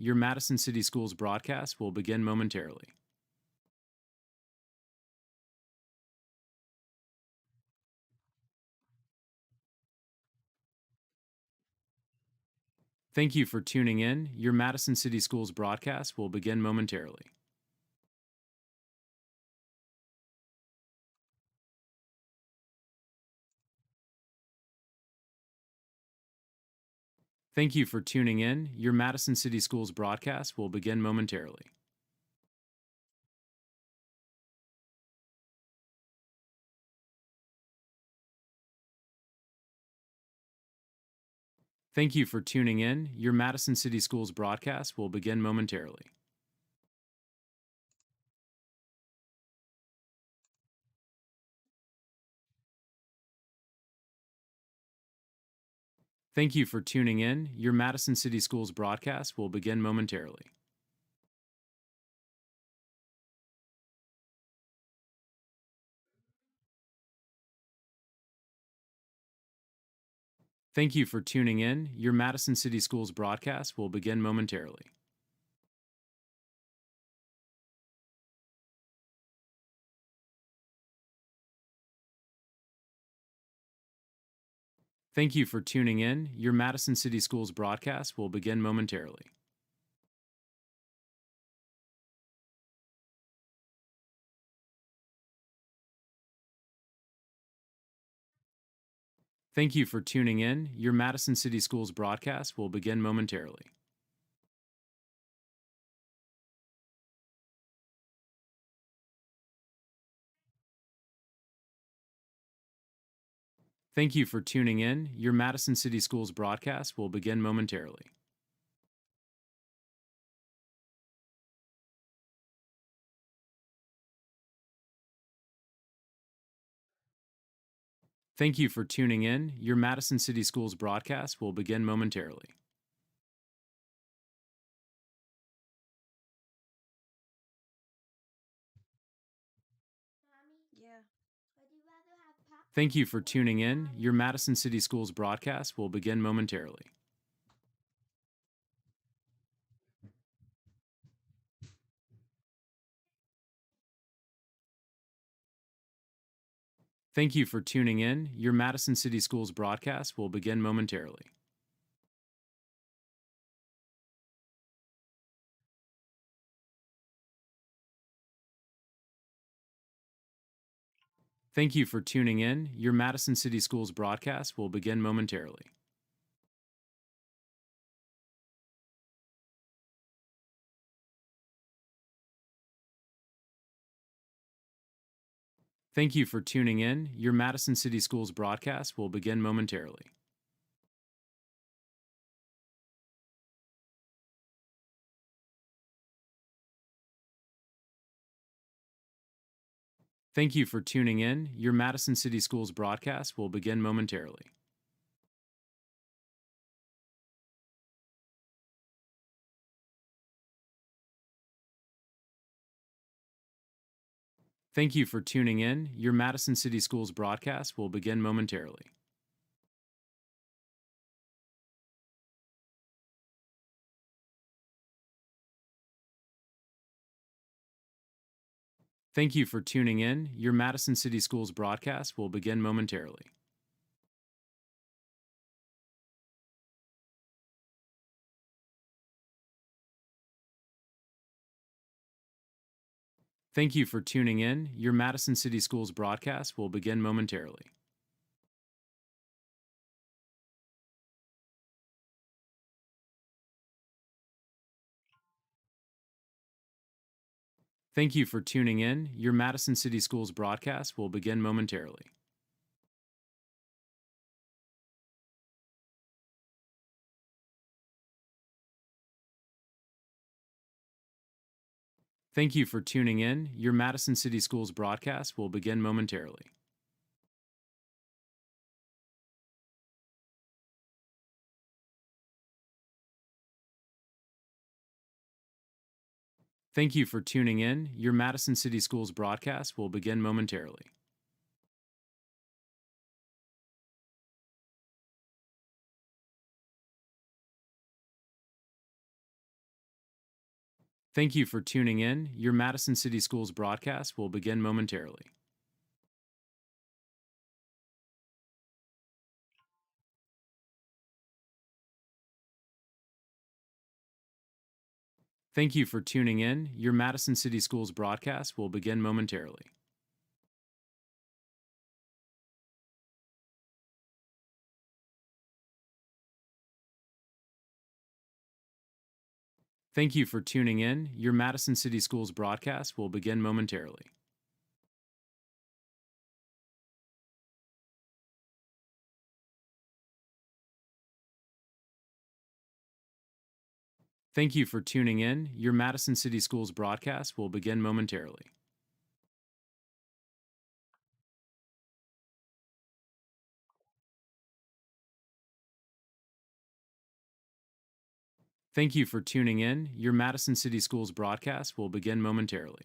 Your Madison City Schools broadcast will begin momentarily. Thank you for tuning in. Your Madison City Schools broadcast will begin momentarily. Thank you for tuning in. Your Madison City Schools broadcast will begin momentarily. Thank you for tuning in. Your Madison City Schools broadcast will begin momentarily. Thank you for tuning in. Your Madison City Schools broadcast will begin momentarily. Thank you for tuning in. Your Madison City Schools broadcast will begin momentarily. Thank you for tuning in. Your Madison City Schools broadcast will begin momentarily. Thank you for tuning in. Your Madison City Schools broadcast will begin momentarily. Thank you for tuning in. Your Madison City Schools broadcast will begin momentarily. Thank you for tuning in. Your Madison City Schools broadcast will begin momentarily. Yeah. Thank you for tuning in. Your Madison City Schools broadcast will begin momentarily. Thank you for tuning in. Your Madison City Schools broadcast will begin momentarily. Thank you for tuning in. Your Madison City Schools broadcast will begin momentarily. Thank you for tuning in. Your Madison City Schools broadcast will begin momentarily. Thank you for tuning in. Your Madison City Schools broadcast will begin momentarily. Thank you for tuning in. Your Madison City Schools broadcast will begin momentarily. Thank you for tuning in. Your Madison City Schools broadcast will begin momentarily. Thank you for tuning in. Your Madison City Schools broadcast will begin momentarily. Thank you for tuning in. Your Madison City Schools broadcast will begin momentarily. Thank you for tuning in. Your Madison City Schools broadcast will begin momentarily. Thank you for tuning in. Your Madison City Schools broadcast will begin momentarily. Thank you for tuning in. Your Madison City Schools broadcast will begin momentarily. Thank you for tuning in. Your Madison City Schools broadcast will begin momentarily. Thank you for tuning in. Your Madison City Schools broadcast will begin momentarily. Thank you for tuning in. Your Madison City Schools broadcast will begin momentarily. Thank you for tuning in. Your Madison City Schools broadcast will begin momentarily.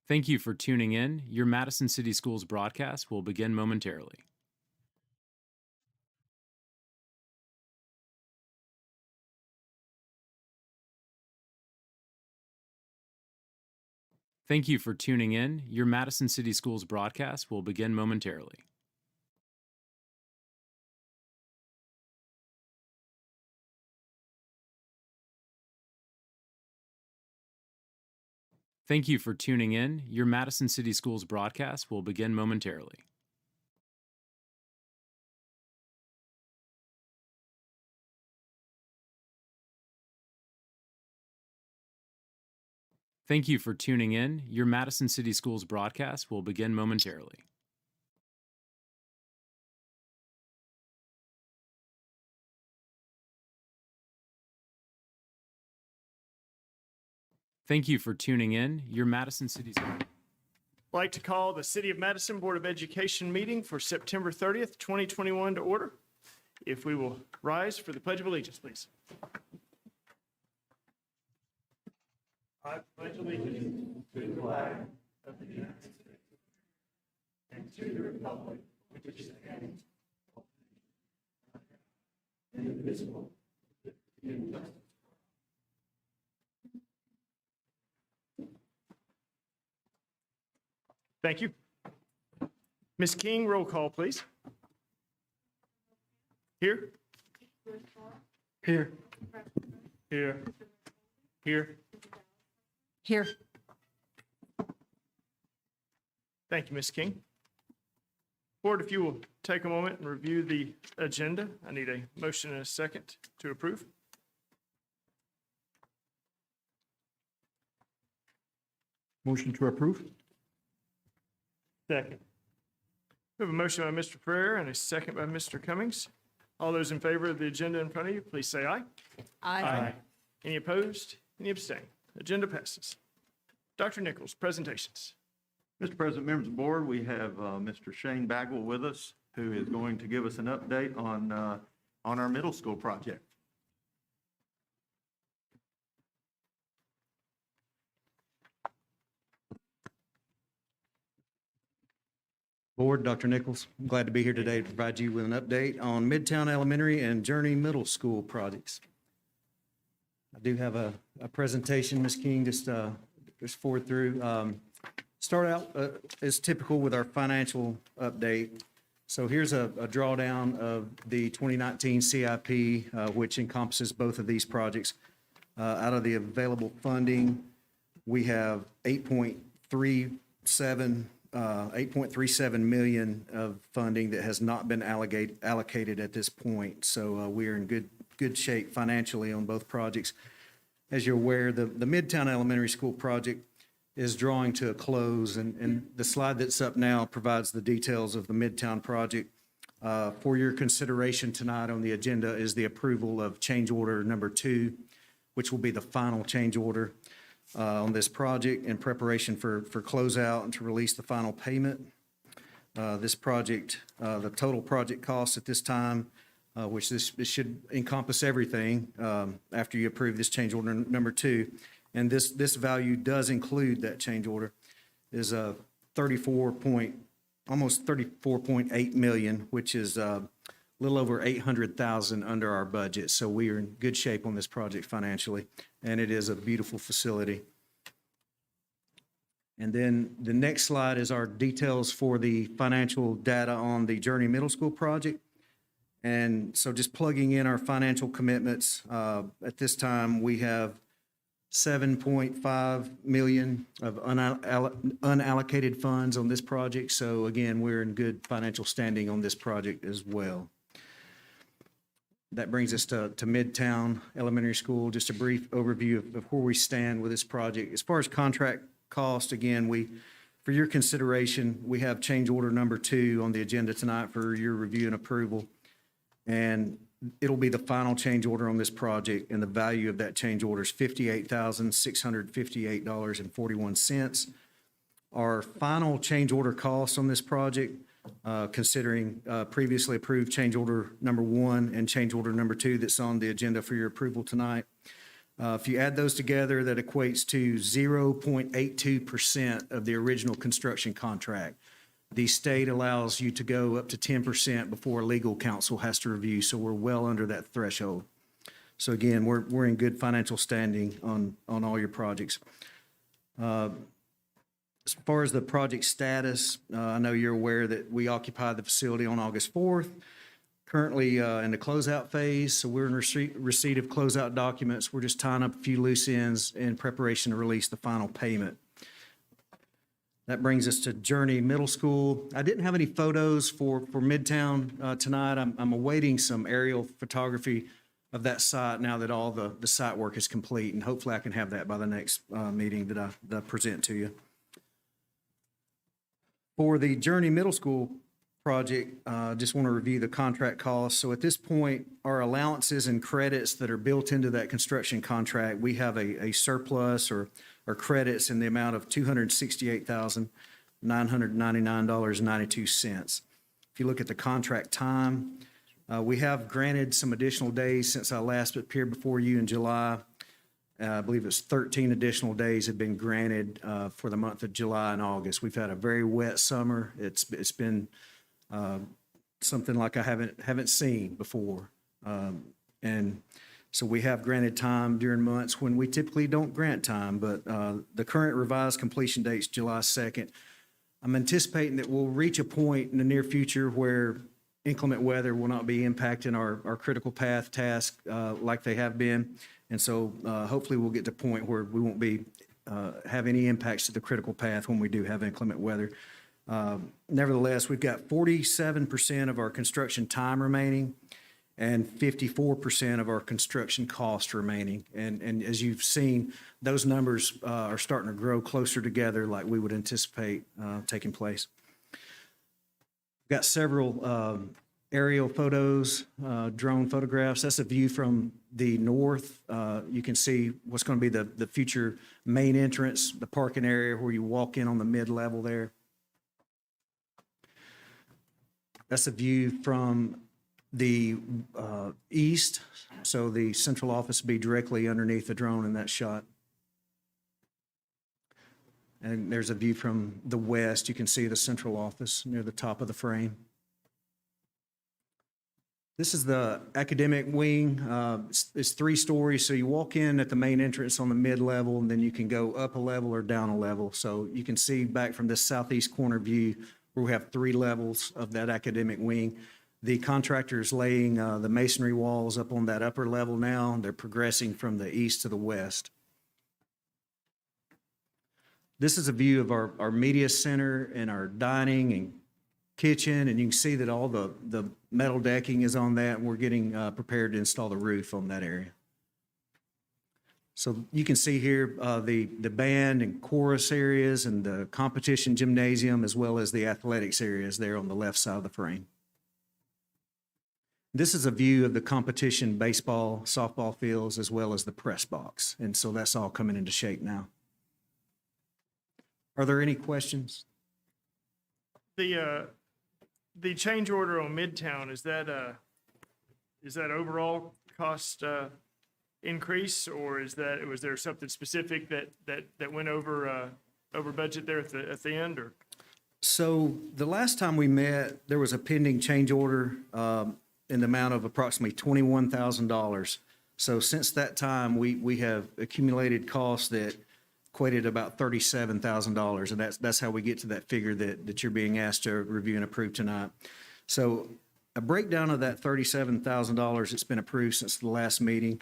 Thank you for tuning in. Your Madison City Schools broadcast will begin momentarily. Thank you for tuning in. Your Madison City Schools broadcast will begin momentarily. Thank you for tuning in. Your Madison City Schools broadcast will begin momentarily. Thank you for tuning in. Your Madison City Schools broadcast will begin momentarily. Thank you for tuning in. Your Madison City. I'd like to call the City of Madison Board of Education meeting for September 30th, 2021 to order. If we will rise for the Pledge of Allegiance, please. I pledge allegiance to the flag of the United States and to the republic which stands indivisible, with liberty and justice. Thank you. Ms. King, roll call, please. Here? Here. Here. Here. Here. Thank you, Ms. King. Board, if you will take a moment and review the agenda, I need a motion and a second to approve. Motion to approve? Second. We have a motion by Mr. Ferrer and a second by Mr. Cummings. All those in favor of the agenda in front of you, please say aye. Aye. Any opposed? Any abstain? Agenda passes. Dr. Nichols, presentations. Mr. President, members of the board, we have Mr. Shane Bagwell with us, who is going to give us an update on our middle school project. Board, Dr. Nichols, I'm glad to be here today to provide you with an update on Midtown Elementary and Journey Middle School projects. I do have a presentation, Ms. King, just forward through. Start out as typical with our financial update. So here's a drawdown of the 2019 CIP, which encompasses both of these projects. Out of the available funding, we have 8.37 million of funding that has not been allocated at this point. So we are in good shape financially on both projects. As you're aware, the Midtown Elementary School project is drawing to a close, and the slide that's up now provides the details of the Midtown project. For your consideration tonight on the agenda is the approval of change order number 2, which will be the final change order on this project in preparation for closeout and to release the final payment. This project, the total project cost at this time, which this should encompass everything after you approve this change order number 2, and this value does include that change order, is $34.2 almost 34.8 million, which is a little over 800,000 under our budget. So we are in good shape on this project financially, and it is a beautiful facility. And then the next slide is our details for the financial data on the Journey Middle School project. And so just plugging in our financial commitments, at this time, we have 7.5 million of unallocated funds on this project. So again, we're in good financial standing on this project as well. That brings us to Midtown Elementary School. Just a brief overview of where we stand with this project. As far as contract cost, again, for your consideration, we have change order number 2 on the agenda tonight for your review and approval. And it'll be the final change order on this project, and the value of that change order is $58,658.41. Our final change order costs on this project, considering previously approved change order number 1 and change order number 2 that's on the agenda for your approval tonight. If you add those together, that equates to 0.82% of the original construction contract. The state allows you to go up to 10% before legal counsel has to review, so we're well under that threshold. So again, we're in good financial standing on all your projects. As far as the project status, I know you're aware that we occupied the facility on August 4th. Currently in the closeout phase, so we're in receipt of closeout documents. We're just tying up a few loose ends in preparation to release the final payment. That brings us to Journey Middle School. I didn't have any photos for Midtown tonight. I'm awaiting some aerial photography of that site now that all the site work is complete, and hopefully I can have that by the next meeting that I present to you. For the Journey Middle School project, just want to review the contract costs. So at this point, our allowances and credits that are built into that construction contract, we have a surplus or credits in the amount of $268,999.92. If you look at the contract time, we have granted some additional days since I last appeared before you in July. I believe it's 13 additional days have been granted for the month of July and August. We've had a very wet summer. It's been something like I haven't seen before. And so we have granted time during months when we typically don't grant time, but the current revised completion date is July 2nd. I'm anticipating that we'll reach a point in the near future where inclement weather will not be impacting our critical path tasks like they have been. And so hopefully we'll get to a point where we won't be have any impacts to the critical path when we do have inclement weather. Nevertheless, we've got 47% of our construction time remaining and 54% of our construction cost remaining. And as you've seen, those numbers are starting to grow closer together like we would anticipate taking place. We've got several aerial photos, drone photographs. That's a view from the north. You can see what's going to be the future main entrance, the parking area where you walk in on the mid-level there. That's a view from the east, so the central office will be directly underneath the drone in that shot. And there's a view from the west. You can see the central office near the top of the frame. This is the academic wing. It's 3 stories, so you walk in at the main entrance on the mid-level, and then you can go up a level or down a level. So you can see back from this southeast corner view where we have 3 levels of that academic wing. The contractor is laying the masonry walls up on that upper level now. They're progressing from the east to the west. This is a view of our media center and our dining and kitchen, and you can see that all the metal decking is on that, and we're getting prepared to install the roof on that area. So you can see here the band and chorus areas and the competition gymnasium, as well as the athletics areas there on the left side of the frame. This is a view of the competition baseball, softball fields, as well as the press box. And so that's all coming into shape now. Are there any questions? The change order on Midtown, is that overall cost increase, or was there something specific that went over budget there at the end, or? So the last time we met, there was a pending change order in the amount of approximately $21,000. So since that time, we have accumulated costs that equated about $37,000, and that's how we get to that figure that you're being asked to review and approve tonight. So a breakdown of that $37,000 that's been approved since the last meeting.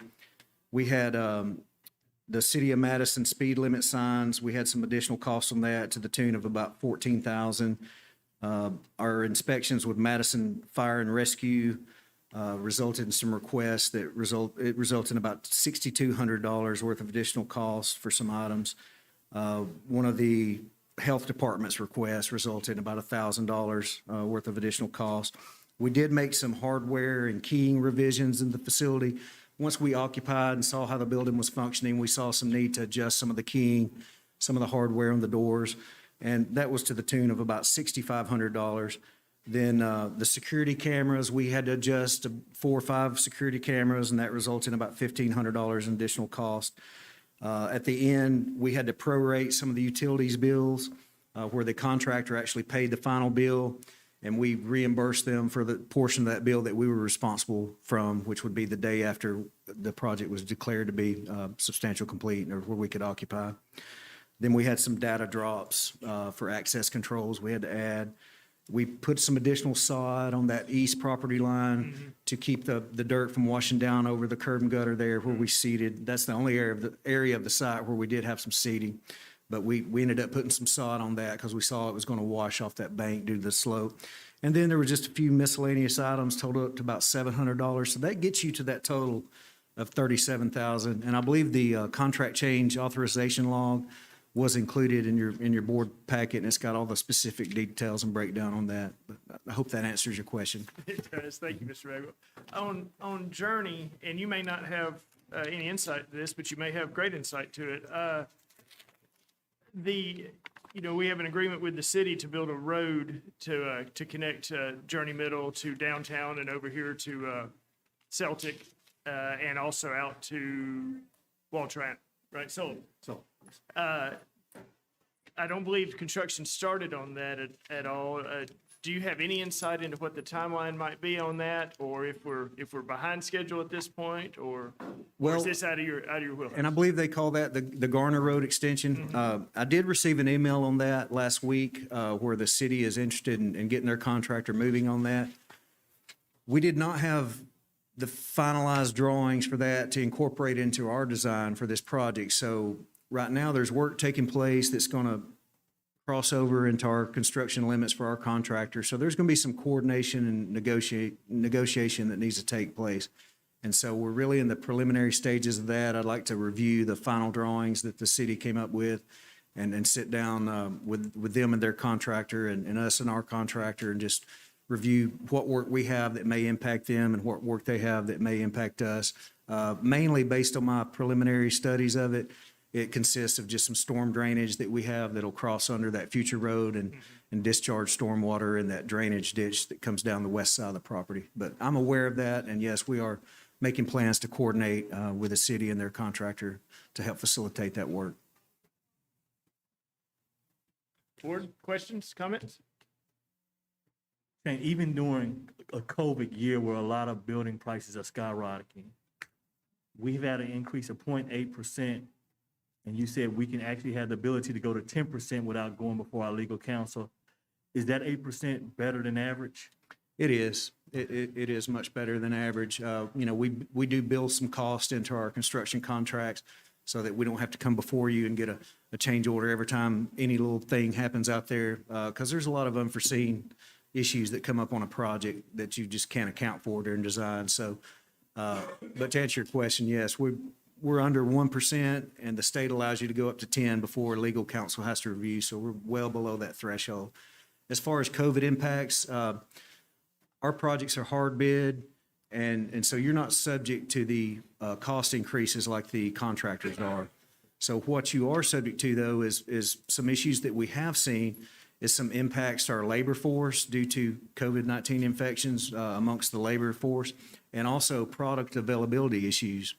We had the City of Madison speed limit signs. We had some additional costs on that to the tune of about $14,000. Our inspections with Madison Fire and Rescue resulted in some requests that resulted in about $6,200 worth of additional costs for some items. One of the health department's requests resulted in about $1,000 worth of additional costs. We did make some hardware and keying revisions in the facility. Once we occupied and saw how the building was functioning, we saw some need to adjust some of the keying, some of the hardware on the doors, and that was to the tune of about $6,500. Then the security cameras, we had to adjust to 4 or 5 security cameras, and that resulted in about $1,500 in additional cost. At the end, we had to prorate some of the utilities bills where the contractor actually paid the final bill, and we reimbursed them for the portion of that bill that we were responsible from, which would be the day after the project was declared to be substantial complete or where we could occupy. Then we had some data drops for access controls we had to add. We put some additional sod on that east property line to keep the dirt from washing down over the curb and gutter there where we seeded. That's the only area of the site where we did have some seeding. But we ended up putting some sod on that because we saw it was going to wash off that bank due to the slope. And then there were just a few miscellaneous items totaled up to about $700. So that gets you to that total of $37,000. And I believe the contract change authorization log was included in your board packet, and it's got all the specific details and breakdown on that. But I hope that answers your question. It does. Thank you, Mr. Bagwell. On Journey, and you may not have any insight to this, but you may have great insight to it. We have an agreement with the city to build a road to connect Journey Middle to downtown and over here to Celtic, and also out to Waltrant, right? So. I don't believe construction started on that at all. Do you have any insight into what the timeline might be on that, or if we're behind schedule at this point, or is this out of your wheelhouse? And I believe they call that the Garner Road extension. I did receive an email on that last week where the city is interested in getting their contractor moving on that. We did not have the finalized drawings for that to incorporate into our design for this project. So right now, there's work taking place that's going to cross over into our construction limits for our contractor. So there's going to be some coordination and negotiation that needs to take place. And so we're really in the preliminary stages of that. I'd like to review the final drawings that the city came up with and sit down with them and their contractor and us and our contractor and just review what work we have that may impact them and what work they have that may impact us. Mainly based on my preliminary studies of it, it consists of just some storm drainage that we have that'll cross under that future road and discharge stormwater in that drainage ditch that comes down the west side of the property. But I'm aware of that, and yes, we are making plans to coordinate with the city and their contractor to help facilitate that work. Board, questions, comments? And even during a COVID year where a lot of building prices are skyrocketing, we've had an increase of 0.8%. And you said we can actually have the ability to go to 10% without going before our legal counsel. Is that 8% better than average? It is. It is much better than average. We do build some cost into our construction contracts so that we don't have to come before you and get a change order every time any little thing happens out there. Because there's a lot of unforeseen issues that come up on a project that you just can't account for during design. So, but to answer your question, yes, we're under 1%, and the state allows you to go up to 10 before legal counsel has to review. So we're well below that threshold. As far as COVID impacts, our projects are hard bid, and so you're not subject to the cost increases like the contractors are. So what you are subject to, though, is some issues that we have seen is some impacts to our labor force due to COVID-19 infections amongst the labor force, and also product availability issues.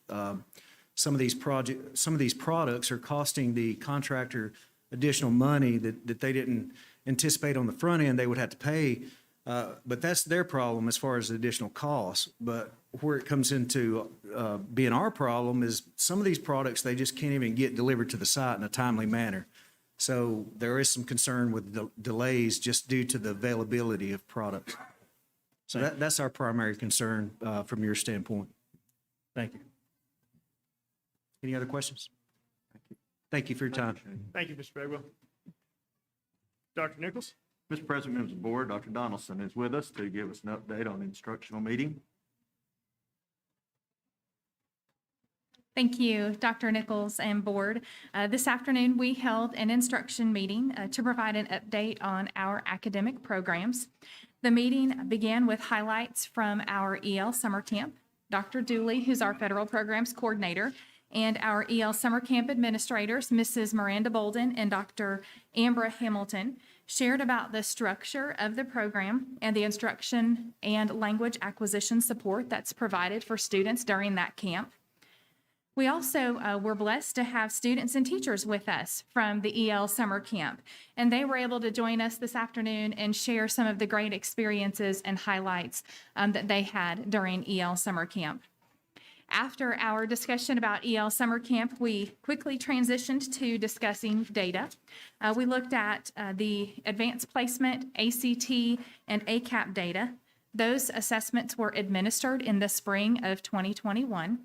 Some of these products are costing the contractor additional money that they didn't anticipate on the front end they would have to pay. But that's their problem as far as additional costs. But where it comes into being our problem is some of these products, they just can't even get delivered to the site in a timely manner. So there is some concern with delays just due to the availability of products. So that's our primary concern from your standpoint. Thank you. Any other questions? Thank you for your time. Thank you, Mr. Bagwell. Dr. Nichols? Mr. President, members of the board, Dr. Donaldson is with us to give us an update on the instructional meeting. Thank you, Dr. Nichols and board. This afternoon, we held an instruction meeting to provide an update on our academic programs. The meeting began with highlights from our EL summer camp. Dr. Dooley, who's our federal programs coordinator, and our EL summer camp administrators, Mrs. Miranda Bolden and Dr. Ambra Hamilton, shared about the structure of the program and the instruction and language acquisition support that's provided for students during that camp. We also were blessed to have students and teachers with us from the EL summer camp, and they were able to join us this afternoon and share some of the great experiences and highlights that they had during EL summer camp. After our discussion about EL summer camp, we quickly transitioned to discussing data. We looked at the advanced placement, ACT, and ACAP data. Those assessments were administered in the spring of 2021.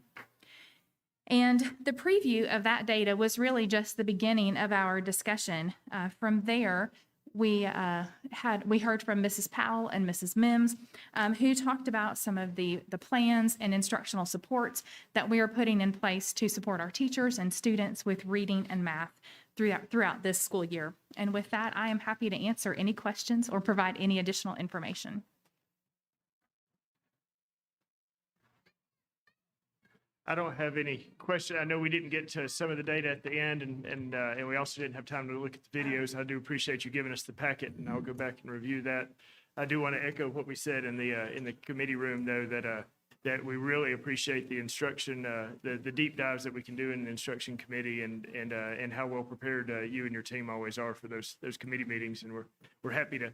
And the preview of that data was really just the beginning of our discussion. From there, we heard from Mrs. Powell and Mrs. Mims, who talked about some of the plans and instructional supports that we are putting in place to support our teachers and students with reading and math throughout this school year. And with that, I am happy to answer any questions or provide any additional information. I don't have any question. I know we didn't get to some of the data at the end, and we also didn't have time to look at the videos. I do appreciate you giving us the packet, and I'll go back and review that. I do want to echo what we said in the committee room, though, that we really appreciate the instruction, the deep dives that we can do in the instruction committee, and how well prepared you and your team always are for those committee meetings. And we're happy to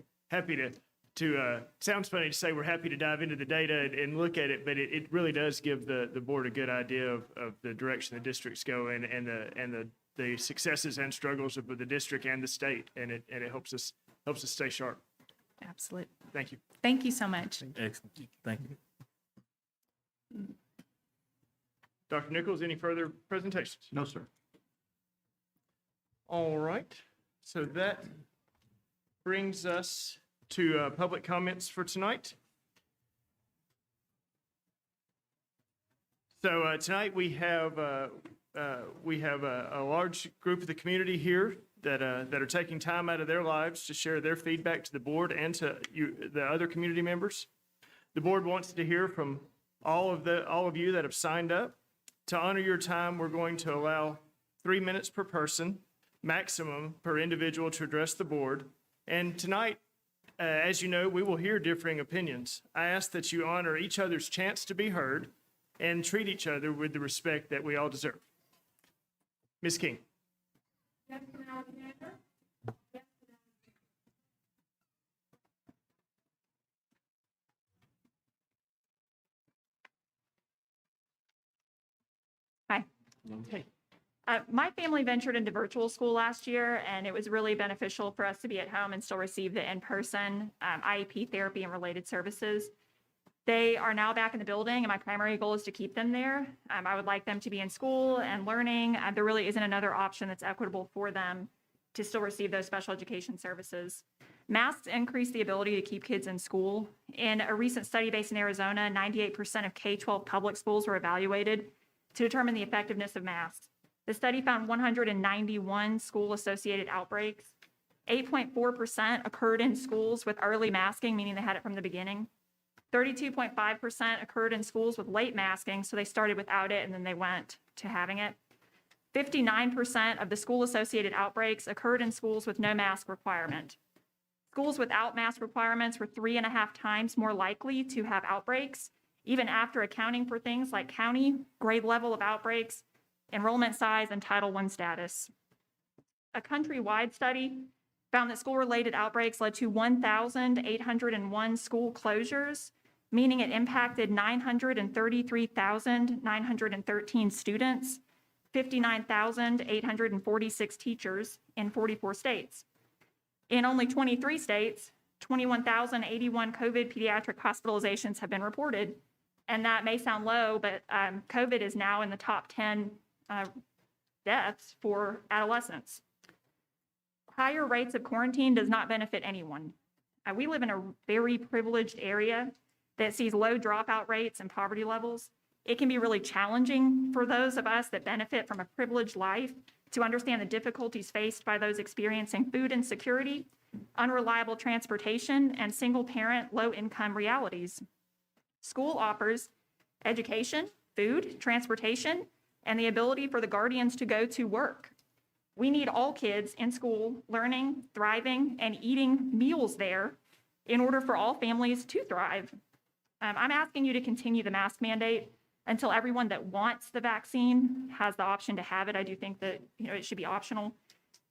sounds funny to say we're happy to dive into the data and look at it, but it really does give the board a good idea of the direction the districts go in and the successes and struggles of the district and the state, and it helps us stay sharp. Absolutely. Thank you. Thank you so much. Excellent. Thank you. Dr. Nichols, any further presentations? No, sir. All right. So that brings us to public comments for tonight. So tonight we have a large group of the community here that are taking time out of their lives to share their feedback to the board and to the other community members. The board wants to hear from all of you that have signed up. To honor your time, we're going to allow 3 minutes per person, maximum per individual, to address the board. And tonight, as you know, we will hear differing opinions. I ask that you honor each other's chance to be heard and treat each other with the respect that we all deserve. Ms. King. Hi. Hey. My family ventured into virtual school last year, and it was really beneficial for us to be at home and still receive the in-person IEP therapy and related services. They are now back in the building, and my primary goal is to keep them there. I would like them to be in school and learning. There really isn't another option that's equitable for them to still receive those special education services. Masks increase the ability to keep kids in school. In a recent study based in Arizona, 98% of K-12 public schools were evaluated to determine the effectiveness of masks. The study found 191 school-associated outbreaks. 8.4% occurred in schools with early masking, meaning they had it from the beginning. 32.5% occurred in schools with late masking, so they started without it and then they went to having it. 59% of the school-associated outbreaks occurred in schools with no mask requirement. Schools without mask requirements were 3.5 times more likely to have outbreaks, even after accounting for things like county, grade level of outbreaks, enrollment size, and Title I status. A countrywide study found that school-related outbreaks led to 1,801 school closures, meaning it impacted 933,913 students, 59,846 teachers in 44 states. In only 23 states, 21,081 COVID pediatric hospitalizations have been reported. And that may sound low, but COVID is now in the top 10 deaths for adolescents. Higher rates of quarantine does not benefit anyone. We live in a very privileged area that sees low dropout rates and poverty levels. It can be really challenging for those of us that benefit from a privileged life to understand the difficulties faced by those experiencing food insecurity, unreliable transportation, and single-parent low-income realities. School offers education, food, transportation, and the ability for the guardians to go to work. We need all kids in school learning, thriving, and eating meals there in order for all families to thrive. I'm asking you to continue the mask mandate until everyone that wants the vaccine has the option to have it. I do think that it should be optional,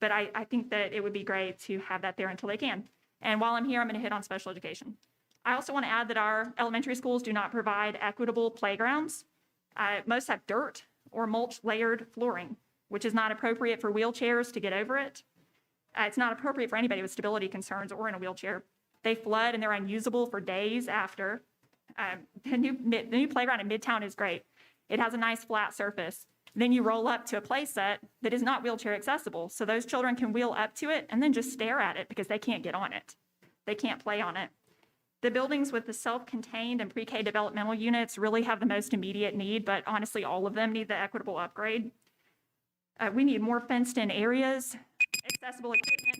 but I think that it would be great to have that there until they can. And while I'm here, I'm going to hit on special education. I also want to add that our elementary schools do not provide equitable playgrounds. Most have dirt or mulch layered flooring, which is not appropriate for wheelchairs to get over it. It's not appropriate for anybody with stability concerns or in a wheelchair. They flood and they're unusable for days after. The new playground in Midtown is great. It has a nice flat surface. Then you roll up to a play set that is not wheelchair accessible. So those children can wheel up to it and then just stare at it because they can't get on it. They can't play on it. The buildings with the self-contained and pre-K developmental units really have the most immediate need, but honestly, all of them need the equitable upgrade. We need more fenced-in areas, accessible equipment,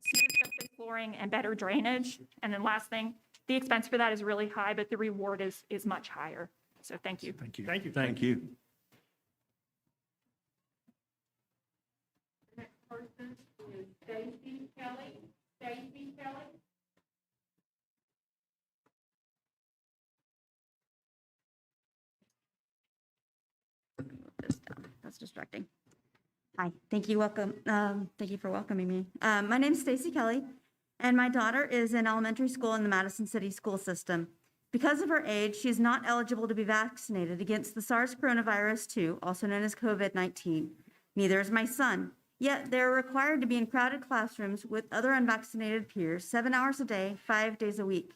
smooth surface flooring, and better drainage. And then last thing, the expense for that is really high, but the reward is much higher. So thank you. Thank you. Thank you. Next person is Stacy Kelly. Stacy Kelly. That's distracting. Hi, thank you. Welcome. Thank you for welcoming me. My name is Stacy Kelly, and my daughter is in elementary school in the Madison City School System. Because of her age, she is not eligible to be vaccinated against the SARS coronavirus 2, also known as COVID-19. Neither is my son. Yet they're required to be in crowded classrooms with other unvaccinated peers 7 hours a day, 5 days a week.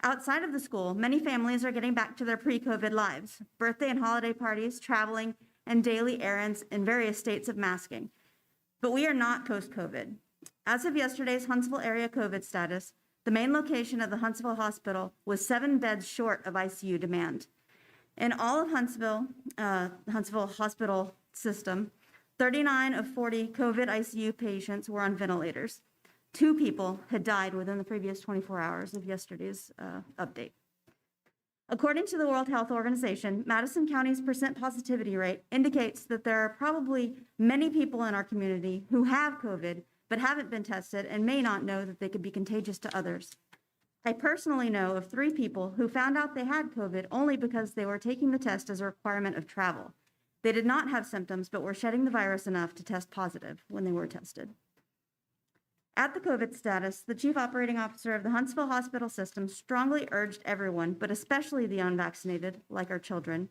Outside of the school, many families are getting back to their pre-COVID lives, birthday and holiday parties, traveling, and daily errands in various states of masking. But we are not post-COVID. As of yesterday's Huntsville area COVID status, the main location of the Huntsville Hospital was 7 beds short of ICU demand. In all of Huntsville Hospital system, 39 of 40 COVID ICU patients were on ventilators. 2 people had died within the previous 24 hours of yesterday's update. According to the World Health Organization, Madison County's percent positivity rate indicates that there are probably many people in our community who have COVID but haven't been tested and may not know that they could be contagious to others. I personally know of 3 people who found out they had COVID only because they were taking the test as a requirement of travel. They did not have symptoms but were shedding the virus enough to test positive when they were tested. At the COVID status, the chief operating officer of the Huntsville Hospital System strongly urged everyone, but especially the unvaccinated, like our children,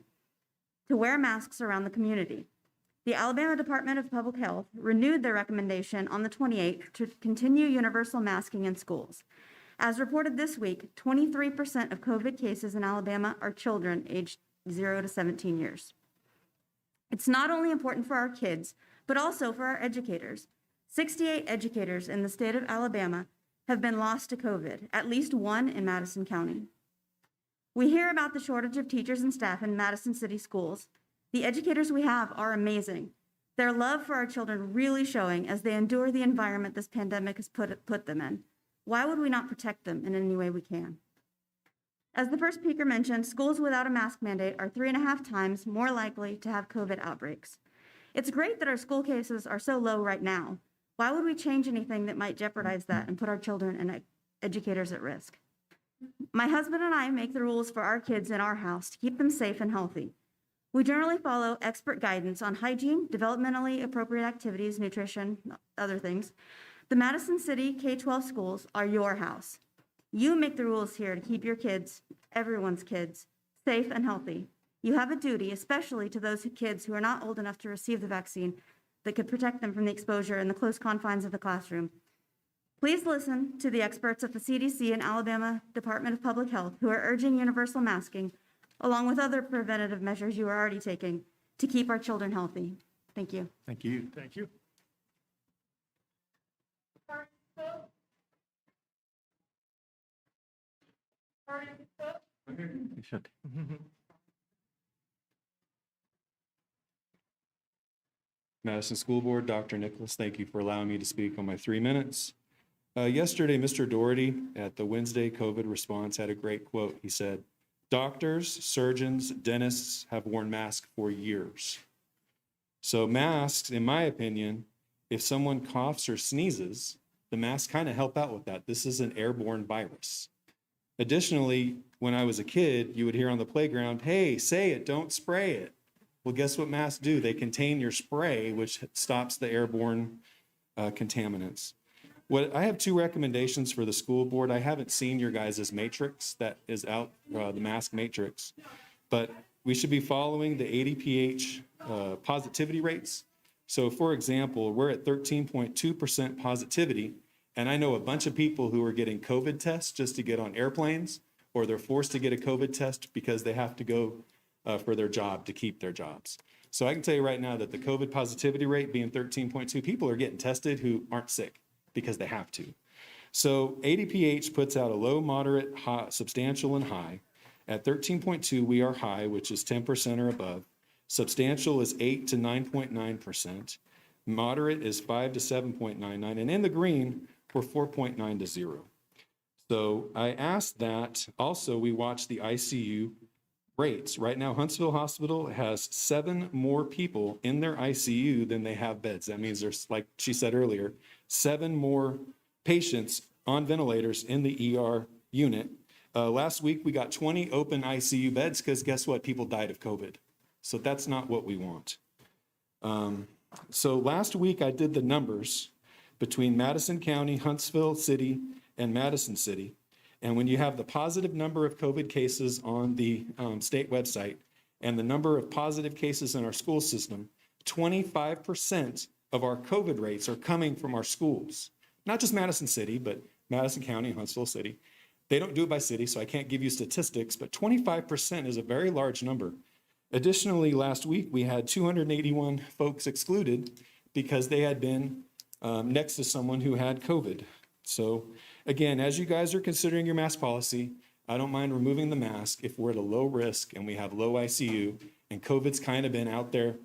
to wear masks around the community. The Alabama Department of Public Health renewed their recommendation on the 28th to continue universal masking in schools. As reported this week, 23% of COVID cases in Alabama are children aged 0 to 17 years. It's not only important for our kids, but also for our educators. 68 educators in the state of Alabama have been lost to COVID, at least 1 in Madison County. We hear about the shortage of teachers and staff in Madison City schools. The educators we have are amazing. Their love for our children really showing as they endure the environment this pandemic has put them in. Why would we not protect them in any way we can? As the first speaker mentioned, schools without a mask mandate are 3.5 times more likely to have COVID outbreaks. It's great that our school cases are so low right now. Why would we change anything that might jeopardize that and put our children and educators at risk? My husband and I make the rules for our kids in our house to keep them safe and healthy. We generally follow expert guidance on hygiene, developmentally appropriate activities, nutrition, other things. The Madison City K-12 schools are your house. You make the rules here to keep your kids, everyone's kids, safe and healthy. You have a duty, especially to those kids who are not old enough to receive the vaccine, that could protect them from the exposure in the close confines of the classroom. Please listen to the experts at the CDC and Alabama Department of Public Health who are urging universal masking, along with other preventative measures you are already taking to keep our children healthy. Thank you. Thank you. Thank you. You should. Madison School Board, Dr. Nicholas, thank you for allowing me to speak on my 3 minutes. Yesterday, Mr. Doherty at the Wednesday COVID response had a great quote. He said, "Doctors, surgeons, dentists have worn masks for years." So masks, in my opinion, if someone coughs or sneezes, the masks kind of help out with that. This is an airborne virus. Additionally, when I was a kid, you would hear on the playground, "Hey, say it, don't spray it." Well, guess what masks do? They contain your spray, which stops the airborne contaminants. I have 2 recommendations for the school board. I haven't seen your guys' matrix that is out, the mask matrix, but we should be following the ADPH positivity rates. So for example, we're at 13.2% positivity, and I know a bunch of people who are getting COVID tests just to get on airplanes, or they're forced to get a COVID test because they have to go for their job to keep their jobs. So I can tell you right now that the COVID positivity rate being 13.2, people are getting tested who aren't sick because they have to. So ADPH puts out a low, moderate, high, substantial, and high. At 13.2, we are high, which is 10% or above. Substantial is 8 to 9.9%. Moderate is 5 to 7.99. And in the green, we're 4.9 to 0. So I asked that also we watch the ICU rates. Right now, Huntsville Hospital has 7 more people in their ICU than they have beds. That means there's, like she said earlier, 7 more patients on ventilators in the ER unit. Last week, we got 20 open ICU beds because guess what? People died of COVID. So that's not what we want. So last week, I did the numbers between Madison County, Huntsville City, and Madison City. And when you have the positive number of COVID cases on the state website and the number of positive cases in our school system, 25% of our COVID rates are coming from our schools. Not just Madison City, but Madison County and Huntsville City. They don't do it by city, so I can't give you statistics, but 25% is a very large number. Additionally, last week, we had 281 folks excluded because they had been next to someone who had COVID. So again, as you guys are considering your mask policy, I don't mind removing the mask if we're at a low risk and we have low ICU and COVID's kind of been out there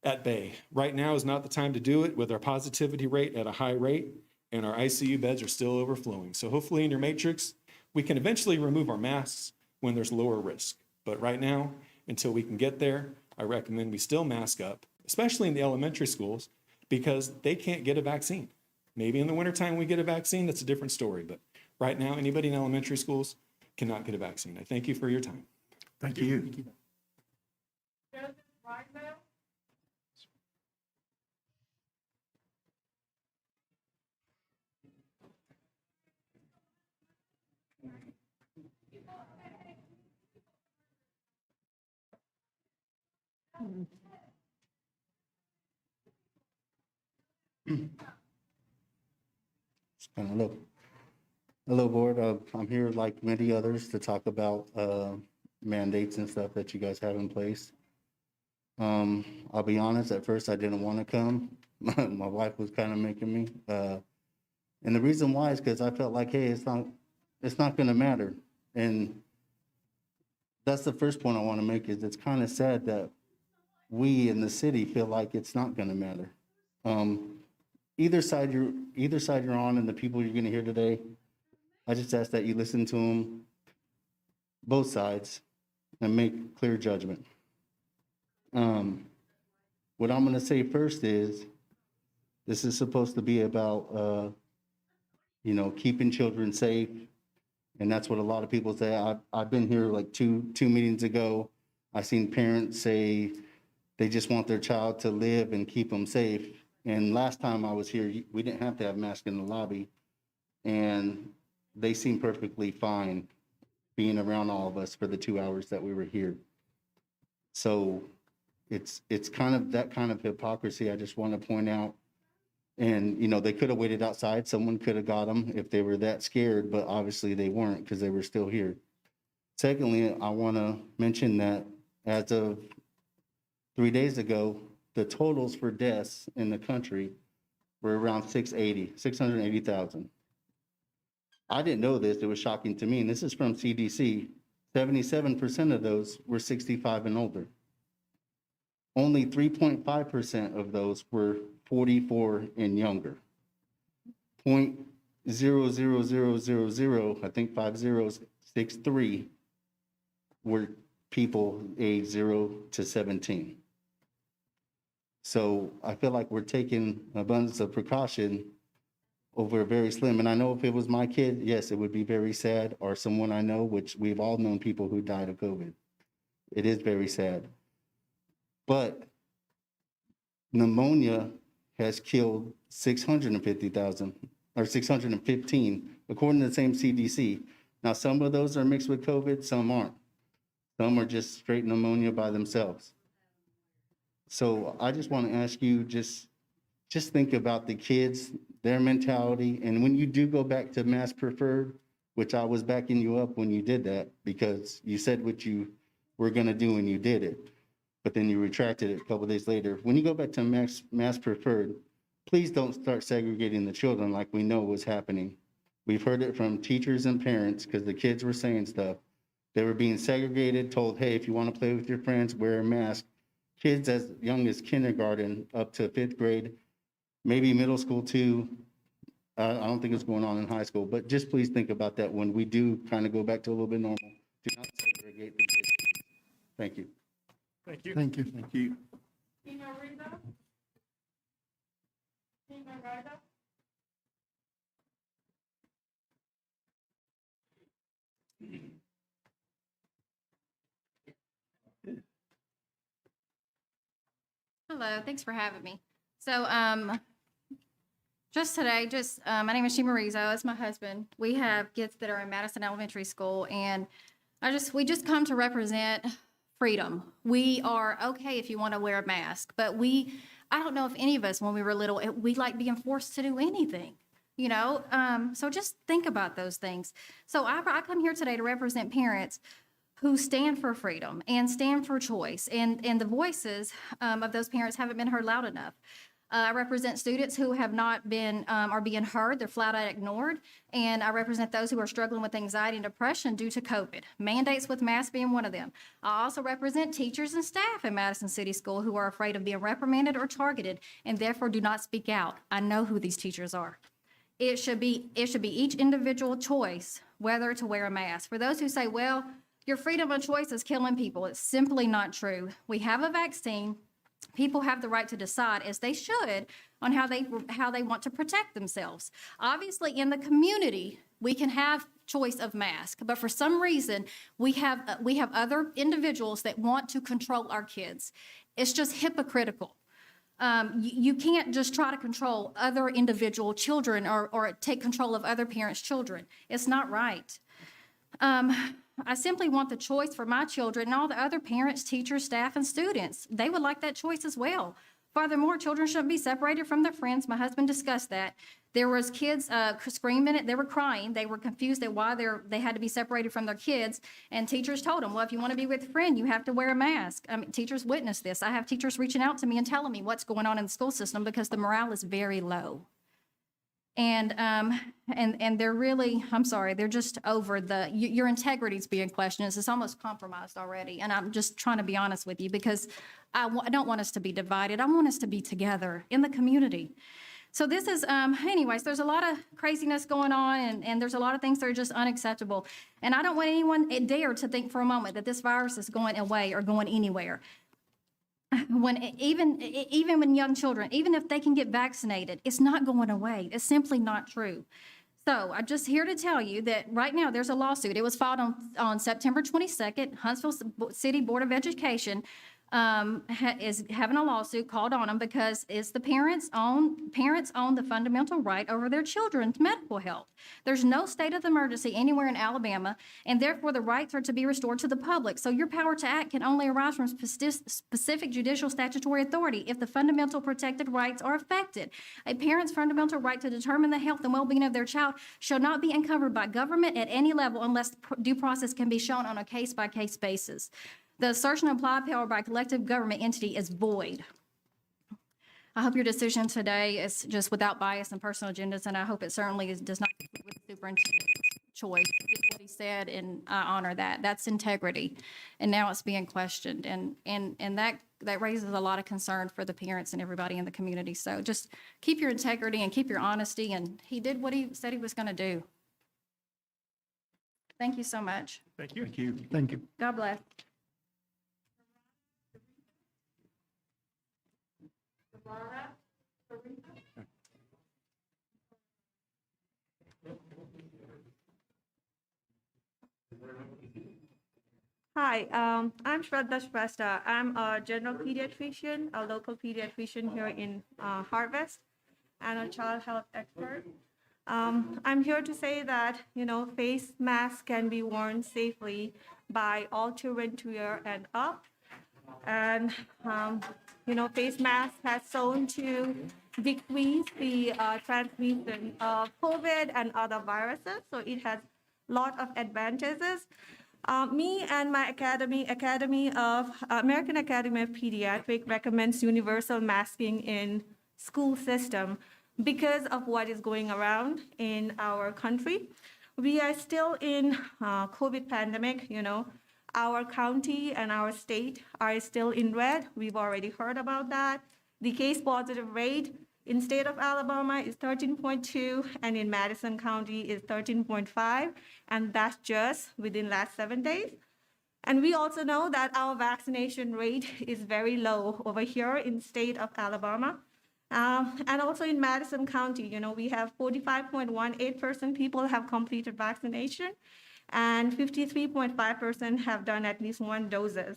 at bay. Right now is not the time to do it with our positivity rate at a high rate and our ICU beds are still overflowing. So hopefully in your matrix, we can eventually remove our masks when there's lower risk. But right now, until we can get there, I recommend we still mask up, especially in the elementary schools, because they can't get a vaccine. Maybe in the wintertime we get a vaccine, that's a different story. But right now, anybody in elementary schools cannot get a vaccine. I thank you for your time. Thank you. Joseph Rydell. Hello, board. I'm here like many others to talk about mandates and stuff that you guys have in place. I'll be honest, at first I didn't want to come. My wife was kind of making me. And the reason why is because I felt like, hey, it's not going to matter. And that's the first point I want to make is it's kind of sad that we in the city feel like it's not going to matter. Either side you're on and the people you're going to hear today, I just ask that you listen to them, both sides, and make clear judgment. What I'm going to say first is, this is supposed to be about, keeping children safe, and that's what a lot of people say. I've been here like two meetings ago. I seen parents say they just want their child to live and keep them safe, And last time I was here, we didn't have to have masks in the lobby. And they seemed perfectly fine being around all of us for the 2 hours that we were here. So it's kind of that kind of hypocrisy I just want to point out. And, they could have waited outside. Someone could have got them if they were that scared, but obviously they weren't because they were still here. Secondly, I want to mention that as of 3 days ago, the totals for deaths in the country were around 680,000. I didn't know this. It was shocking to me. And this is from CDC. 77% of those were 65 and older. Only 3.5% of those were 44 and younger. 0.00000, I think 5063 were people aged 0 to 17. So I feel like we're taking abundance of precaution over a very slim. And I know if it was my kid, yes, it would be very sad, or someone I know, which we've all known people who died of COVID. It is very sad. But pneumonia has killed 650,000 or 615, according to the same CDC. Now, some of those are mixed with COVID, some aren't. Some are just straight pneumonia by themselves. So I just want to ask you, just think about the kids, their mentality. And when you do go back to mask preferred, which I was backing you up when you did that, because you said what you were going to do and you did it, but then you retracted it a couple of days later. When you go back to mask preferred, please don't start segregating the children like we know was happening. We've heard it from teachers and parents because the kids were saying stuff. They were being segregated, told, hey, if you want to play with your friends, wear a mask. Kids as young as kindergarten up to 5th grade, maybe middle school too. I don't think it's going on in high school, but just please think about that when we do kind of go back to a little bit normal. Do not segregate the kids. Thank you. Thank you. Thank you. Thank you. Tina Reba? Tina Reba? Hello, thanks for having me. So, just today, my name is Shima Rizzo, it's my husband. We have kids that are in Madison Elementary School, and we just come to represent freedom. We are okay if you want to wear a mask, but I don't know if any of us, when we were little, we like being forced to do anything, so just think about those things. So I come here today to represent parents who stand for freedom and stand for choice, and the voices of those parents haven't been heard loud enough. I represent students who have not been, are being heard, they're flat out ignored, and I represent those who are struggling with anxiety and depression due to COVID, mandates with masks being one of them. I also represent teachers and staff in Madison City School who are afraid of being reprimanded or targeted and therefore do not speak out. I know who these teachers are. It should be each individual choice whether to wear a mask. For those who say, well, your freedom of choice is killing people, it's simply not true. We have a vaccine. People have the right to decide, as they should, on how they want to protect themselves. Obviously, in the community, we can have choice of mask, but for some reason, we have other individuals that want to control our kids. It's just hypocritical. You can't just try to control other individual children or take control of other parents' children. It's not right. I simply want the choice for my children and all the other parents, teachers, staff, and students. They would like that choice as well. Furthermore, children shouldn't be separated from their friends. My husband discussed that. There was kids screaming, they were crying. They were confused at why they had to be separated from their kids. And teachers told them, well, if you want to be with a friend, you have to wear a mask. Teachers witnessed this. I have teachers reaching out to me and telling me what's going on in the school system because the morale is very low. And they're really, I'm sorry, they're just over your integrity's being questioned. It's almost compromised already. And I'm just trying to be honest with you because I don't want us to be divided. I want us to be together in the community. So this is, anyways, there's a lot of craziness going on and there's a lot of things that are just unacceptable. And I don't want anyone dare to think for a moment that this virus is going away or going anywhere. Even when young children, even if they can get vaccinated, it's not going away. It's simply not true. So I'm just here to tell you that right now there's a lawsuit. It was filed on September 22nd. Huntsville City Board of Education is having a lawsuit called on them because it's the parents own the fundamental right over their children's medical health. There's no state of emergency anywhere in Alabama, and therefore the rights are to be restored to the public. So your power to act can only arise from specific judicial statutory authority if the fundamental protected rights are affected. A parent's fundamental right to determine the health and well-being of their child shall not be encumbered by government at any level unless due process can be shown on a case-by-case basis. The assertion of implied power by a collective government entity is void. I hope your decision today is just without bias and personal agendas, and I hope it certainly does not conflict with the superintendent's choice. Just what he said, and I honor that. That's integrity, and now it's being questioned, and that raises a lot of concern for the parents and everybody in the community. So just keep your integrity and keep your honesty, and he did what he said he was going to do. Thank you so much. Thank you. Thank you. Thank you. God bless. Hi, I'm Shraddha Shrestha. I'm a general pediatrician, a local pediatrician here in Harvest, and a child health expert. I'm here to say that, face masks can be worn safely by all children 2 years and up. And, face masks has shown to decrease the transmission of COVID and other viruses. So it has a lot of advantages. Me and my American Academy of Pediatrics recommends universal masking in school system because of what is going around in our country. We are still in COVID pandemic, Our county and our state are still in red. We've already heard about that. The case positive rate in state of Alabama is 13.2, and in Madison County is 13.5, and that's just within last 7 days. And we also know that our vaccination rate is very low over here in state of Alabama. And also in Madison County, we have 45.18% people have completed vaccination, and 53.5% have done at least 1 doses.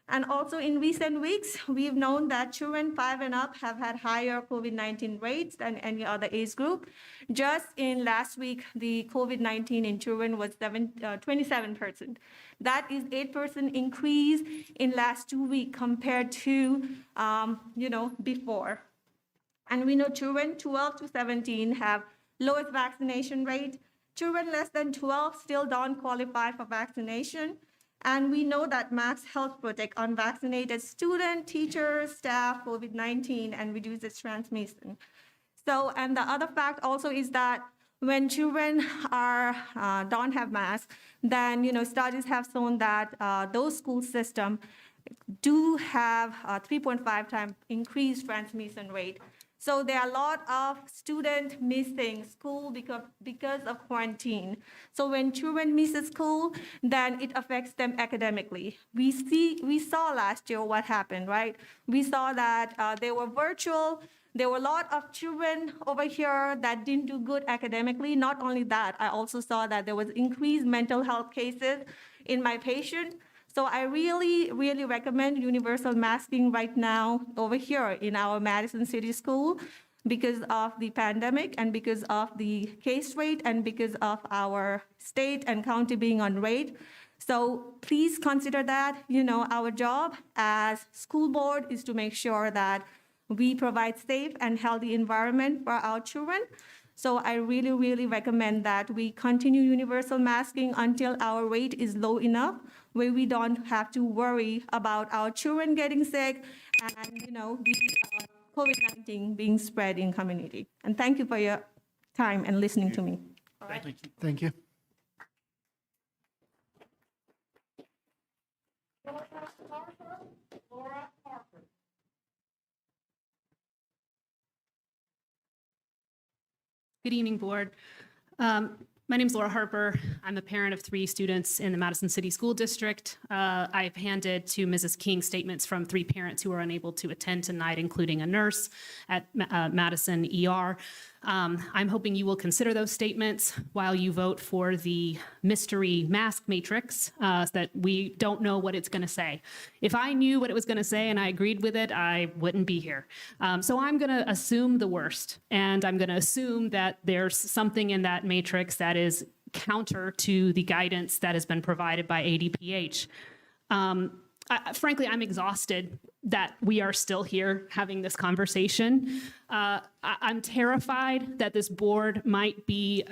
And also in recent weeks, we've known that children 5 and up have had higher COVID-19 rates than any other age group. Just in last week, the COVID-19 in children was 27%. That is 8% increase in last 2 weeks compared to, before. And we know children 12 to 17 have lowest vaccination rate. Children less than 12 still don't qualify for vaccination. And we know that masks help protect unvaccinated students, teachers, staff, COVID-19, and reduces transmission. So, and the other fact also is that when children don't have masks, then, studies have shown that those school systems do have a 3.5 times increased transmission rate. So there are a lot of students missing school because of quarantine. So when children miss school, then it affects them academically. We saw last year what happened, right? We saw that they were virtual. There were a lot of children over here that didn't do good academically. Not only that, I also saw that there was increased mental health cases in my patient. So I really, really recommend universal masking right now over here in our Madison City School because of the pandemic and because of the case rate and because of our state and county being on red. So please consider that, our job as school board is to make sure that we provide safe and healthy environment for our children. So I really, really recommend that we continue universal masking until our rate is low enough where we don't have to worry about our children getting sick and, the COVID-19 being spread in community. And thank you for your time and listening to me. All right. Thank you. Good evening, Board. My name is Laura Harper. I'm a parent of 3 students in the Madison City School District. I've handed to Mrs. King statements from 3 parents who were unable to attend tonight, including a nurse at Madison ER. I'm hoping you will consider those statements while you vote for the mystery mask matrix so that we don't know what it's going to say. If I knew what it was going to say and I agreed with it, I wouldn't be here. So I'm going to assume the worst, and I'm going to assume that there's something in that matrix that is counter to the guidance that has been provided by ADPH. Frankly, I'm exhausted that we are still here having this conversation. I'm terrified that this board might be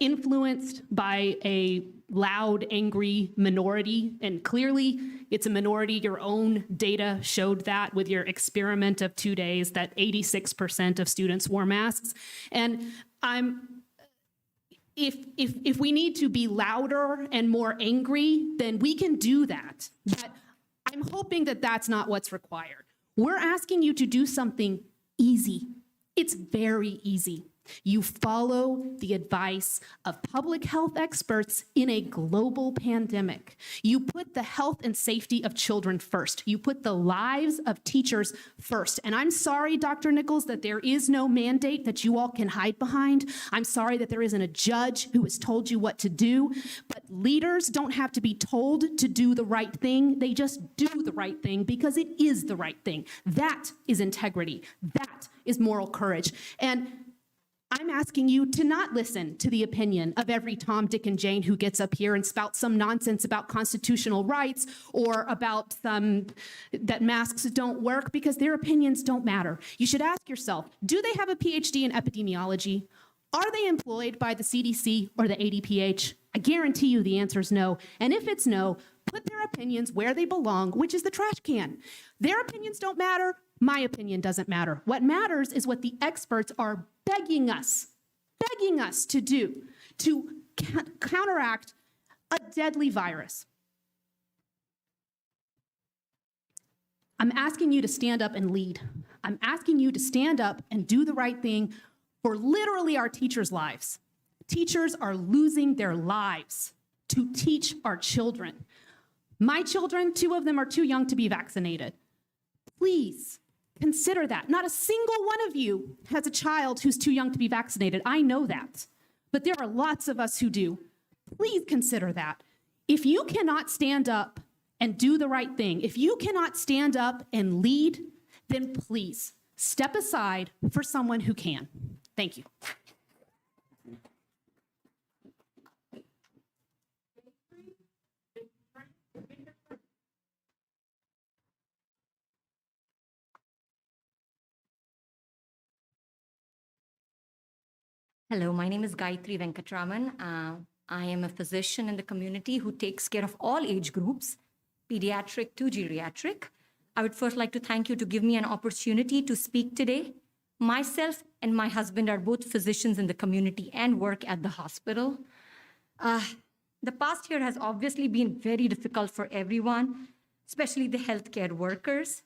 influenced by a loud, angry minority, and clearly it's a minority. Your own data showed that with your experiment of 2 days, that 86% of students wore masks. And if we need to be louder and more angry, then we can do that. But I'm hoping that that's not what's required. We're asking you to do something easy. It's very easy. You follow the advice of public health experts in a global pandemic. You put the health and safety of children first. You put the lives of teachers first. And I'm sorry, Dr. Nichols, that there is no mandate that you all can hide behind. I'm sorry that there isn't a judge who has told you what to do. But leaders don't have to be told to do the right thing. They just do the right thing because it is the right thing. That is integrity. That is moral courage. And I'm asking you to not listen to the opinion of every Tom, Dick, and Jane who gets up here and spouts some nonsense about constitutional rights or about that masks don't work, because their opinions don't matter. You should ask yourself, do they have a PhD in epidemiology? Are they employed by the CDC or the ADPH? I guarantee you the answer is no. And if it's no, put their opinions where they belong, which is the trash can. Their opinions don't matter. My opinion doesn't matter. What matters is what the experts are begging us to do to counteract a deadly virus. I'm asking you to stand up and lead. I'm asking you to stand up and do the right thing for literally our teachers' lives. Teachers are losing their lives to teach our children. My children, 2 of them are too young to be vaccinated. Please consider that. Not a single one of you has a child who's too young to be vaccinated. I know that. But there are lots of us who do. Please consider that. If you cannot stand up and do the right thing, if you cannot stand up and lead, then please step aside for someone who can. Thank you. Hello, my name is Gayatri Venkatraman. I am a physician in the community who takes care of all age groups, pediatric to geriatric. I would first like to thank you to give me an opportunity to speak today. Myself and my husband are both physicians in the community and work at the hospital. The past year has obviously been very difficult for everyone, especially the healthcare workers.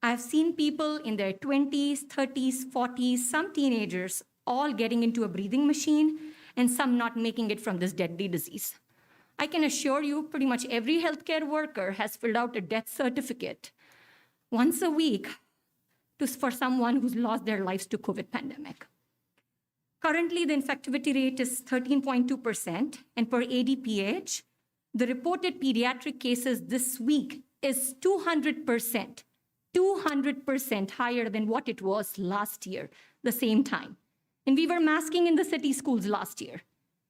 I've seen people in their 20s, 30s, 40s, some teenagers all getting into a breathing machine, and some not making it from this deadly disease. I can assure you pretty much every healthcare worker has filled out a death certificate once a week for someone who's lost their lives to COVID pandemic. Currently, the infectivity rate is 13.2%, and per ADPH, the reported pediatric cases this week is 200% higher than what it was last year, the same time. And we were masking in the city schools last year.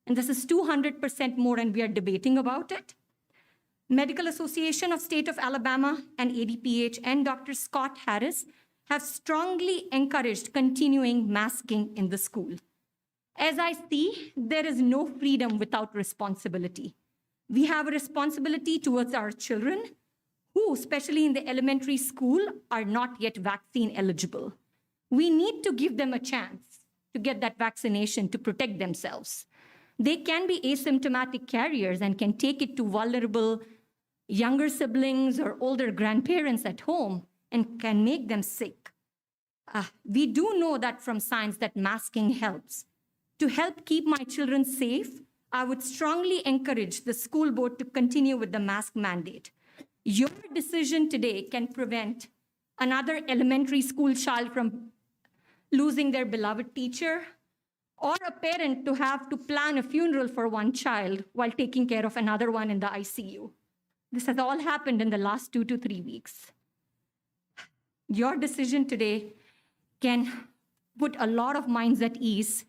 And this is 200% more, and we are debating about it. Medical Association of State of Alabama and ADPH and Dr. Scott Harris have strongly encouraged continuing masking in the school. As I see, there is no freedom without responsibility. We have a responsibility towards our children who, especially in the elementary school, are not yet vaccine eligible. We need to give them a chance to get that vaccination to protect themselves. They can be asymptomatic carriers and can take it to vulnerable younger siblings or older grandparents at home and can make them sick. We do know that from science that masking helps. To help keep my children safe, I would strongly encourage the school board to continue with the mask mandate. Your decision today can prevent another elementary school child from losing their beloved teacher, or a parent to have to plan a funeral for one child while taking care of another one in the ICU. This has all happened in the last 2 to 3 weeks. Your decision today can put a lot of minds at ease,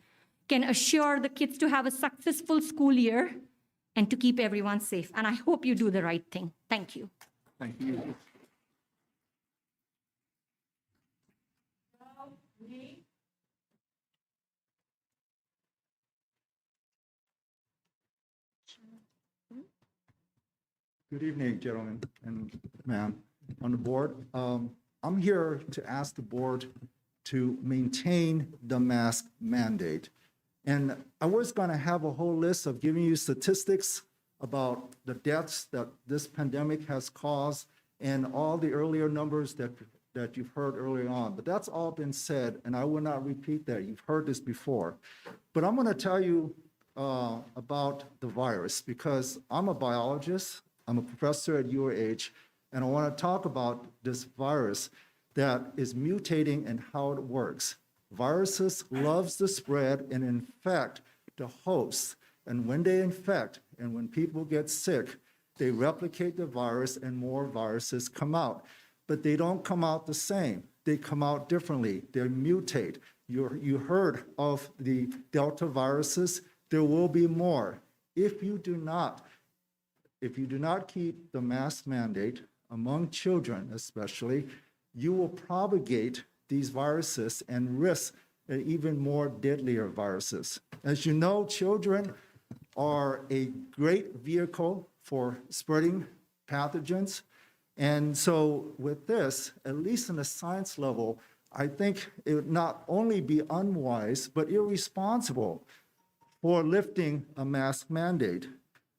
can assure the kids to have a successful school year, and to keep everyone safe. And I hope you do the right thing. Thank you. Thank you. Good evening, gentlemen and ma'am on the board. I'm here to ask the board to maintain the mask mandate. And I was going to have a whole list of giving you statistics about the deaths that this pandemic has caused and all the earlier numbers that you've heard earlier on. But that's all been said, and I will not repeat that. You've heard this before. But I'm going to tell you about the virus because I'm a biologist. I'm a professor at UAH, and I want to talk about this virus that is mutating and how it works. Viruses loves to spread and infect the host. And when they infect and when people get sick, they replicate the virus and more viruses come out. But they don't come out the same. They come out differently. They mutate. You heard of the Delta viruses. There will be more. If you do not keep the mask mandate among children especially, you will propagate these viruses and risk even more deadlier viruses. As you know, children are a great vehicle for spreading pathogens. And so with this, at least in the science level, I think it would not only be unwise, but irresponsible for lifting a mask mandate.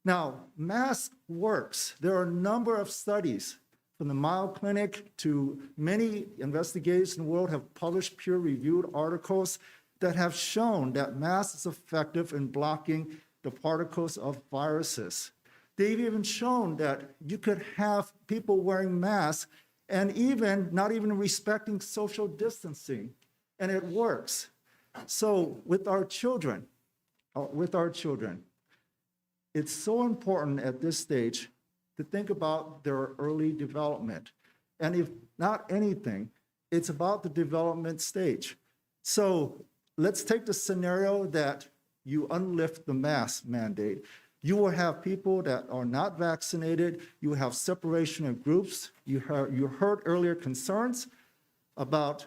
Now, mask works. There are a number of studies from the Mayo Clinic to many investigators in the world have published peer-reviewed articles that have shown that mask is effective in blocking the particles of viruses. They've even shown that you could have people wearing masks and even not even respecting social distancing, and it works. So with our children, it's so important at this stage to think about their early development. And if not anything, it's about the development stage. So let's take the scenario that you unlift the mask mandate. You will have people that are not vaccinated. You will have separation of groups. You heard earlier concerns about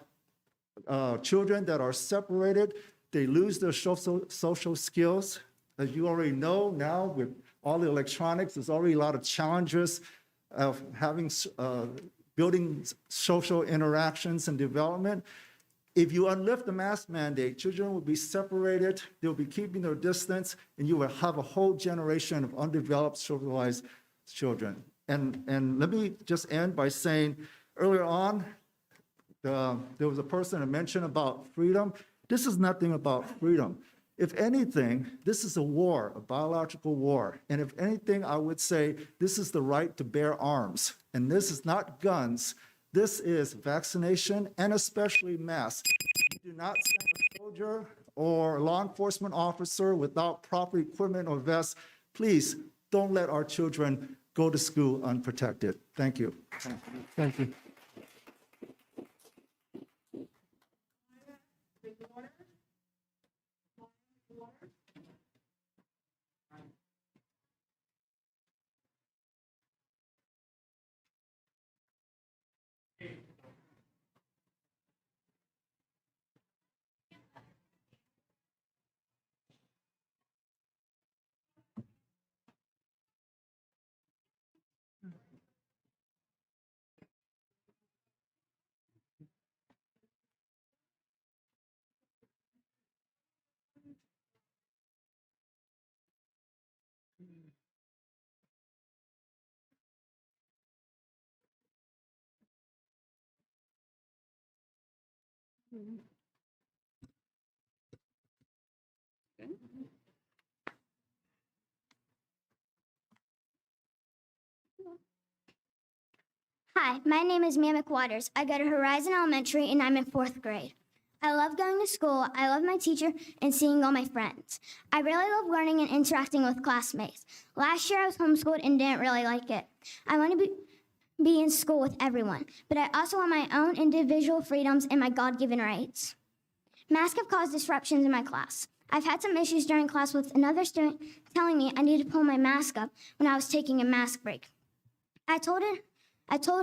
children that are separated. They lose their social skills. As you already know now with all the electronics, there's already a lot of challenges of building social interactions and development. If you unlift the mask mandate, children will be separated, they'll be keeping their distance, and you will have a whole generation of undeveloped socialized children. And let me just end by saying, earlier on, there was a person that mentioned about freedom. This is nothing about freedom. If anything, this is a war, a biological war. And if anything, I would say this is the right to bear arms. And this is not guns. This is vaccination and especially masks. You do not send a soldier or law enforcement officer without proper equipment or vests. Please don't let our children go to school unprotected. Thank you. Thank you. Hi, my name is Mammoth Waters. I go to Horizon Elementary and I'm in 4th grade. I love going to school, I love my teacher, and seeing all my friends. I really love learning and interacting with classmates. Last year I was homeschooled and didn't really like it. I want to be in school with everyone, but I also want my own individual freedoms and my God-given rights. Masks have caused disruptions in my class. I've had some issues during class with another student telling me I need to pull my mask up when I was taking a mask break. I told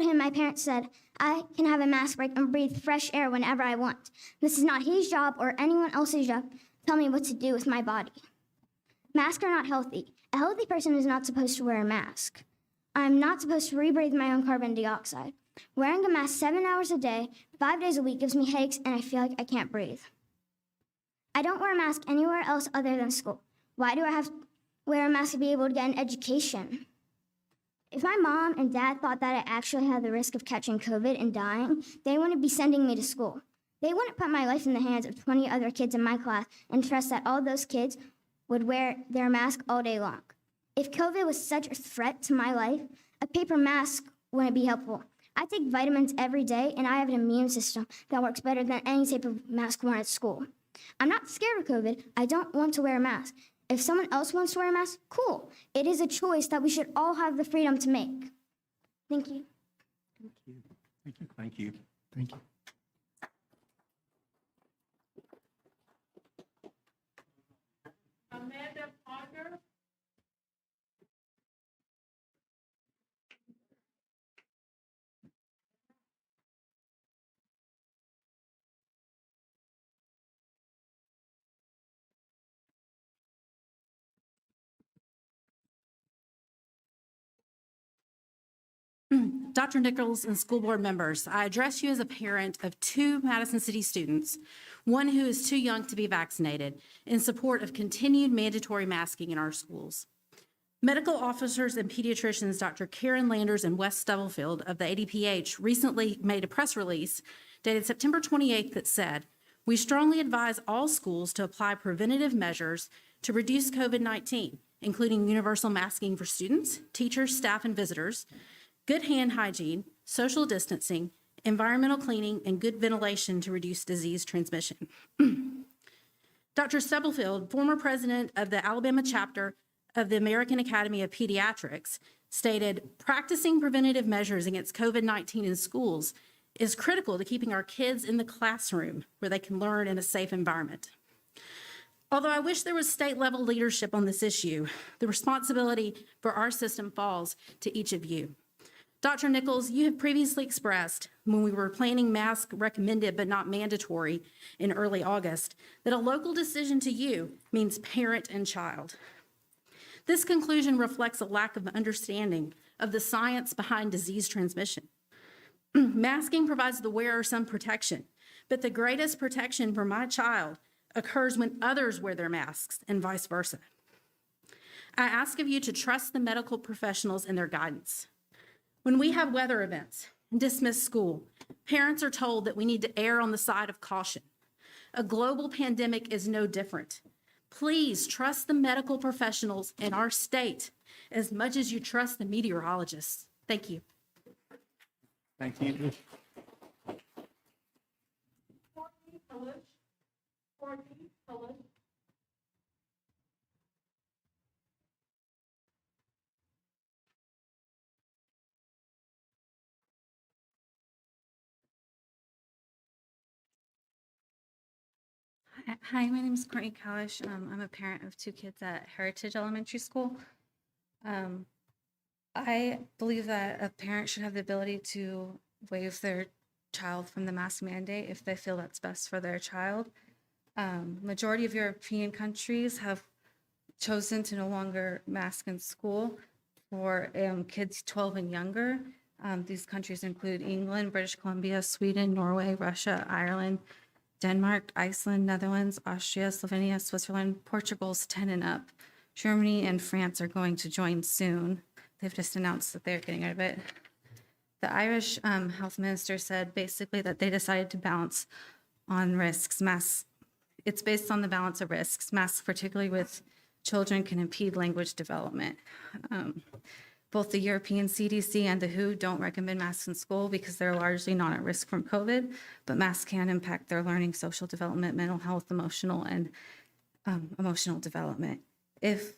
him my parents said I can have a mask break and breathe fresh air whenever I want. This is not his job or anyone else's job to tell me what to do with my body. Masks are not healthy. A healthy person is not supposed to wear a mask. I'm not supposed to rebreathe my own carbon dioxide. Wearing a mask 7 hours a day, 5 days a week gives me headaches and I feel like I can't breathe. I don't wear a mask anywhere else other than school. Why do I have to wear a mask to be able to get an education? If my mom and dad thought that I actually had the risk of catching COVID and dying, they wouldn't be sending me to school. They wouldn't put my life in the hands of 20 other kids in my class and trust that all those kids would wear their mask all day long. If COVID was such a threat to my life, a paper mask wouldn't be helpful. I take vitamins every day and I have an immune system that works better than any type of mask worn at school. I'm not scared of COVID. I don't want to wear a mask. If someone else wants to wear a mask, cool. It is a choice that we should all have the freedom to make. Thank you. Thank you. Thank you. Amanda Ponder. Dr. Nichols and school board members, I address you as a parent of 2 Madison City students, one who is too young to be vaccinated, in support of continued mandatory masking in our schools. Medical officers and pediatricians Dr. Karen Landers and Wes Stubblefield of the ADPH recently made a press release dated September 28th that said, "We strongly advise all schools to apply preventative measures to reduce COVID-19, including universal masking for students, teachers, staff, and visitors, good hand hygiene, social distancing, environmental cleaning, and good ventilation to reduce disease transmission." Dr. Stubblefield, former president of the Alabama chapter of the American Academy of Pediatrics, stated, "Practicing preventative measures against COVID-19 in schools is critical to keeping our kids in the classroom where they can learn in a safe environment." Although I wish there was state-level leadership on this issue, the responsibility for our system falls to each of you. Dr. Nichols, you have previously expressed, when we were planning mask recommended but not mandatory in early August, that a local decision to you means parent and child. This conclusion reflects a lack of understanding of the science behind disease transmission. Masking provides the wearer some protection, but the greatest protection for my child occurs when others wear their masks and vice versa. I ask of you to trust the medical professionals and their guidance. When we have weather events and dismiss school, parents are told that we need to err on the side of caution. A global pandemic is no different. Please trust the medical professionals in our state as much as you trust the meteorologists. Thank you. Thank you. Hi, my name is Courtney Kalish. I'm a parent of 2 kids at Heritage Elementary School. I believe that a parent should have the ability to waive their child from the mask mandate if they feel that's best for their child. Majority of European countries have chosen to no longer mask in school for kids 12 and younger. These countries include England, British Columbia, Sweden, Norway, Russia, Ireland, Denmark, Iceland, Netherlands, Austria, Slovenia, Switzerland, Portugal's 10 and up. Germany and France are going to join soon. They've just announced that they're getting out of it. The Irish health minister said basically that they decided to balance on risks. It's based on the balance of risks. Masks, particularly with children, can impede language development. both the European CDC and the WHO don't recommend masks in school because they're largely not at risk from COVID, but masks can impact their learning, social development, mental health, emotional development. If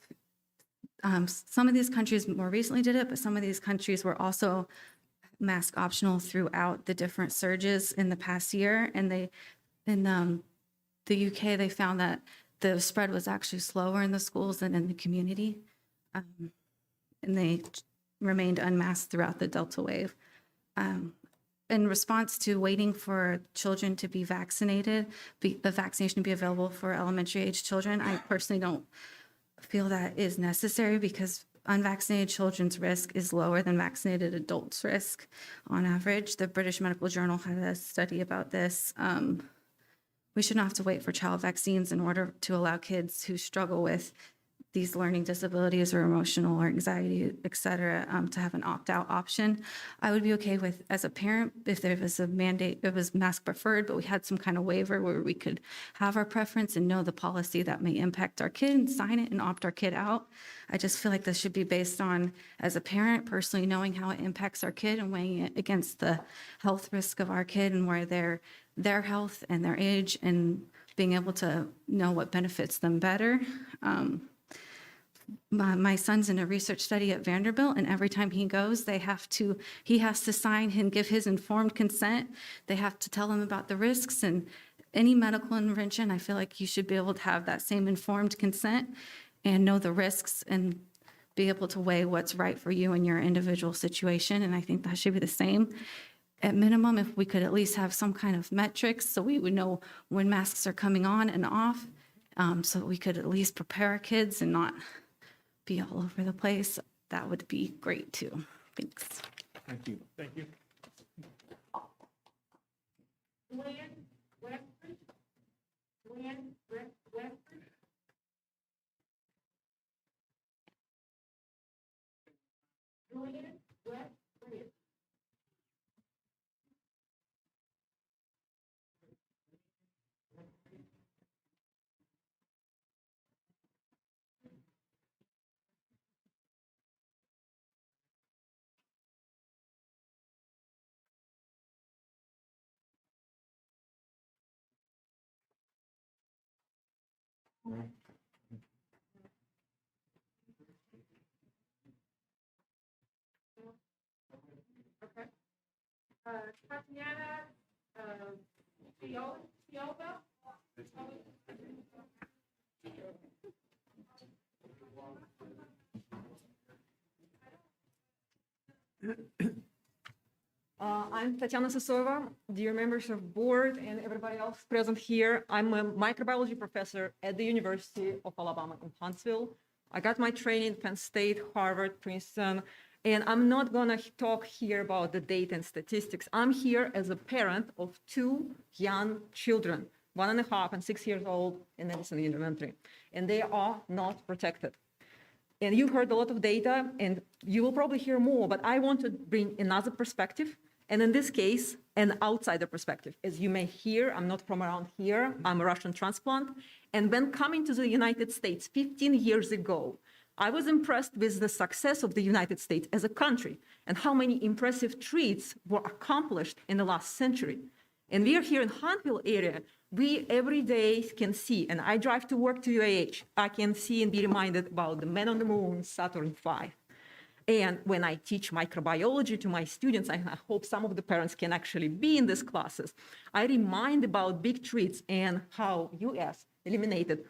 some of these countries more recently did it, but some of these countries were also mask optional throughout the different surges in the past year. And in the UK, they found that the spread was actually slower in the schools than in the community. And they remained unmasked throughout the Delta wave. In response to waiting for children to be vaccinated, the vaccination to be available for elementary age children, I personally don't feel that is necessary because unvaccinated children's risk is lower than vaccinated adults' risk on average. The British Medical Journal had a study about this. We shouldn't have to wait for child vaccines in order to allow kids who struggle with these learning disabilities or emotional or anxiety, et cetera, to have an opt-out option. I would be okay with, as a parent, if there was a mandate, it was mask preferred, but we had some kind of waiver where we could have our preference and know the policy that may impact our kid and sign it and opt our kid out. I just feel like this should be based on, as a parent, personally knowing how it impacts our kid and weighing it against the health risk of our kid and where their health and their age and being able to know what benefits them better. My son's in a research study at Vanderbilt, and every time he goes, he has to sign and give his informed consent. They have to tell him about the risks, and any medical intervention, I feel like you should be able to have that same informed consent and know the risks and be able to weigh what's right for you in your individual situation. And I think that should be the same. At minimum, if we could at least have some kind of metrics so we would know when masks are coming on and off, so that we could at least prepare our kids and not be all over the place, that would be great too. Thanks. Thank you. Thank you. I'm Tatiana Sasova, dear members of board and everybody else present here. I'm a microbiology professor at the University of Alabama in Huntsville. I got my training at Penn State, Harvard, Princeton, and I'm not gonna talk here about the data and statistics. I'm here as a parent of two young children, 1.5 and 6 years old in Madison Elementary, and they are not protected. And you heard a lot of data, and you will probably hear more, but I want to bring another perspective, and in this case, an outsider perspective. As you may hear, I'm not from around here, I'm a Russian transplant, and when coming to the United States 15 years ago, I was impressed with the success of the United States as a country and how many impressive treats were accomplished in the last century. And we are here in Huntsville area, we every day can see, and I drive to work to UAH, I can see and be reminded about the man on the moon, Saturn V. And when I teach microbiology to my students, I hope some of the parents can actually be in these classes, I remind about big treats and how US eliminated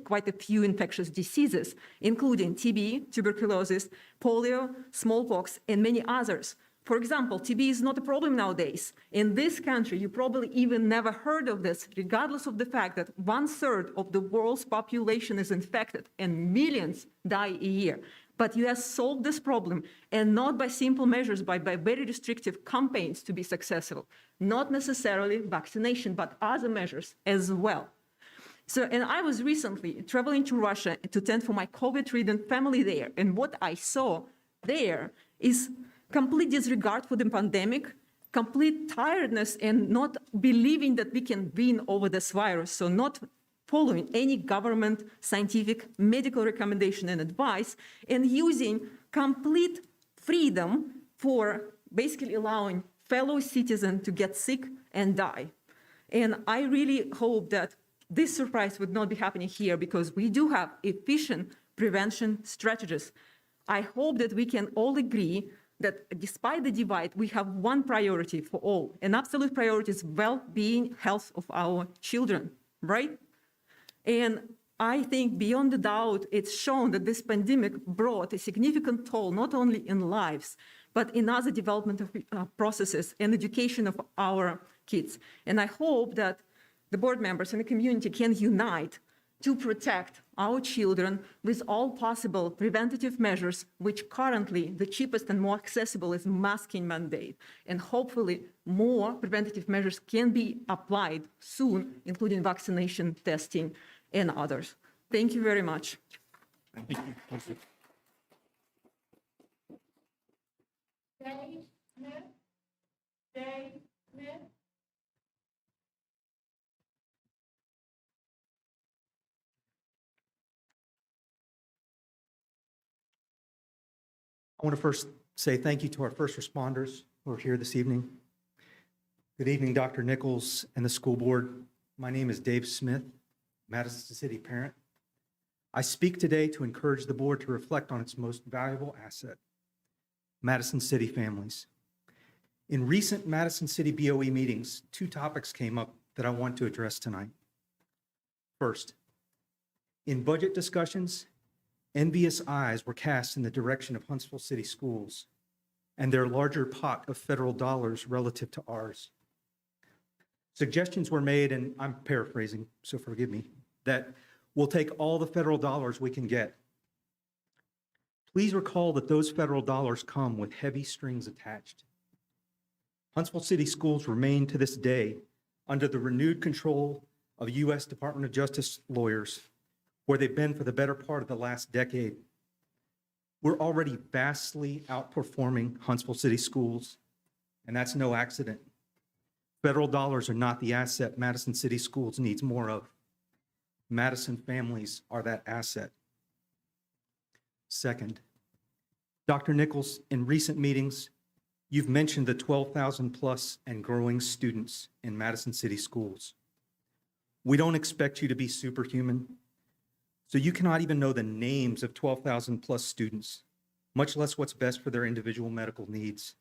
quite a few infectious diseases, including TB, tuberculosis, polio, smallpox, and many others. For example, TB is not a problem nowadays. In this country, you probably even never heard of this, regardless of the fact that 1/3 of the world's population is infected and millions die a year. But US solved this problem, and not by simple measures, but by very restrictive campaigns to be successful. Not necessarily vaccination, but other measures as well. So, and I was recently traveling to Russia to tend for my COVID-ridden family there, and what I saw there is complete disregard for the pandemic, complete tiredness, and not believing that we can win over this virus, so not following any government, scientific, medical recommendation and advice, and using complete freedom for basically allowing fellow citizens to get sick and die. And I really hope that this surprise would not be happening here because we do have efficient prevention strategies. I hope that we can all agree that despite the divide, we have one priority for all. An absolute priority is well-being, health of our children, right? And I think beyond the doubt, it's shown that this pandemic brought a significant toll, not only in lives, but in other developmental processes and education of our kids. And I hope that the board members and the community can unite to protect our children with all possible preventative measures, which currently the cheapest and more accessible is masking mandate. And hopefully more preventative measures can be applied soon, including vaccination, testing, and others. Thank you very much. Thank you. I want to first say thank you to our first responders who are here this evening. Good evening, Dr. Nichols and the school board. My name is Dave Smith, Madison City parent. I speak today to encourage the board to reflect on its most valuable asset, Madison City families. In recent Madison City BOE meetings, two topics came up that I want to address tonight. First, in budget discussions, envious eyes were cast in the direction of Huntsville City Schools and their larger pot of federal dollars relative to ours. Suggestions were made, and I'm paraphrasing, so forgive me, that we'll take all the federal dollars we can get. Please recall that those federal dollars come with heavy strings attached. Huntsville City Schools remain to this day under the renewed control of U.S. Department of Justice lawyers, where they've been for the better part of the last decade. We're already vastly outperforming Huntsville City Schools, and that's no accident. Federal dollars are not the asset Madison City Schools needs more of. Madison families are that asset. Second, Dr. Nichols, in recent meetings, you've mentioned the 12,000 plus and growing students in Madison City Schools. We don't expect you to be superhuman, so you cannot even know the names of 12,000 plus students, much less what's best for their individual medical needs.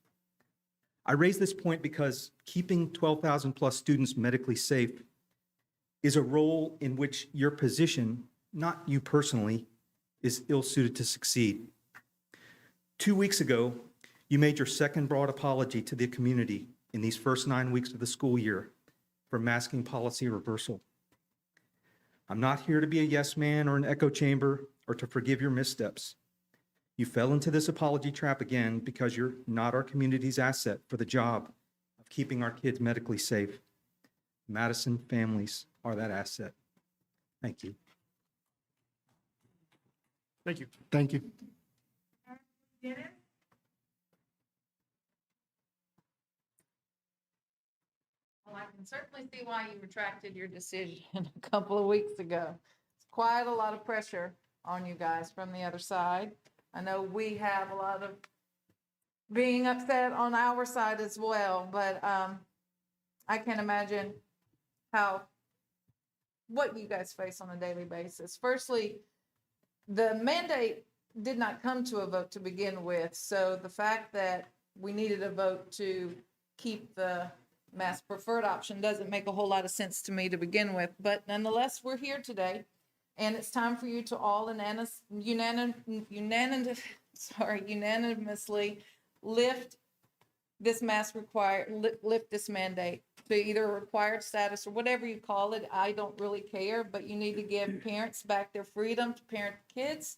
I raise this point because keeping 12,000 plus students medically safe is a role in which your position, not you personally, is ill-suited to succeed. 2 weeks ago, you made your second broad apology to the community in these first 9 weeks of the school year for masking policy reversal. I'm not here to be a yes man or an echo chamber or to forgive your missteps. You fell into this apology trap again because you're not our community's asset for the job of keeping our kids medically safe. Madison families are that asset. Thank you. Thank you. Thank you. Well, I can certainly see why you retracted your decision a couple of weeks ago. It's quite a lot of pressure on you guys from the other side. I know we have a lot of being upset on our side as well, but I can't imagine what you guys face on a daily basis. Firstly, the mandate did not come to a vote to begin with, so the fact that we needed a vote to keep the mask preferred option doesn't make a whole lot of sense to me to begin with. But nonetheless, we're here today, and it's time for you to all unanimously lift this lift this mandate to either a required status or whatever you call it. I don't really care, but you need to give parents back their freedom to parent kids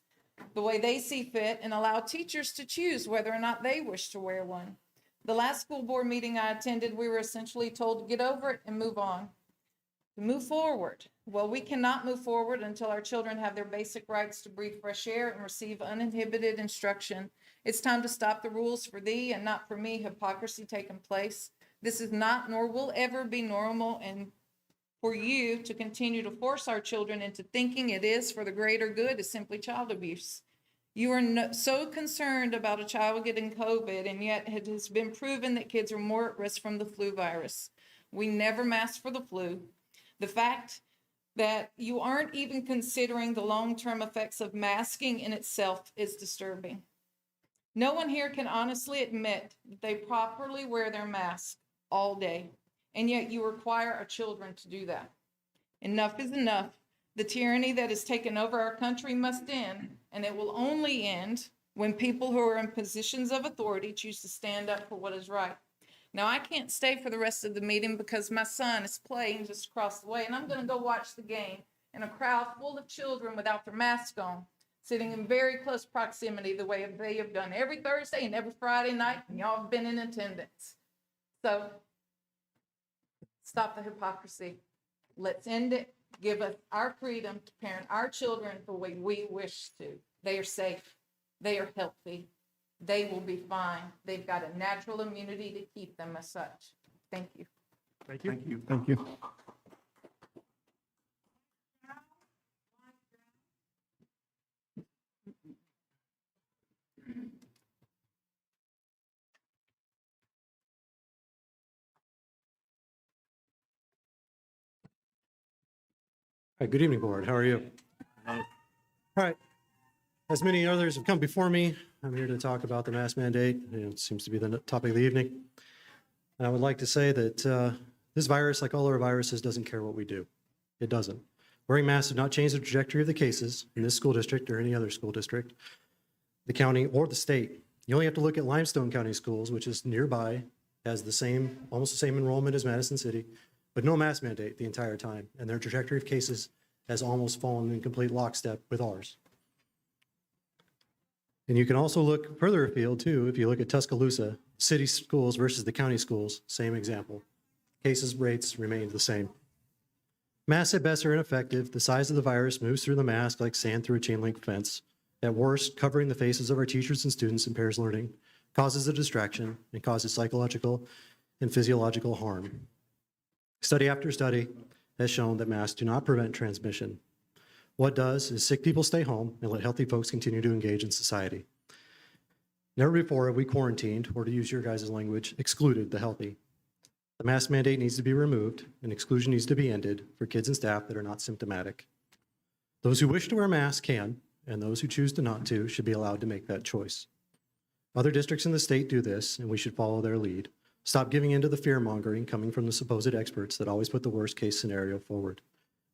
the way they see fit and allow teachers to choose whether or not they wish to wear one. The last school board meeting I attended, we were essentially told to get over it and move on, to move forward. Well, we cannot move forward until our children have their basic rights to breathe fresh air and receive uninhibited instruction. It's time to stop the rules for thee and not for me hypocrisy taking place. This is not nor will ever be normal, and for you to continue to force our children into thinking it is for the greater good is simply child abuse. You are so concerned about a child getting COVID, and yet it has been proven that kids are more at risk from the flu virus. We never mask for the flu. The fact that you aren't even considering the long-term effects of masking in itself is disturbing. No one here can honestly admit that they properly wear their mask all day, and yet you require our children to do that. Enough is enough. The tyranny that has taken over our country must end, and it will only end when people who are in positions of authority choose to stand up for what is right. Now, I can't stay for the rest of the meeting because my son is playing just across the way, and I'm going to go watch the game in a crowd full of children without their masks on, sitting in very close proximity the way they have done every Thursday and every Friday night, and y'all have been in attendance. So stop the hypocrisy. Let's end it. Give us our freedom to parent our children the way we wish to. They are safe. They are healthy. They will be fine. They've got a natural immunity to keep them as such. Thank you. Thank you. Thank you. Thank you. Hi, good evening, Board. How are you? All right. As many others have come before me, I'm here to talk about the mask mandate. It seems to be the topic of the evening. And I would like to say that this virus, like all our viruses, doesn't care what we do. It doesn't. Wearing masks does not change the trajectory of the cases in this school district or any other school district, the county, or the state. You only have to look at Limestone County Schools, which is nearby, has the same, almost the same enrollment as Madison City, but no mask mandate the entire time. And their trajectory of cases has almost fallen in complete lockstep with ours. And you can also look further afield too. If you look at Tuscaloosa, city schools versus the county schools, same example. Cases rates remained the same. Masks at best are ineffective. The size of the virus moves through the mask like sand through a chain link fence. At worst, covering the faces of our teachers and students impairs learning, causes a distraction, and causes psychological and physiological harm. Study after study has shown that masks do not prevent transmission. What does is sick people stay home and let healthy folks continue to engage in society. Never before have we quarantined, or to use your guys' language, excluded the healthy. The mask mandate needs to be removed and exclusion needs to be ended for kids and staff that are not symptomatic. Those who wish to wear masks can, and those who choose to not to should be allowed to make that choice. Other districts in the state do this, and we should follow their lead. Stop giving in to the fear-mongering coming from the supposed experts that always put the worst-case scenario forward.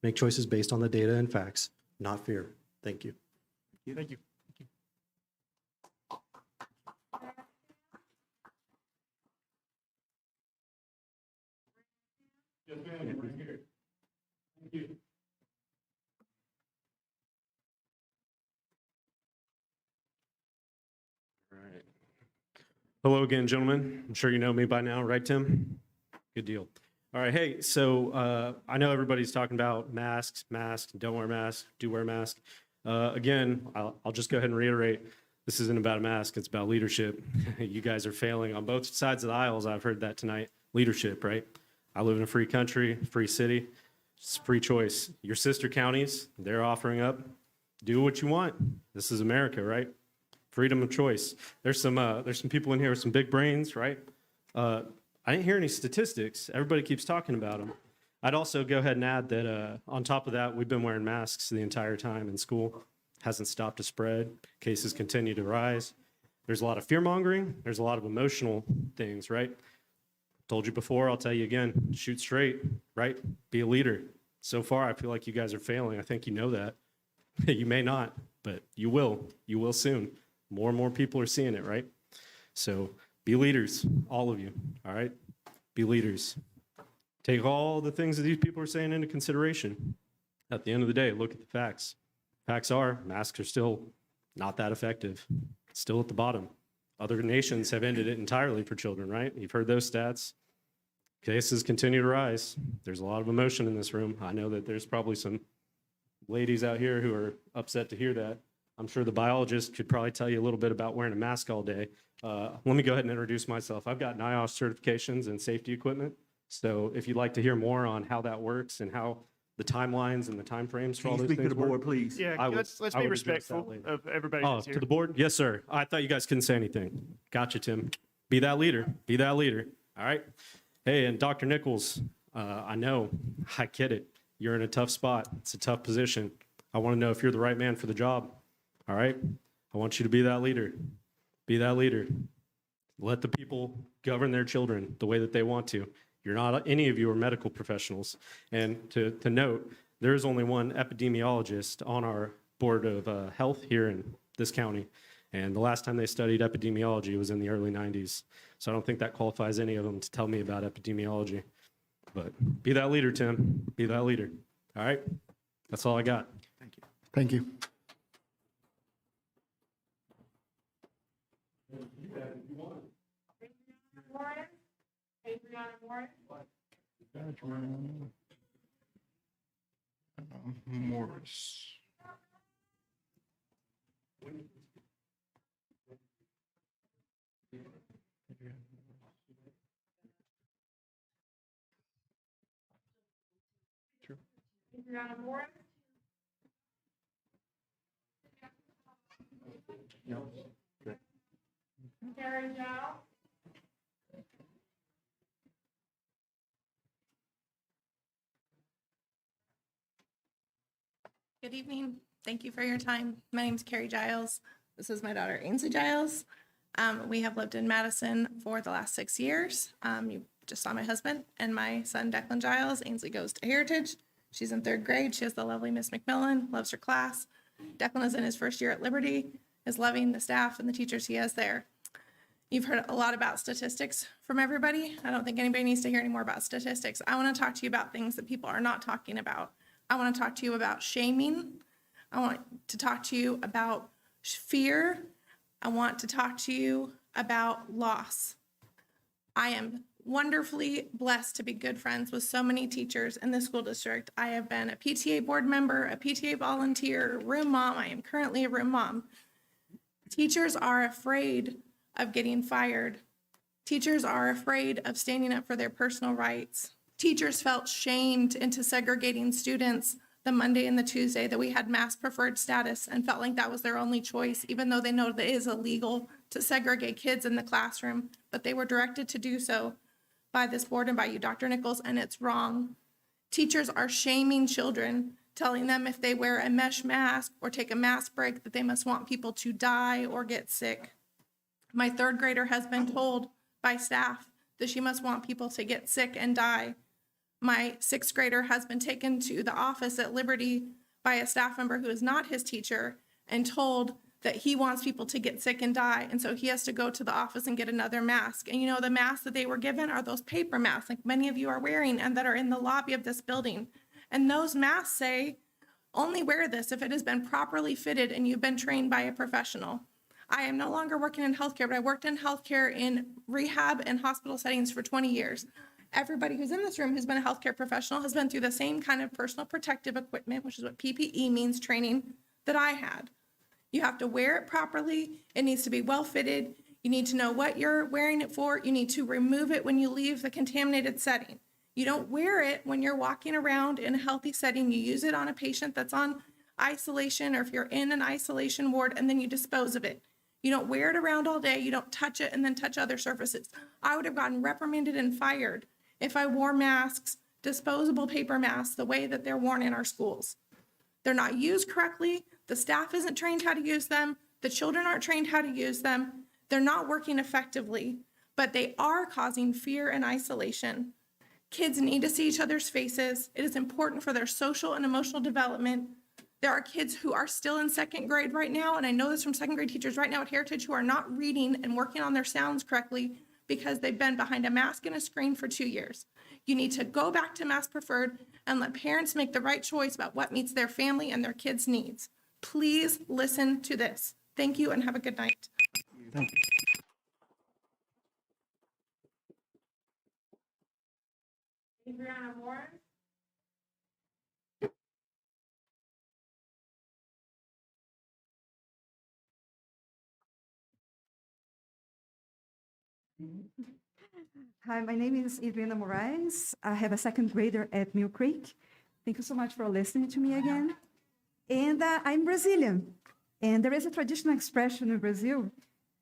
Make choices based on the data and facts, not fear. Thank you. Thank you. Yes, ma'am. Right here. Thank you. All right. Hello again, gentlemen. I'm sure you know me by now, right, Tim? Good deal. All right, hey, so I know everybody's talking about masks, don't wear masks, do wear masks. Again, I'll just go ahead and reiterate, this isn't about a mask, it's about leadership. You guys are failing on both sides of the aisles. I've heard that tonight. Leadership, right? I live in a free country, free city. It's free choice. Your sister counties, they're offering up, do what you want. This is America, right? Freedom of choice. There's some people in here with some big brains, right? I didn't hear any statistics. Everybody keeps talking about them. I'd also go ahead and add that on top of that, we've been wearing masks the entire time in school. Hasn't stopped to spread. Cases continue to rise. There's a lot of fear mongering. There's a lot of emotional things, right? Told you before, I'll tell you again, shoot straight, right? Be a leader. So far, I feel like you guys are failing. I think you know that. You may not, but you will. You will soon. More and more people are seeing it, right? So be leaders, all of you, all right? Be leaders. Take all the things that these people are saying into consideration. At the end of the day, look at the facts. Facts are, masks are still not that effective. Still at the bottom. Other nations have ended it entirely for children, right? You've heard those stats. Cases continue to rise. There's a lot of emotion in this room. I know that there's probably some ladies out here who are upset to hear that. I'm sure the biologist could probably tell you a little bit about wearing a mask all day. Let me go ahead and introduce myself. I've got NIOSH certifications and safety equipment. So if you'd like to hear more on how that works and how the timelines and the timeframes for Can all you those speak to things the were. board, please? Yeah, I would- let's I be would address that respectful later. of everybody Oh, that's to here. the board? Yes, sir. I thought you guys couldn't say anything. Gotcha, Tim. Be that leader. Be that leader. All right. Hey, and Dr. Nichols, I know, I get it. You're in a tough spot. It's a tough position. I want to know if you're the right man for the job. All right. I want you to be that leader. Be that leader. Let the people govern their children the way that they want to. You're not, any of you are medical professionals. And to note, there is only one epidemiologist on our board of health here in this county. And the last time they studied epidemiology was in the early 90s. So I don't think that qualifies any of them to tell me about epidemiology. But be that leader, Tim. Be that leader. All right? That's all I got. Thank you. Morris. Good evening. Thank you for your time. My name is Carrie Giles. This is my daughter, Ainsley Giles. We have lived in Madison for the last 6 years. You just saw my husband and my son, Declan Giles. Ainsley goes to Heritage. She's in 3rd grade. She has the lovely Miss McMillan, loves her class. Declan is in his 1st year at Liberty, is loving the staff and the teachers he has there. You've heard a lot about statistics from everybody. I don't think anybody needs to hear any more about statistics. I want to talk to you about things that people are not talking about. I want to talk to you about shaming. I want to talk to you about fear. I want to talk to you about loss. I am wonderfully blessed to be good friends with so many teachers in the school district. I have been a PTA board member, a PTA volunteer, room mom. I am currently a room mom. Teachers are afraid of getting fired. Teachers are afraid of standing up for their personal rights. Teachers felt shamed into segregating students the Monday and the Tuesday that we had mass preferred status and felt like that was their only choice, even though they know that it is illegal to segregate kids in the classroom, but they were directed to do so by this board and by you, Dr. Nichols, and it's wrong. Teachers are shaming children, telling them if they wear a mesh mask or take a mask break that they must want people to die or get sick. My 3rd grader has been told by staff that she must want people to get sick and die. My 6th grader has been taken to the office at Liberty by a staff member who is not his teacher and told that he wants people to get sick and die. And so he has to go to the office and get another mask. And you know, the masks that they were given are those paper masks like many of you are wearing and that are in the lobby of this building. And those masks say, only wear this if it has been properly fitted and you've been trained by a professional. I am no longer working in healthcare, but I worked in healthcare in rehab and hospital settings for 20 years. Everybody who's in this room who's been a healthcare professional has been through the same kind of personal protective equipment, which is what PPE means, training, that I had. You have to wear it properly. It needs to be well fitted. You need to know what you're wearing it for. You need to remove it when you leave the contaminated setting. You don't wear it when you're walking around in a healthy setting. You use it on a patient that's on isolation or if you're in an isolation ward and then you dispose of it. You don't wear it around all day. You don't touch it and then touch other surfaces. I would have gotten reprimanded and fired if I wore masks, disposable paper masks, the way that they're worn in our schools. They're not used correctly. The staff isn't trained how to use them. The children aren't trained how to use them. They're not working effectively, but they are causing fear and isolation. Kids need to see each other's faces. It is important for their social and emotional development. There are kids who are still in 2nd grade right now, and I know this from 2nd grade teachers right now at Heritage who are not reading and working on their sounds correctly because they've been behind a mask and a screen for 2 years. You need to go back to mask preferred and let parents make the right choice about what meets their family and their kids' needs. Please listen to this. Thank you and have a good night. Thank you. Hi, my name is Adriana Moraes. I have a 2nd grader at Mill Creek. Thank you so much for listening to me again. And I'm Brazilian. And there is a traditional expression in Brazil,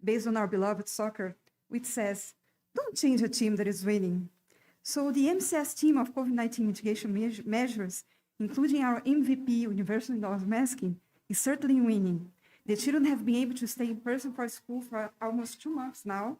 based on our beloved soccer, which says, don't change a team that is winning. So the MCS team of COVID-19 mitigation measures, including our MVP, universal indoors masking, is certainly winning. The children have been able to stay in person for school for almost 2 months now.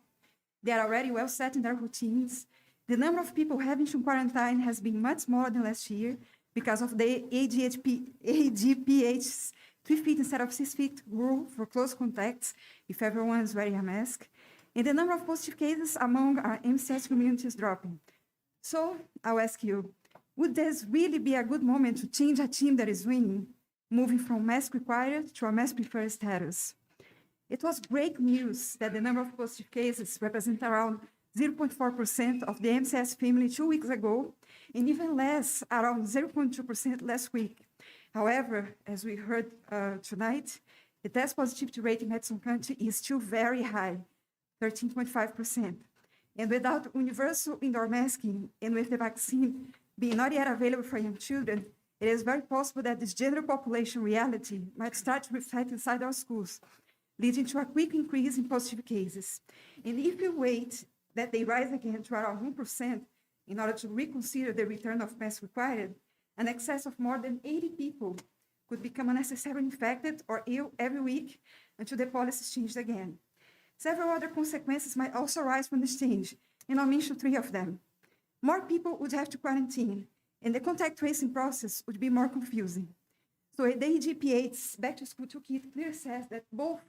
They are already well set in their routines. The number of people having to quarantine has been much more than last year because of the ADPH's 3 feet instead of 6 feet rule for close contacts if everyone is wearing a mask. And the number of positive cases among our MCS community is dropping. So I'll ask you, would this really be a good moment to change a team that is winning, moving from mask required to a mask preferred status? It was great news that the number of positive cases represent around 0.4% of the MCS family 2 weeks ago, and even less, around 0.2% last week. However, as we heard tonight, the test positivity rate in Madison County is still very high, 13.5%. And without universal indoor masking and with the vaccine being not yet available for young children, it is very possible that this general population reality might start to reflect inside our schools, leading to a quick increase in positive cases. And if we wait that they rise again to around 1% in order to reconsider the return of masks required, an excess of more than 80 people could become unnecessarily infected or ill every week until the policy is changed again. Several other consequences might also arise from this change, and I'll mention 3 of them. More people would have to quarantine, and the contact tracing process would be more confusing. So the AGPA's Back to School Toolkit clearly says that both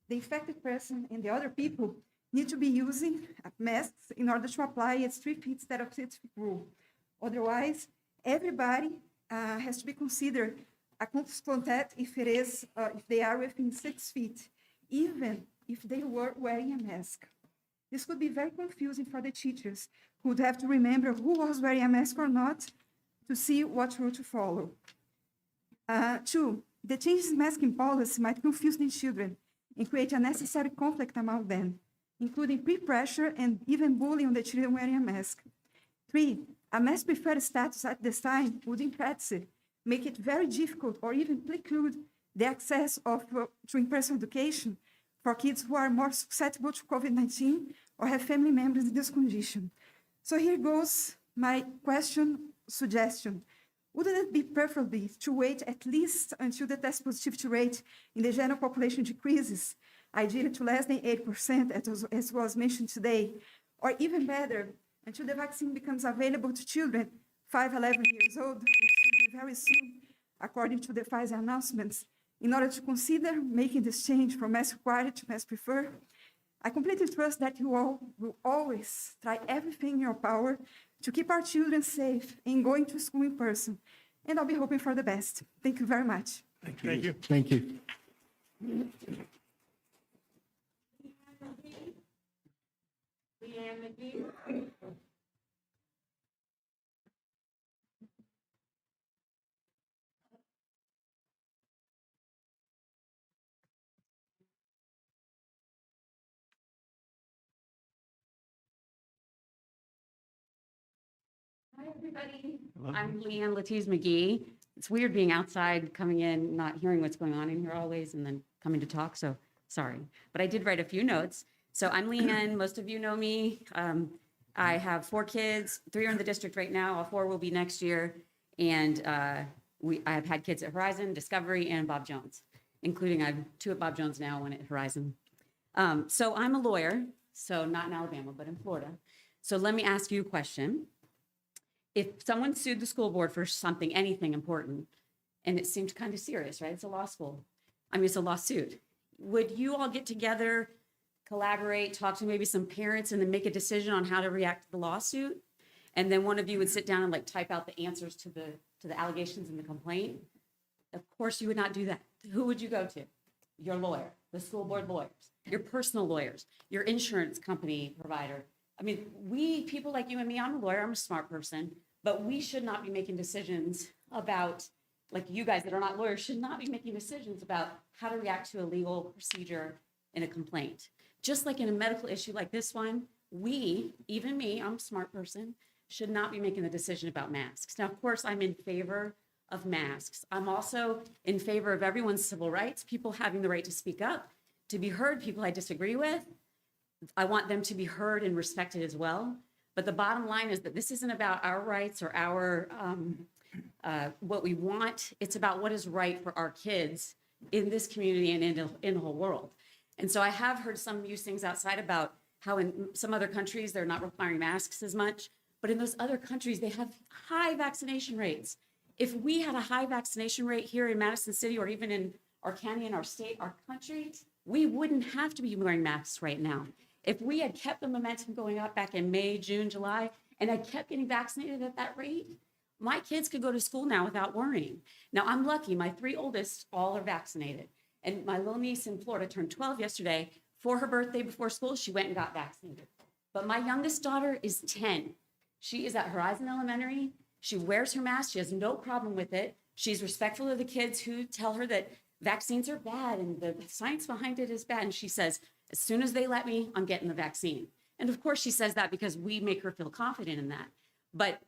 the infected person and the other people need to be using masks in order to apply its 3 feet instead of 6 feet rule. Otherwise, everybody has to be considered a close contact if they are within 6 feet, even if they were wearing a mask. This could be very confusing for the teachers who would have to remember who was wearing a mask or not to see what rule to follow. 2, the changes in masking policy might confuse the children and create unnecessary conflict among them, including peer pressure and even bullying on the children wearing a mask. 3, a mask preferred status at this time would in practice make it very difficult or even preclude the access to in-person education for kids who are more susceptible to COVID-19 or have family members in this condition. So here goes my suggestion. Wouldn't it be preferable to wait at least until the test positivity rate in the general population decreases, ideally to less than 8%, as was mentioned today, or even better, until the vaccine becomes available to children 5, 11 years old, which should be very soon, according to the Pfizer announcements, in order to consider making this change from mask required to mask preferred? I completely trust that you all will always try everything in your power to keep our children safe and going to school in person. And I'll be hoping for the best. Thank you very much. Thank you. Thank you. Hi, everybody. I'm Leanne Latiz McGee. It's weird being outside, coming in, not hearing what's going on in here always, and then coming to talk, so sorry. But I did write a few notes. So I'm Leanne, most of you know me. I have 4 kids, 3 are in the district right now, all 4 will be next year. And I have had kids at Horizon, Discovery, and Bob Jones, including I have 2 at Bob Jones now, 1 at Horizon. So I'm a lawyer, so not in Alabama, but in Florida. So let me ask you a question. If someone sued the school board for something, anything important, and it seemed kind of serious, right? It's a law school. I mean, it's a lawsuit. Would you all get together, collaborate, talk to maybe some parents, and then make a decision on how to react to the lawsuit? And then one of you would sit down and like type out the answers to the allegations in the complaint? Of course, you would not do that. Who would you go to? Your lawyer, the school board lawyers, your personal lawyers, your insurance company provider. I mean, people like you and me, I'm a lawyer, I'm a smart person, but we should not be making decisions about, like you guys that are not lawyers, should not be making decisions about how to react to a legal procedure in a complaint. Just like in a medical issue like this one, even me, I'm a smart person, should not be making the decision about masks. Now, of course, I'm in favor of masks. I'm also in favor of everyone's civil rights, people having the right to speak up, to be heard, people I disagree with. I want them to be heard and respected as well. But the bottom line is that this isn't about our rights or our what we want. It's about what is right for our kids in this community and in the whole world. And so I have heard some musings outside about how in some other countries they're not requiring masks as much, but in those other countries they have high vaccination rates. If we had a high vaccination rate here in Madison City or even in our county, in our state, our country, we wouldn't have to be wearing masks right now. If we had kept the momentum going up back in May, June, July, and had kept getting vaccinated at that rate, my kids could go to school now without worrying. Now, I'm lucky. My 3 oldest all are vaccinated. And my little niece in Florida turned 12 yesterday. For her birthday before school, she went and got vaccinated. But my youngest daughter is 10. She is at Horizon Elementary. She wears her mask. She has no problem with it. She's respectful of the kids who tell her that vaccines are bad and the science behind it is bad. And she says, as soon as they let me, I'm getting the vaccine. And of course she says that because we make her feel confident in that. But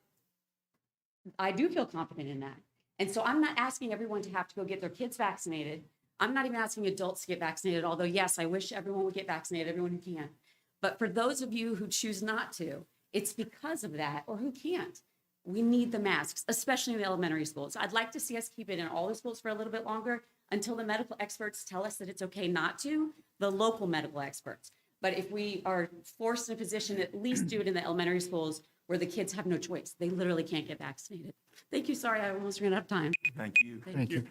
I do feel confident in that. And so I'm not asking everyone to have to go get their kids vaccinated. I'm not even asking adults to get vaccinated, although yes, I wish everyone would get vaccinated, everyone who can. But for those of you who choose not to, it's because of that, or who can't. We need the masks, especially in the elementary schools. I'd like to see us keep it in all the schools for a little bit longer until the medical experts tell us that it's okay not to, the local medical experts. But if we are forced in a position, at least do it in the elementary schools where the kids have no choice. They literally can't get vaccinated. Thank you. Sorry, I almost ran out of time. Thank you. Thank you.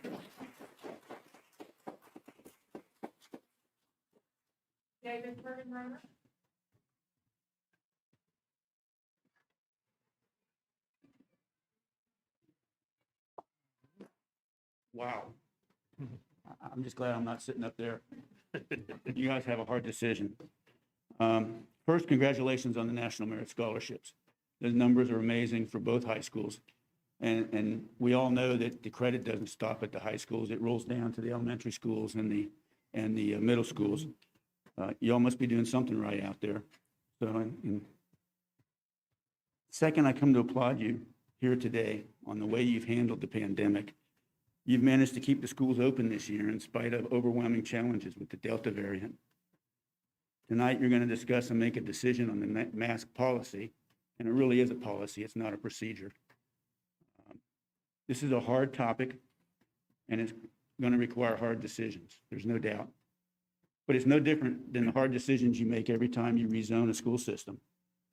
David Bergenberger. Wow. I'm just glad I'm not sitting up there. You guys have a hard decision. First, congratulations on the National Merit Scholarships. The numbers are amazing for both high schools. And we all know that the credit doesn't stop at the high schools. It rolls down to the elementary schools and the middle schools. Y'all must be doing something right out there. So, second, I come to applaud you here today on the way you've handled the pandemic. You've managed to keep the schools open this year in spite of overwhelming challenges with the Delta variant. Tonight, you're going to discuss and make a decision on the mask policy, and it really is a policy. It's not a procedure. This is a hard topic, and it's going to require hard decisions. There's no doubt. But it's no different than the hard decisions you make every time you rezone a school system.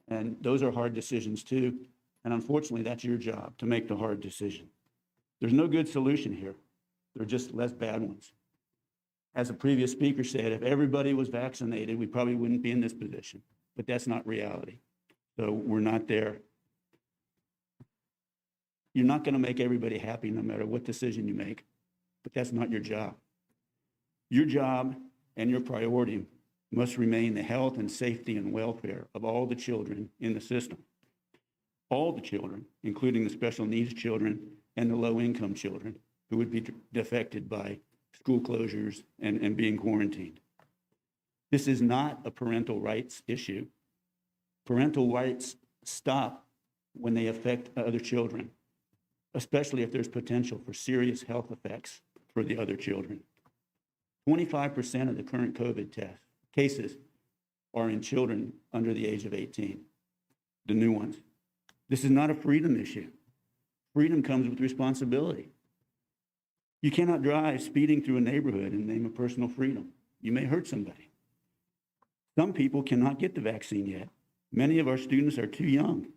And those are hard decisions too. And unfortunately, that's your job, to make the hard decision. There's no good solution here. There are just less bad ones. As a previous speaker said, if everybody was vaccinated, we probably wouldn't be in this position. But that's not reality. So we're not there. You're not going to make everybody happy no matter what decision you make. But that's not your job. Your job and your priority must remain the health and safety and welfare of all the children in the system. All the children, including the special needs children and the low-income children who would be affected by school closures and being quarantined. This is not a parental rights issue. Parental rights stop when they affect other children, especially if there's potential for serious health effects for the other children. 25% of the current COVID cases are in children under the age of 18, the new ones. This is not a freedom issue. Freedom comes with responsibility. You cannot drive speeding through a neighborhood in the name of personal freedom. You may hurt somebody. Some people cannot get the vaccine yet. Many of our students are too young.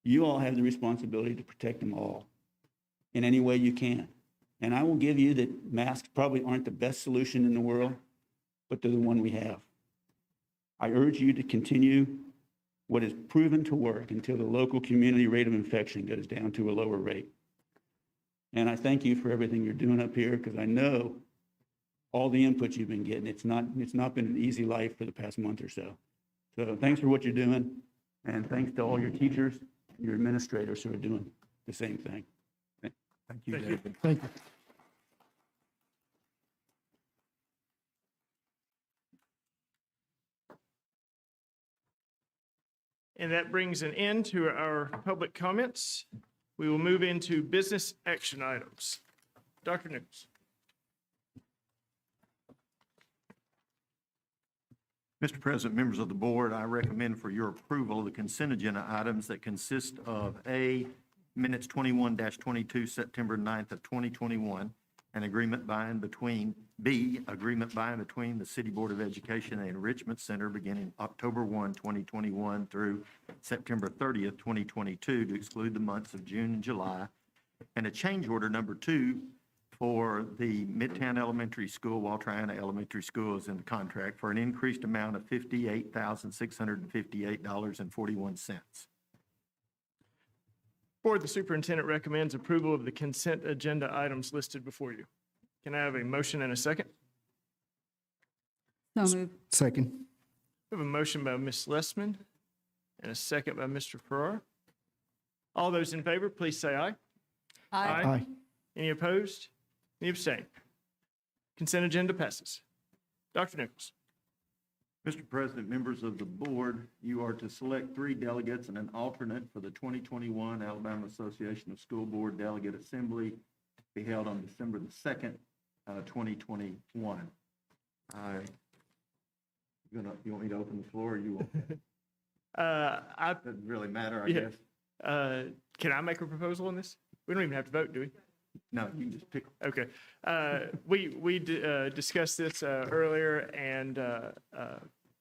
You all have the responsibility to protect them all in any way you can. And I will give you that masks probably aren't the best solution in the world, but they're the one we have. I urge you to continue what is proven to work until the local community rate of infection goes down to a lower rate. And I thank you for everything you're doing up here, because I know all the input you've been getting. It's not been an easy life for the past month or so. So thanks for what you're doing, and thanks to all your teachers, your administrators who are doing the same thing. Thank you, David. Thank you. And that brings an end to our public comments. We will move into business action items. Dr. Nichols. Mr. President, members of the board, I recommend for your approval the consent agenda items that consist of A, minutes 21-22, September 9th of 2021, an agreement by and between, B, agreement by and between the City Board of Education and Enrichment Center beginning October 1, 2021 through September 30th, 2022 to exclude the months of June and July, and a change order number 2 for the Midtown Elementary School, while Triana Elementary School is in the contract, for an increased amount of $58,658.41. Board, the superintendent recommends approval of the consent agenda items listed before you. Can I have a motion and a second? So moved. Second. We have a motion by Ms. Lessman and a second by Mr. Farrar. All those in favor, please say aye. Aye. Any opposed? Any abstain? Consent agenda passes. Dr. Nichols. Mr. President, members of the board, you are to select 3 delegates and an alternate for the 2021 Alabama Association of School Board Delegate Assembly to be held on December the 2nd, 2021. You want me to open the floor or you want? Doesn't really matter, I guess. Can I make a proposal on this? We don't even have to vote, do we? No, you can just pick. Okay. We discussed this earlier, and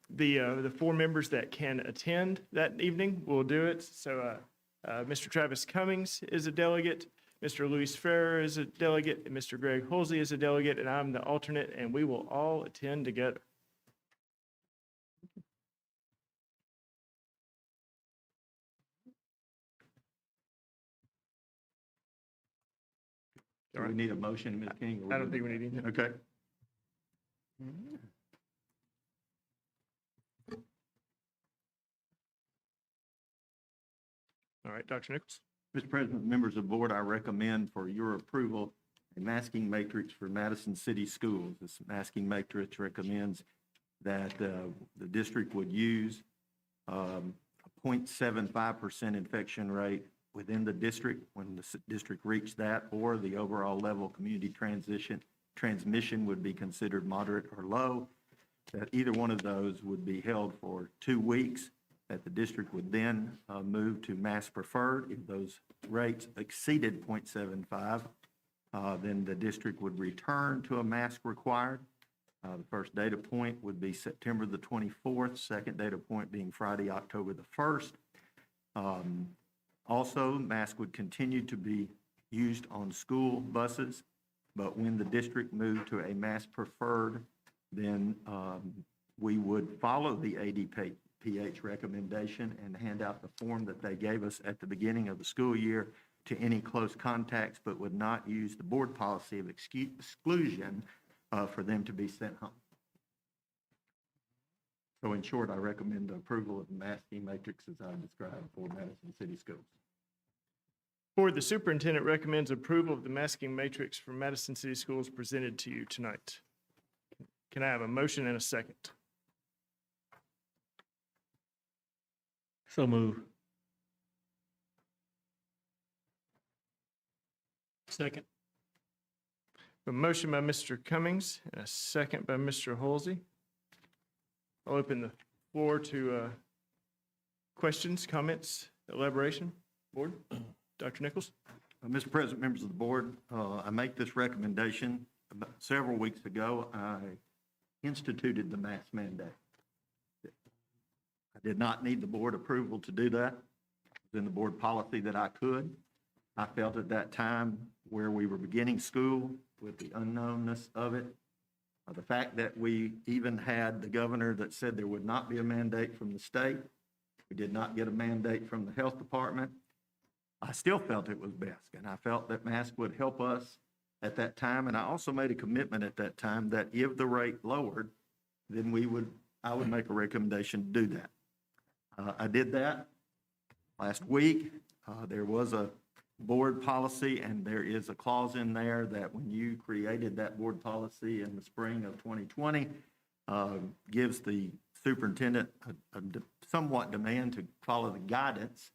the 4 members that can attend that evening will do it. So Mr. Travis Cummings is a delegate, Mr. Luis Ferrer is a delegate, and Mr. Greg Holsey is a delegate, and I'm the alternate, and we will all attend together. Do we need a motion, Ms. King? I don't think we need anything. Okay. All right, Dr. Nichols. Mr. President, members of the board, I recommend for your approval a masking matrix for Madison City Schools. This masking matrix recommends that the district would use a 0.75% infection rate within the district when the district reached that, or the overall level of community transmission would be considered moderate or low. That either one of those would be held for 2 weeks, that the district would then move to mask preferred. If those rates exceeded 0.75, then the district would return to a mask required. The first data point would be September the 24th, second data point being Friday, October the 1st. Also, mask would continue to be used on school buses, but when the district moved to a mask preferred, then we would follow the ADPH recommendation and hand out the form that they gave us at the beginning of the school year to any close contacts, but would not use the board policy of exclusion for them to be sent home. So in short, I recommend the approval of the masking matrix as I described for Madison City Schools. Board, the superintendent recommends approval of the masking matrix for Madison City Schools presented to you tonight. Can I have a motion and a second? So move. Second. A motion by Mr. Cummings and a second by Mr. Holsey. I'll open the floor to questions, comments, elaboration. Board, Dr. Nichols. Mr. President, members of the board, I make this recommendation. About several weeks ago, I instituted the mask mandate. I did not need the board approval to do that. It was in the board policy that I could. I felt at that time where we were beginning school with the unknownness of it, the fact that we even had the governor that said there would not be a mandate from the state. We did not get a mandate from the health department. I still felt it was best, and I felt that mask would help us at that time. And I also made a commitment at that time that if the rate lowered, then I would make a recommendation to do that. I did that last week. There was a board policy, and there is a clause in there that when you created that board policy in the spring of 2020, gives the superintendent somewhat demand to follow the guidance,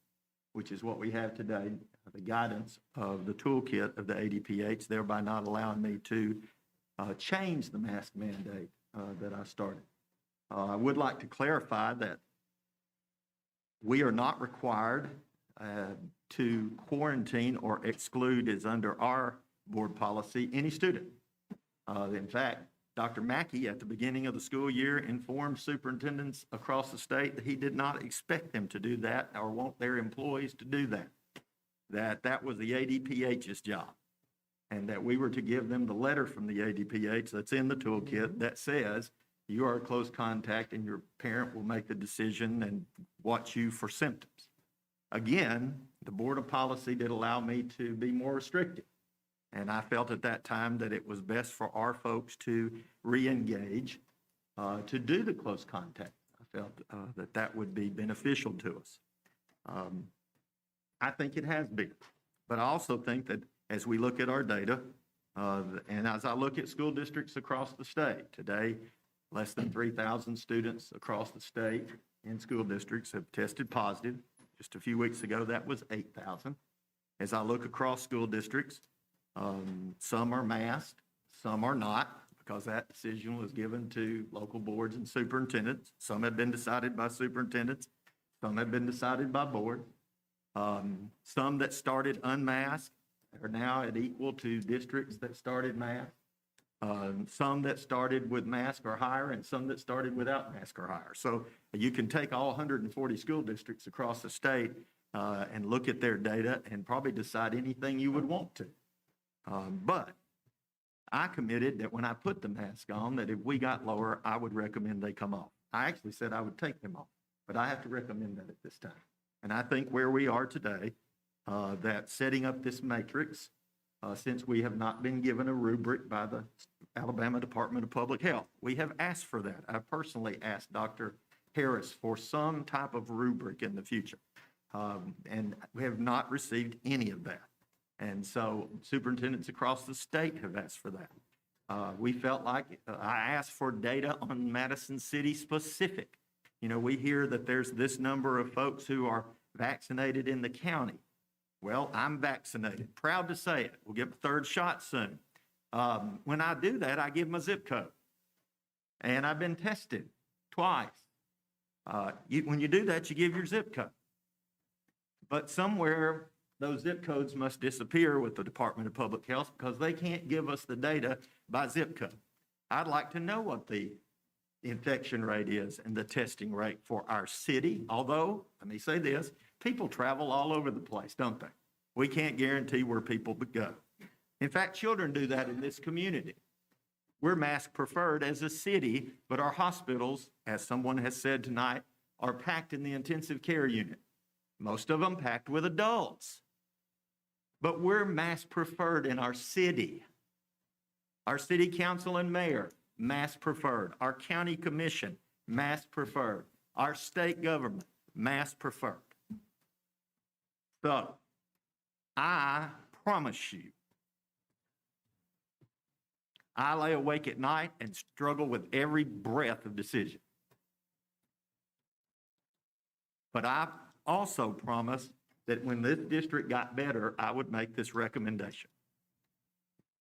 which is what we have today, the guidance of the toolkit of the ADPH, thereby not allowing me to change the mask mandate that I started. I would like to clarify that we are not required to quarantine or exclude, as under our board policy, any student. In fact, Dr. Mackey, at the beginning of the school year, informed superintendents across the state that he did not expect them to do that or want their employees to do that, that was the ADPH's job, and that we were to give them the letter from the ADPH that's in the toolkit that says you are a close contact and your parent will make the decision and watch you for symptoms. Again, the Board of Policy did allow me to be more restrictive. And I felt at that time that it was best for our folks to re-engage, to do the close contact. I felt that would be beneficial to us. I think it has been. But I also think that as we look at our data, and as I look at school districts across the state, today, less than 3,000 students across the state in school districts have tested positive. Just a few weeks ago, that was 8,000. As I look across school districts, some are masked, some are not, because that decision was given to local boards and superintendents. Some have been decided by superintendents, some have been decided by board. Some that started unmasked are now at equal to districts that started masked. Some that started with mask or higher, and some that started without mask or higher. So you can take all 140 school districts across the state and look at their data and probably decide anything you would want to. But I committed that when I put the mask on, that if we got lower, I would recommend they come off. I actually said I would take them off, but I have to recommend that at this time. And I think where we are today, that setting up this matrix, since we have not been given a rubric by the Alabama Department of Public Health, we have asked for that. I personally asked Dr. Harris for some type of rubric in the future, and we have not received any of that. And so superintendents across the state have asked for that. We felt like I asked for data on Madison City specific. You know, we hear that there's this number of folks who are vaccinated in the county. Well, I'm vaccinated, proud to say it. We'll get my third shot soon. When I do that, I give my zip code. And I've been tested twice. When you do that, you give your zip code. But somewhere, those zip codes must disappear with the Department of Public Health because they can't give us the data by zip code. I'd like to know what the infection rate is and the testing rate for our city. Although, let me say this, people travel all over the place, don't they? We can't guarantee where people go. In fact, children do that in this community. We're mask preferred as a city, but our hospitals, as someone has said tonight, are packed in the intensive care unit. Most of them packed with adults. But we're mask preferred in our city. Our city council and mayor, mask preferred. Our county commission, mask preferred. Our state government, mask preferred. So, I promise you, I lay awake at night and struggle with every breath of decision. But I also promised that when this district got better, I would make this recommendation.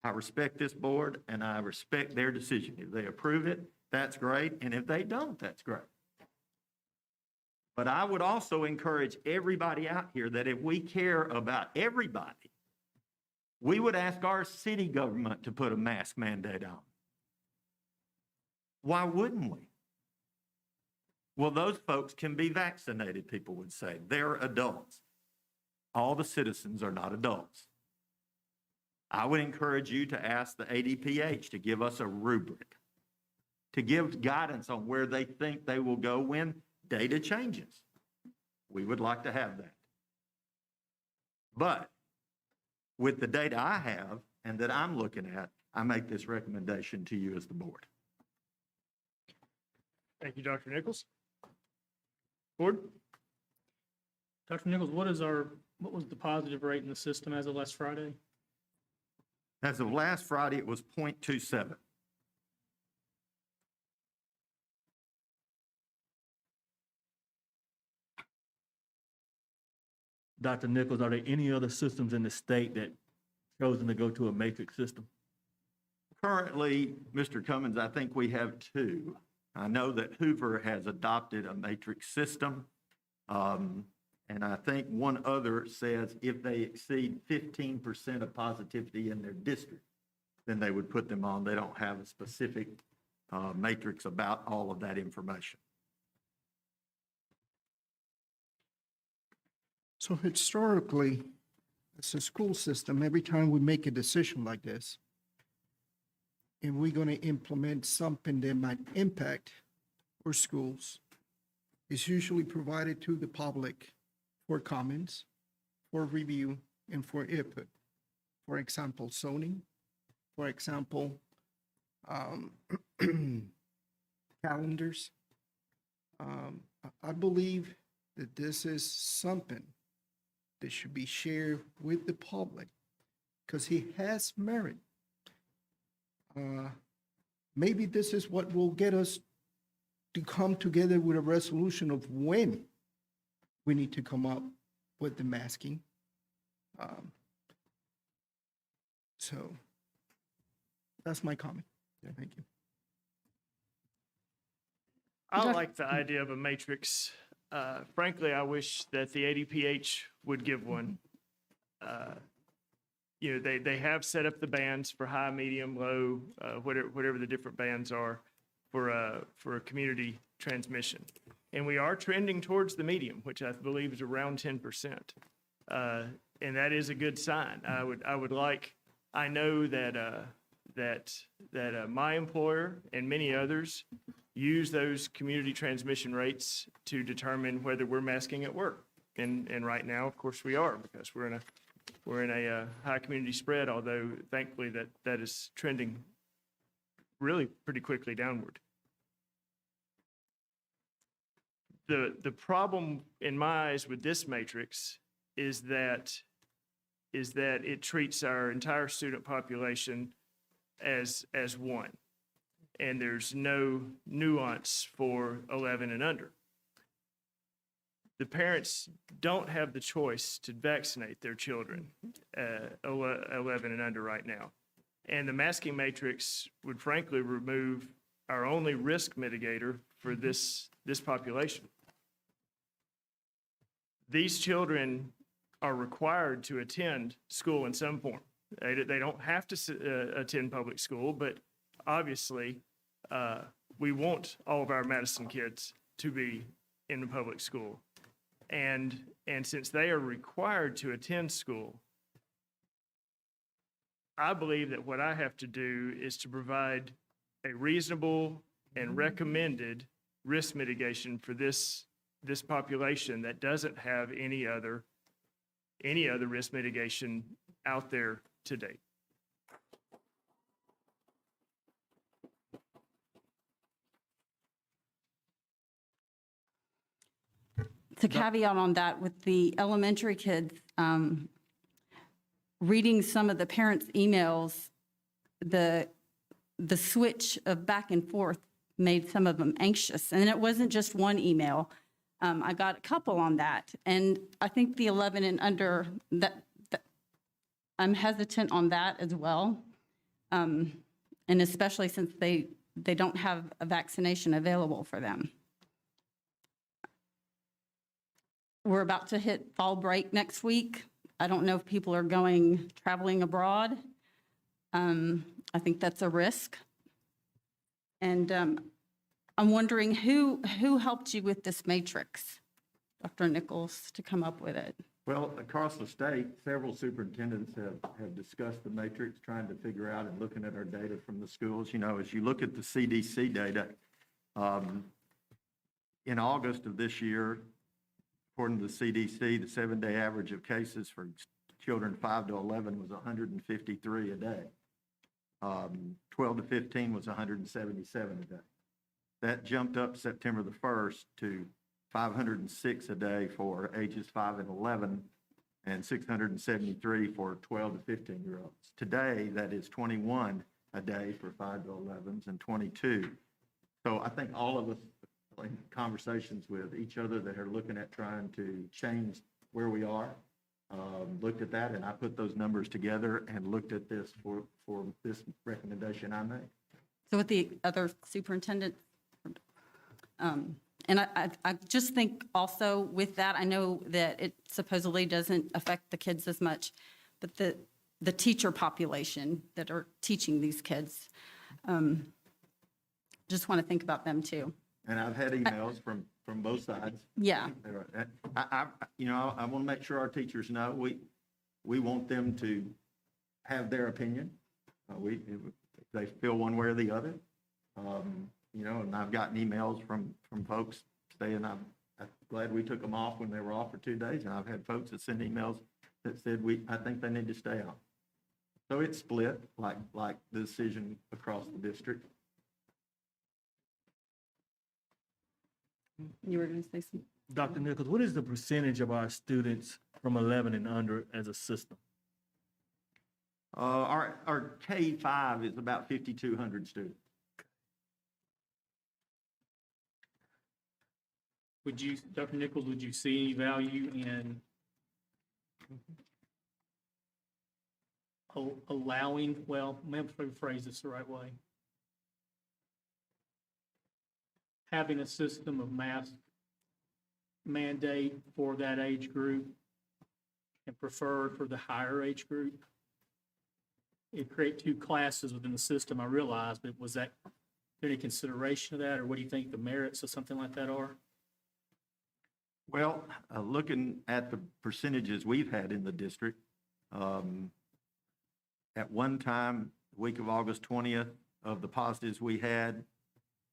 I respect this board and I respect their decision. If they approve it, that's great. And if they don't, that's great. But I would also encourage everybody out here that if we care about everybody, we would ask our city government to put a mask mandate on. Why wouldn't we? Well, those folks can be vaccinated, people would say. They're adults. All the citizens are not adults. I would encourage you to ask the ADPH to give us a rubric, to give guidance on where they think they will go when data changes. We would like to have that. But with the data I have and that I'm looking at, I make this recommendation to you as the board. Thank you, Dr. Nichols. Board? Dr. Nichols, what was the positive rate in the system as of last Friday? As of last Friday, it was 0.27. Dr. Nichols, are there any other systems in the state that chosen to go to a matrix system? Currently, Mr. Cummins, I think we have two. I know that Hoover has adopted a matrix system. And I think one other says if they exceed 15% of positivity in their district, then they would put them on. They don't have a specific matrix about all of that information. So historically, as a school system, every time we make a decision like this, and we're going to implement something that might impact our schools, it's usually provided to the public for comments, for review, and for input. For example, zoning, for example, calendars. I believe that this is something that should be shared with the public because he has merit. Maybe this is what will get us to come together with a resolution of when we need to come up with the masking. So that's my comment. Thank you. I like the idea of a matrix. Frankly, I wish that the ADPH would give one. You know, they have set up the bands for high, medium, low, whatever the different bands are for a community transmission. And we are trending towards the medium, which I believe is around 10%. And that is a good sign. I would like, I know that my employer and many others use those community transmission rates to determine whether we're masking at work. And right now, of course, we are because we're in a high community spread, although thankfully that is trending really pretty quickly downward. The problem in my eyes with this matrix is that it treats our entire student population as one. And there's no nuance for 11 and under. The parents don't have the choice to vaccinate their children, 11 and under right now. And the masking matrix would frankly remove our only risk mitigator for this population. These children are required to attend school in some form. They don't have to attend public school, but obviously, we want all of our Madison kids to be in the public school. And since they are required to attend school, I believe that what I have to do is to provide a reasonable and recommended risk mitigation for this population that doesn't have any other risk mitigation out there to date. To caveat on that, with the elementary kids, reading some of the parents' emails, the switch of back and forth made some of them anxious. And it wasn't just one email. I got a couple on that. And I think the 11 and under, that I'm hesitant on that as well. And especially since they don't have a vaccination available for them. We're about to hit fall break next week. I don't know if people are traveling abroad. I think that's a risk. And I'm wondering who helped you with this matrix, Dr. Nichols, to come up with it? Well, across the state, several superintendents have discussed the matrix, trying to figure out and looking at our data from the schools. You know, as you look at the CDC data, in August of this year, according to the CDC, the 7-day average of cases for children 5 to 11 was 153 a day. 12 to 15 was 177 a day. That jumped up September the 1st to 506 a day for ages 5 and 11 and 673 for 12 to 15-year-olds. Today, that is 21 a day for 5 to 11s and 22. So I think all of us in conversations with each other that are looking at trying to change where we are, looked at that, and I put those numbers together and looked at this for this recommendation I made. So with the other superintendent, and I just think also with that, I know that it supposedly doesn't affect the kids as much, but the teacher population that are teaching these kids, just want to think about them too. And I've had emails from both sides. Yeah. I want to make sure our teachers know, we want them to have their opinion. If they feel one way or the other. And I've gotten emails from folks saying, I'm glad we took them off when they were off for 2 days. And I've had folks that send emails that said, I think they need to stay on. So it's split like the decision across the district. You were going to say something? Dr. Nichols, what is the percentage of our students from 11 and under as a system? Our K-5 is about 5,200 students. Dr. Nichols, would you see any value in allowing, well, maybe phrase this the right way, having a system of mask mandate for that age group and preferred for the higher age group? It create two classes within the system, I realize, but was there any consideration of that, or what do you think the merits of something like that are? Well, looking at the percentages we've had in the district, at one time, the week of August 20th, of the positives we had,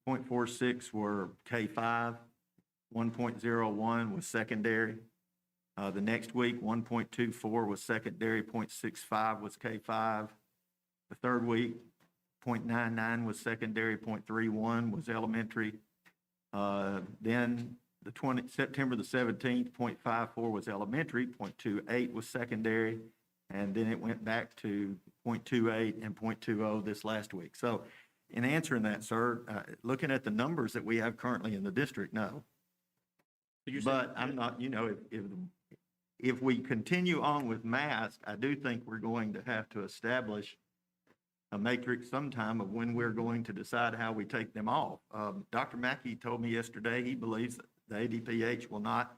0.46 were K-5, 1.01 was secondary. The next week, 1.24 was secondary, 0.65 was K-5. The third week, 0.99 was secondary, 0.31 was elementary. Then September the 17th, 0.54 was elementary, 0.28 was secondary, and then it went back to 0.28 and 0.20 this last week. So in answering that, sir, looking at the numbers that we have currently in the district, no. But I'm not, if we continue on with masks, I do think we're going to have to establish a matrix sometime of when we're going to decide how we take them off. Dr. Mackey told me yesterday he believes that the ADPH will not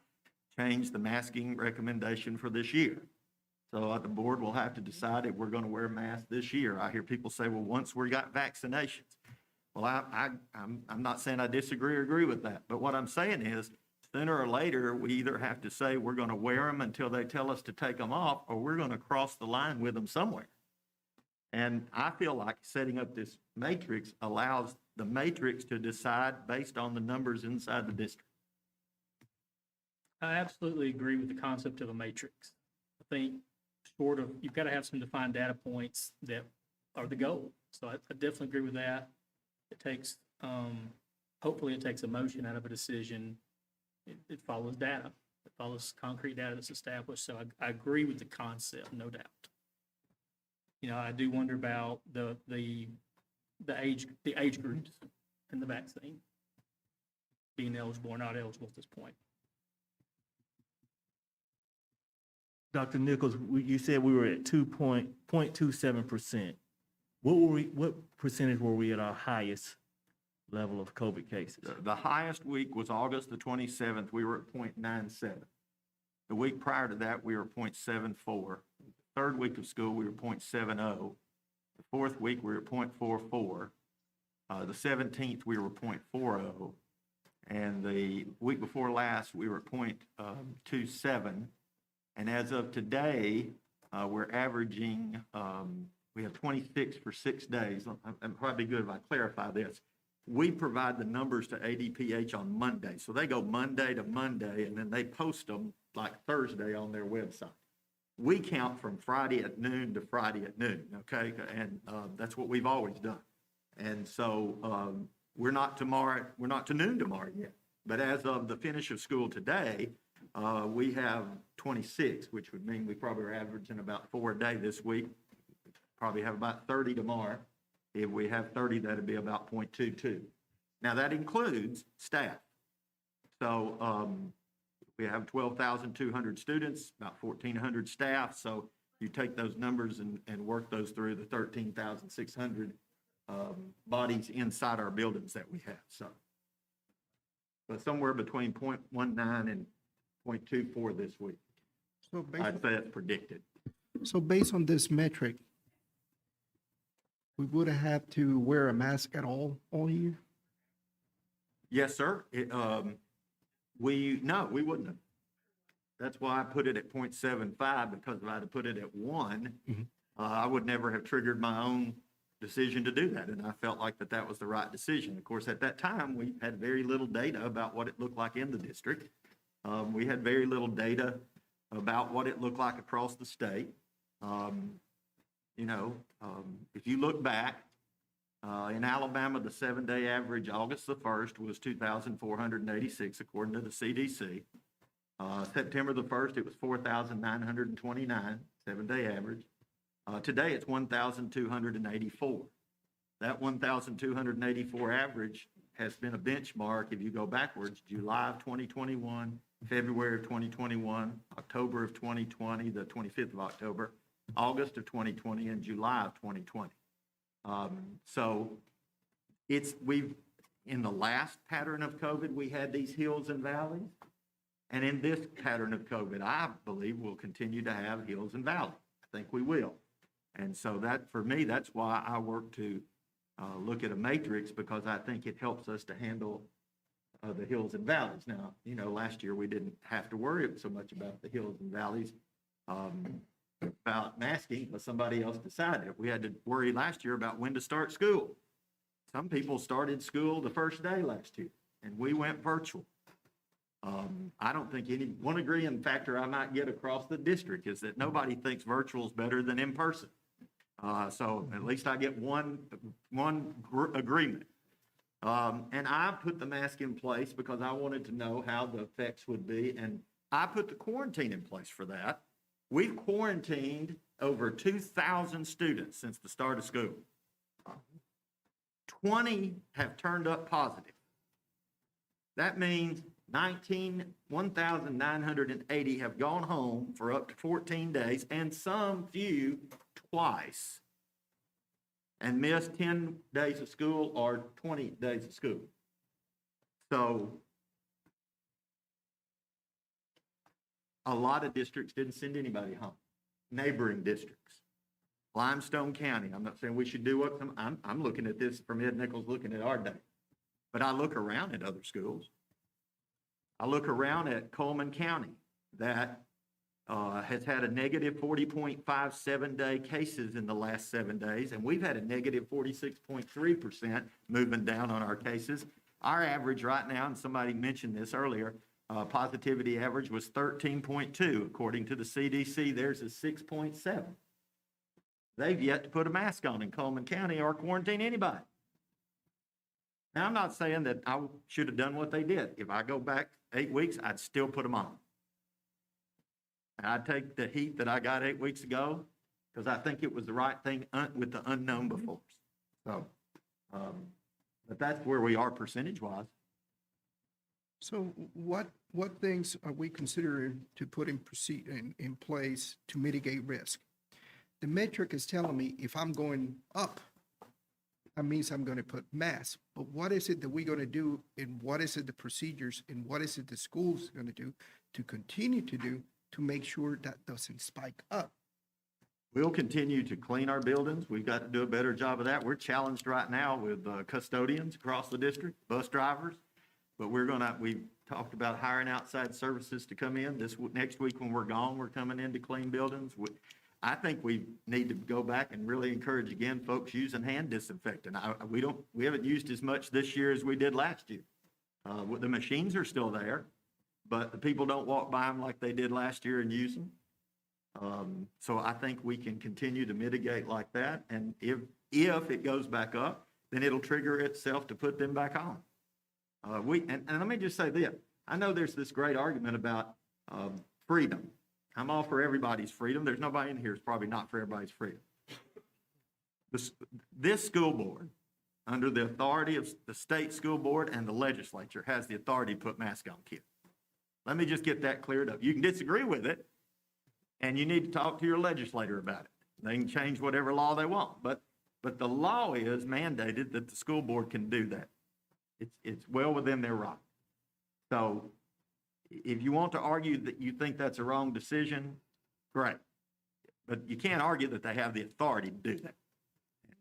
change the masking recommendation for this year. So the board will have to decide if we're going to wear masks this year. I hear people say, well, once we got vaccinations. Well, I'm not saying I disagree or agree with that, but what I'm saying is sooner or later, we either have to say we're going to wear them until they tell us to take them off, or we're going to cross the line with them somewhere. And I feel like setting up this matrix allows the matrix to decide based on the numbers inside the district. I absolutely agree with the concept of a matrix. I think you've got to have some defined data points that are the goal. So I definitely agree with that. It takes, hopefully it takes emotion out of a decision. It follows data. It follows concrete data that's established. So I agree with the concept, no doubt. I do wonder about the age groups and the vaccine being eligible or not eligible at this point. Dr. Nichols, you said we were at 0.27%. What percentage were we at our highest level of COVID cases? The highest week was August the 27th. We were at 0.97. The week prior to that, we were 0.74. Third week of school, we were 0.70. The fourth week, we were at 0.44. The 17th, we were 0.40. And the week before last, we were at 0.27. And as of today, we're averaging, we have 26 for 6 days. It'd probably be good if I clarify this. We provide the numbers to ADPH on Monday. So they go Monday to Monday, and then they post them like Thursday on their website. We count from Friday at noon to Friday at noon, okay? And that's what we've always done. And so we're not to noon tomorrow yet. But as of the finish of school today, we have 26, which would mean we probably are averaging about 4 a day this week. Probably have about 30 tomorrow. If we have 30, that'd be about 0.22. Now that includes staff. So We have 12,200 students, about 1,400 staff, so you take those numbers and work those through the 13,600 bodies inside our buildings that we have, so. But somewhere between 0.19 and 0.24 this week. So I'd say it's predicted. based on this metric, we would have to wear a mask at all year? Yes, sir. No, we wouldn't have. That's why I put it at 0.75, because if I'd have put it at 1, I would never have triggered my own decision to do that. And I felt like that was the right decision. Of course, at that time, we had very little data about what it looked like in the district. We had very little data about what it looked like across the state. If you look back, in Alabama, the 7-day average, August the 1st, was 2,486, according to the CDC. September the 1st, it was 4,929, 7-day average. Today, it's 1,284. That 1,284 average has been a benchmark, if you go backwards, July of 2021, February of 2021, October of 2020, the 25th of October, August of 2020, and July of 2020. So in the last pattern of COVID, we had these hills and valleys. And in this pattern of COVID, I believe we'll continue to have hills and valleys. I think we will. And so that, for me, that's why I work to look at a matrix, because I think it helps us to handle the hills and valleys. Now, last year we didn't have to worry so much about the hills and valleys about masking, because somebody else decided. We had to worry last year about when to start school. Some people started school the first day last year, and we went virtual. I don't think one agreeing factor I might get across the district is that nobody thinks virtual is better than in person. So at least I get one agreement. And I put the mask in place because I wanted to know how the effects would be, and I put the quarantine in place for that. We've quarantined over 2,000 students since the start of school. 20 have turned up positive. That means 1,980 have gone home for up to 14 days, and some few twice, and missed 10 days of school or 20 days of school. So a lot of districts didn't send anybody home. Neighboring districts, Limestone County. I'm not saying we should do what I'm looking at this from Ed Nichols looking at our data, but I look around at other schools. I look around at Coleman County that has had a negative 40.57 day cases in the last 7 days, and we've had a negative 46.3% moving down on our cases. Our average right now, and somebody mentioned this earlier, positivity average was 13.2. According to the CDC, theirs is 6.7. They've yet to put a mask on in Coleman County or quarantine anybody. Now, I'm not saying that I should have done what they did. If I go back 8 weeks, I'd still put them on. And I'd take the heat that I got 8 weeks ago, because I think it was the right thing with the unknown before. So, but that's where we are percentage-wise. So what things are we considering to put in place to mitigate risk? The metric is telling me if I'm going up, that means I'm going to put masks. But what is it that we're going to do, and what is it the procedures, and what is it the school's going to do to continue to do to make sure that doesn't spike up? We'll continue to clean our buildings. We've got to do a better job of that. We're challenged right now with custodians across the district, bus drivers, but we've talked about hiring outside services to come in. Next week when we're gone, we're coming in to clean buildings. I think we need to go back and really encourage again folks using hand disinfectant. We haven't used as much this year as we did last year. The machines are still there, but the people don't walk by them like they did last year and use them. So I think we can continue to mitigate like that, and if it goes back up, then it'll trigger itself to put them back on. And let me just say this: I know there's this great argument about freedom. I'm all for everybody's freedom. There's nobody in here who's probably not for everybody's freedom. This school board, under the authority of the state school board and the legislature, has the authority to put masks on kids. Let me just get that cleared up. You can disagree with it, and you need to talk to your legislator about it. They can change whatever law they want, but the law is mandated that the school board can do that. It's well within their right. So if you want to argue that you think that's a wrong decision, great. But you can't argue that they have the authority to do that.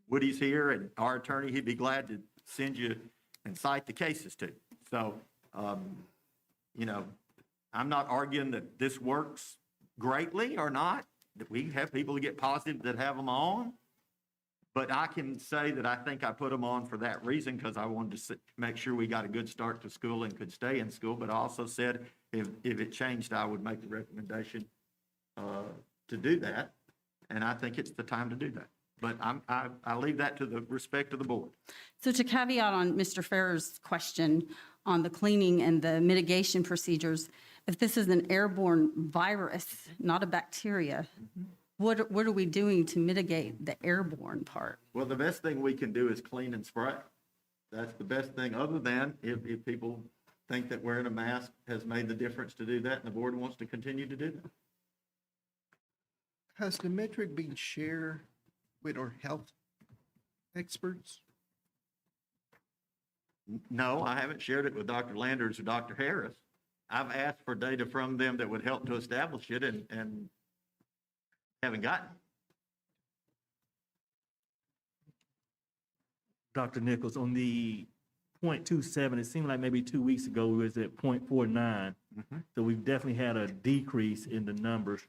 Woody's here, and our attorney, he'd be glad to send you and cite the cases to. So, you know, I'm not arguing that this works greatly or not, that we have people that get positive that have them on. But I can say that I think I put them on for that reason, because I wanted to make sure we got a good start to school and could stay in school. But I also said if it changed, I would make the recommendation to do that. And I think it's the time to do that. But I leave that to the respect of the board. So to caveat on Mr. Farrer's question on the cleaning and the mitigation procedures, if this is an airborne virus, not a bacteria, what are we doing to mitigate the airborne part? Well, the best thing we can do is clean and spray. That's the best thing, other than if people think that wearing a mask has made the difference to do that, and the board wants to continue to do that. Has the metric been shared with our health experts? No, I haven't shared it with Dr. Landers or Dr. Harris. I've asked for data from them that would help to establish it, and haven't gotten it. Dr. Nichols, on the 0.27, it seemed like maybe 2 weeks ago we was at 0.49. So we've definitely had a decrease in the numbers.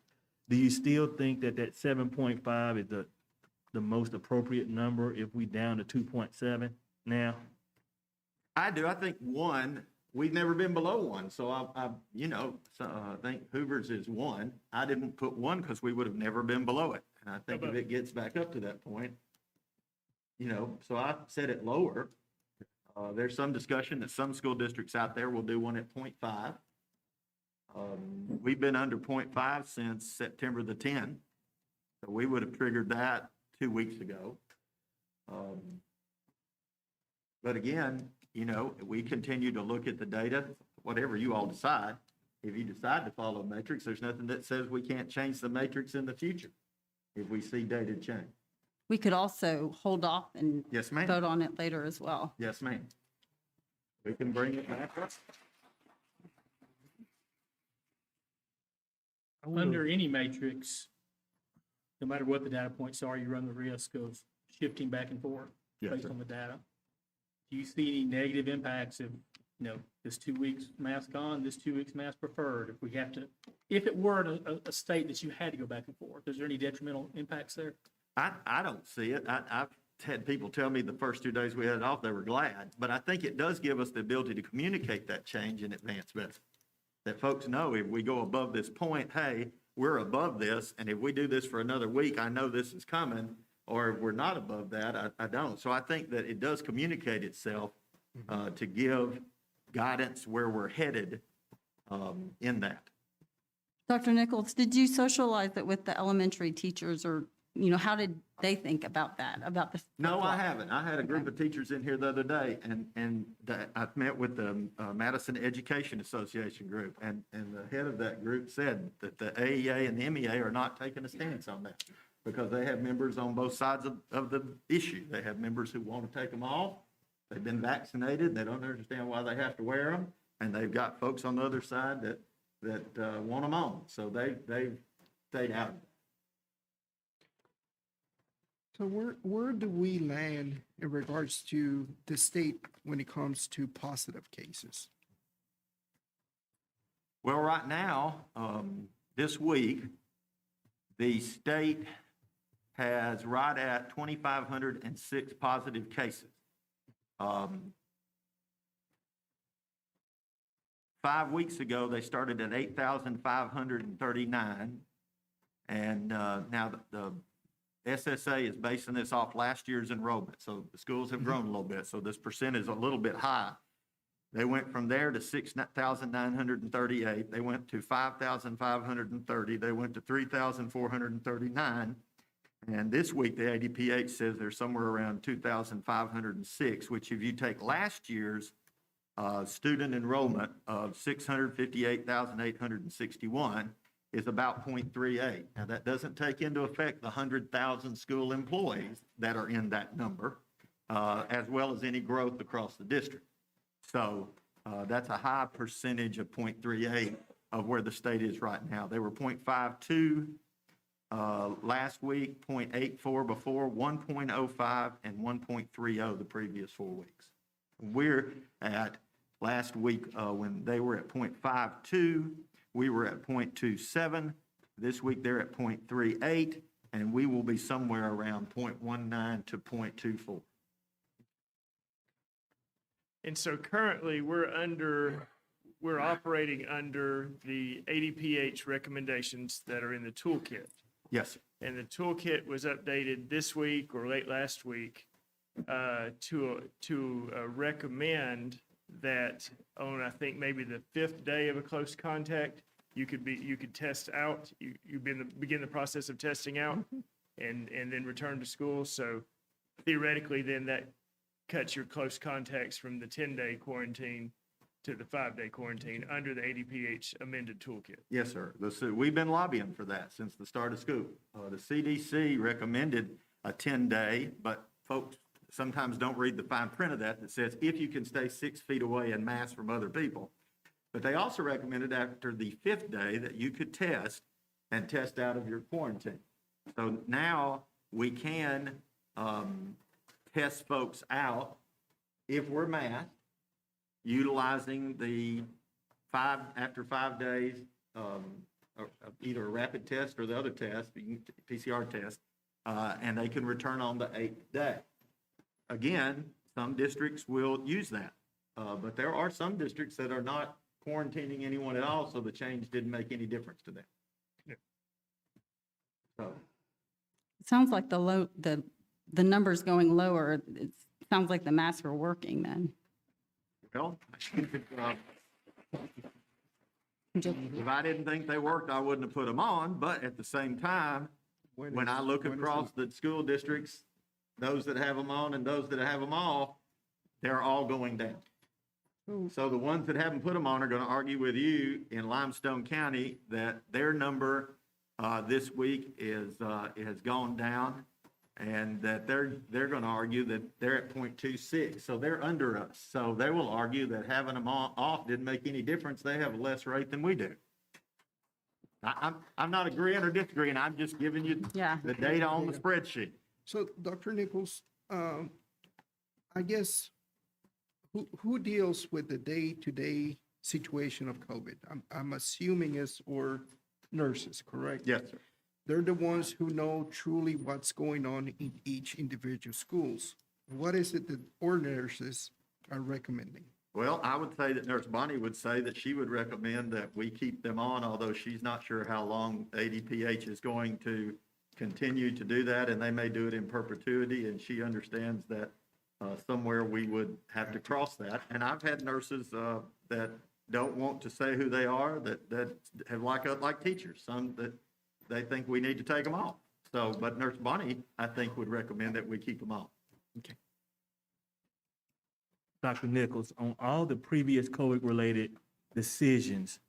Do you still think that 7.5 is the most appropriate number if we down to 2.7 now? I do. I think 1, we've never been below 1. So I think Hoover's is 1. I didn't put 1 because we would have never been below it. And I think if it gets back up to that point, so I set it lower. There's some discussion that some school districts out there will do one at 0.5. We've been under 0.5 since September the 10th. So we would have triggered that 2 weeks ago. But again, we continue to look at the data, whatever you all decide. If you decide to follow matrix, there's nothing that says we can't change the matrix in the future if we see data change. We could also hold off and Yes, ma'am. vote on it later as well. Yes, ma'am. We can bring it back up. Under any matrix, no matter what the data points are, you run the risk of shifting back and forth Yes, based sir. on the data. Do you see any negative impacts of, this 2 weeks mask on, this 2 weeks mask preferred? If it were a state that you had to go back and forth, is there any detrimental impacts there? I don't see it. I've had people tell me the first 2 days we had it off, they were glad. But I think it does give us the ability to communicate that change in advance better. That folks know if we go above this point, hey, we're above this, and if we do this for another week, I know this is coming, or if we're not above that, I don't. So I think that it does communicate itself to give guidance where we're headed in that. Dr. Nichols, did you socialize it with the elementary teachers, or, how did they think about that, about this? No, I haven't. I had a group of teachers in here the other day, and I've met with the Madison Education Association group, and the head of that group said that the AEA and the MEA are not taking a stance on that because they have members on both sides of the issue. They have members who want to take them off. They've been vaccinated. They don't understand why they have to wear them, and they've got folks on the other side that want them on. So they've stayed out of it. So where do we land in regards to the state when it comes to positive cases? Well, right now, this week, the state has right at 2,506 positive cases. 5 weeks ago, they started at 8,539. And now the SSA is basing this off last year's enrollment. So the schools have grown a little bit. So this percent is a little bit high. They went from there to 6,938. They went to 5,530. They went to 3,439. And this week, the ADPH says they're somewhere around 2,506, which if you take last year's student enrollment of 658,861 is about 0.38. Now, that doesn't take into effect the 100,000 school employees that are in that number, as well as any growth across the district. So that's a high percentage of 0.38 of where the state is right now. They were 0.52 last week, 0.84 before, 1.05, and 1.30 the previous 4 weeks. We're at, last week, when they were at 0.52, we were at 0.27. This week, they're at 0.38, and we will be somewhere around 0.19 to 0.24. And so currently, we're operating under the ADPH recommendations that are in the toolkit. Yes, sir. And the toolkit was updated this week or late last week to recommend that on, I think, maybe the 5th day of a close contact, you could test out, you begin the process of testing out and then return to school. So theoretically, then that cuts your close contacts from the 10-day quarantine to the 5-day quarantine under the ADPH amended toolkit. Yes, sir. We've been lobbying for that since the start of school. The CDC recommended a 10-day, but folks sometimes don't read the fine print of that says if you can stay 6 feet away and mask from other people. But they also recommended after the 5th day that you could test and test out of your quarantine. So now we can test folks out if we're masked, utilizing the after 5 days, either a rapid test or the other test, PCR test, and they can return on the 8th day. Again, some districts will use that, but there are some districts that are not quarantining anyone at all, so the change didn't make any difference to them. Yeah. So, It sounds like the numbers going lower, it sounds like the masks are working then. well, if I didn't think they worked, I wouldn't have put them on, but at the same time, when I look across the school districts, those that have them on and those that have them off, they're all going down. So the ones that haven't put them on are going to argue with you in Limestone County that their number this week has gone down, and that they're going to argue that they're at 0.26, so they're under us. So they will argue that having them off didn't make any difference. They have a less rate than we do. I'm not agreeing or disagreeing. I'm just giving you the data on the spreadsheet. So, Dr. Nichols, I guess, who deals with the day-to-day situation of COVID? I'm assuming it's or nurses, correct? Yes, sir. They're the ones who know truly what's going on in each individual schools. What is it that our nurses are recommending? Well, I would say that Nurse Bonnie would say that she would recommend that we keep them on, although she's not sure how long ADPH is going to continue to do that, and they may do it in perpetuity, and she understands that somewhere we would have to cross that. And I've had nurses that don't want to say who they are, that have like teachers, some that they think we need to take them off. So, but Nurse Bonnie, I think, would recommend that we keep them off. Okay. Dr. Nichols, on all the previous COVID-related decisions,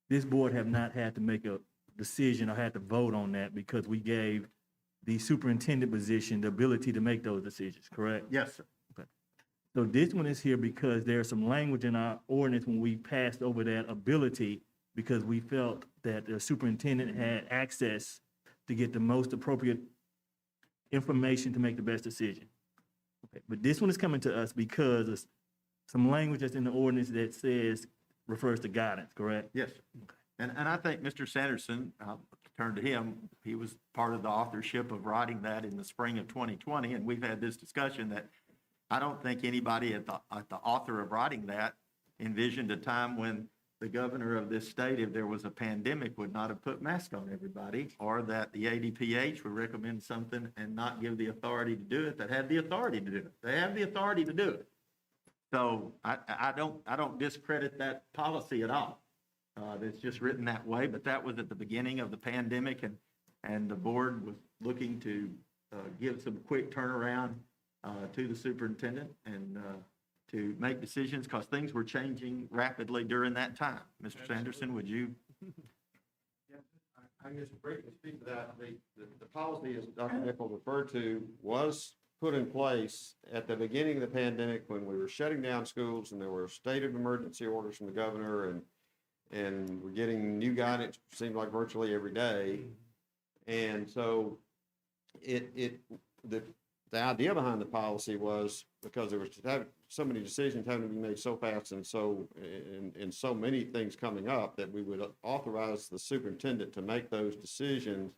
this board have not had to make a decision or had to vote on that because we gave the superintendent position the ability to make those decisions, correct? Yes, sir. Okay. So this one is here because there's some language in our ordinance when we passed over that ability because we felt that the superintendent had access to get the most appropriate information to make the best decision. Okay. But this one is coming to us because of some language that's in the ordinance that says, refers to guidance, correct? Yes, sir. And I think Mr. Sanderson, I'll turn to him, he was part of the authorship of writing that in the spring of 2020, and we've had this discussion that I don't think anybody at the author of writing that envisioned a time when the governor of this state, if there was a pandemic, would not have put masks on everybody, or that the ADPH would recommend something and not give the authority to do it that had the authority to do it. They have the authority to do it. So I don't discredit that policy at all. It's just written that way, but that was at the beginning of the pandemic, and the board was looking to give some quick turnaround to the superintendent, and to make decisions because things were changing rapidly during that time. Mr. Sanderson, would you? I guess briefly speak to that, the policy, as Dr. Nichols referred to, was put in place at the beginning of the pandemic when we were shutting down schools and there were state of emergency orders from the governor and we're getting new guidance, seemed like virtually every day. And so the idea behind the policy was because there was so many decisions having to be made so fast and so many things coming up that we would authorize the superintendent to make those decisions.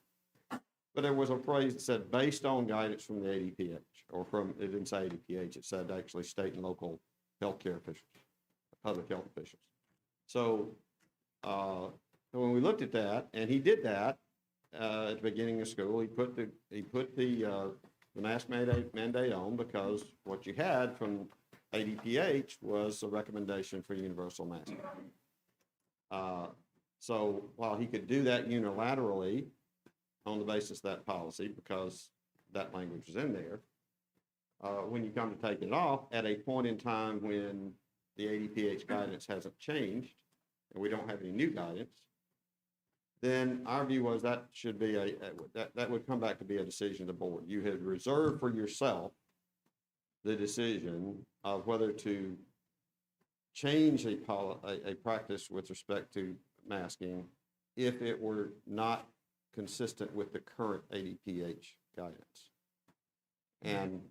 But there was a phrase that said based on guidance from the ADPH, or from, it didn't say ADPH, it said actually state and local healthcare officials, public health officials. So when we looked at that, and he did that at the beginning of school, he put the mask mandate on because what you had from ADPH was a recommendation for universal masking. So while he could do that unilaterally on the basis of that policy, because that language is in there, when you come to take it off at a point in time when the ADPH guidance hasn't changed and we don't have any new guidance, then our view was that should be that would come back to be a decision of the board. You had reserved for yourself the decision of whether to change a practice with respect to masking if it were not consistent with the current ADPH guidance. And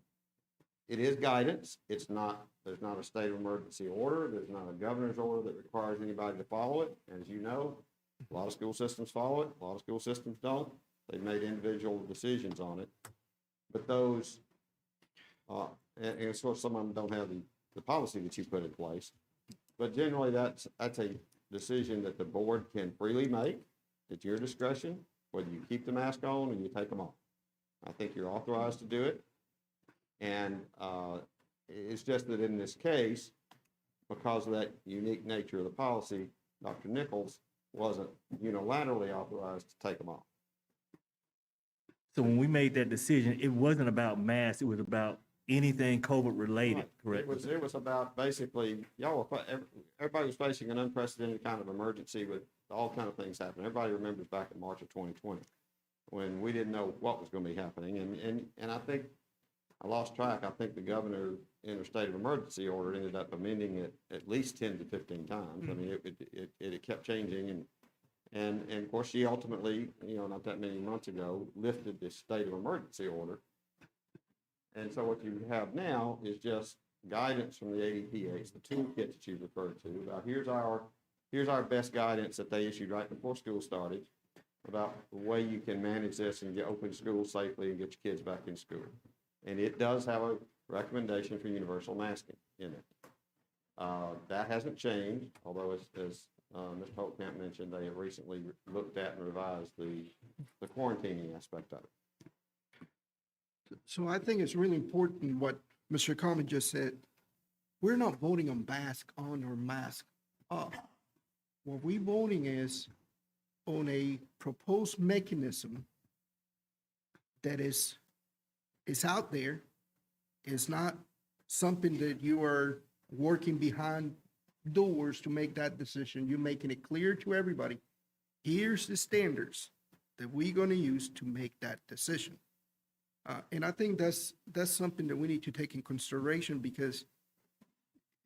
it is guidance. It's not, there's not a state of emergency order. There's not a governor's order that requires anybody to follow it. As you know, a lot of school systems follow it. A lot of school systems don't. They've made individual decisions on it. But those, and of course, some of them don't have the policy that you put in place. But generally, that's a decision that the board can freely make at your discretion, whether you keep the mask on or you take them off. I think you're authorized to do it. And it's just that in this case, because of that unique nature of the policy, Dr. Nichols wasn't unilaterally authorized to take them off. So when we made that decision, it wasn't about masks, it was about anything COVID related, Right. correct? It was about basically, everybody was facing an unprecedented kind of emergency with all kind of things happening. Everybody remembers back in March of 2020 when we didn't know what was going to be happening. And I think, I lost track, I think the governor in a state of emergency order ended up amending it at least 10 to 15 times. I mean, it kept changing and of course she ultimately, not that many months ago, lifted this state of emergency order. And so what you have now is just guidance from the ADPH, the toolkit that you referred to, about here's our best guidance that they issued right before school started about the way you can manage this and open schools safely and get your kids back in school. And it does have a recommendation for universal masking in it. That hasn't changed, although as Mr. Holtkamp mentioned, they have recently looked at and revised the quarantining aspect of it. So I think it's really important what Mr. Common just said. We're not voting on mask on or mask off. What we're voting is on a proposed mechanism that is out there. It's not something that you are working behind doors to make that decision. You're making it clear to everybody. Here's the standards that we're going to use to make that decision. And I think that's something that we need to take in consideration because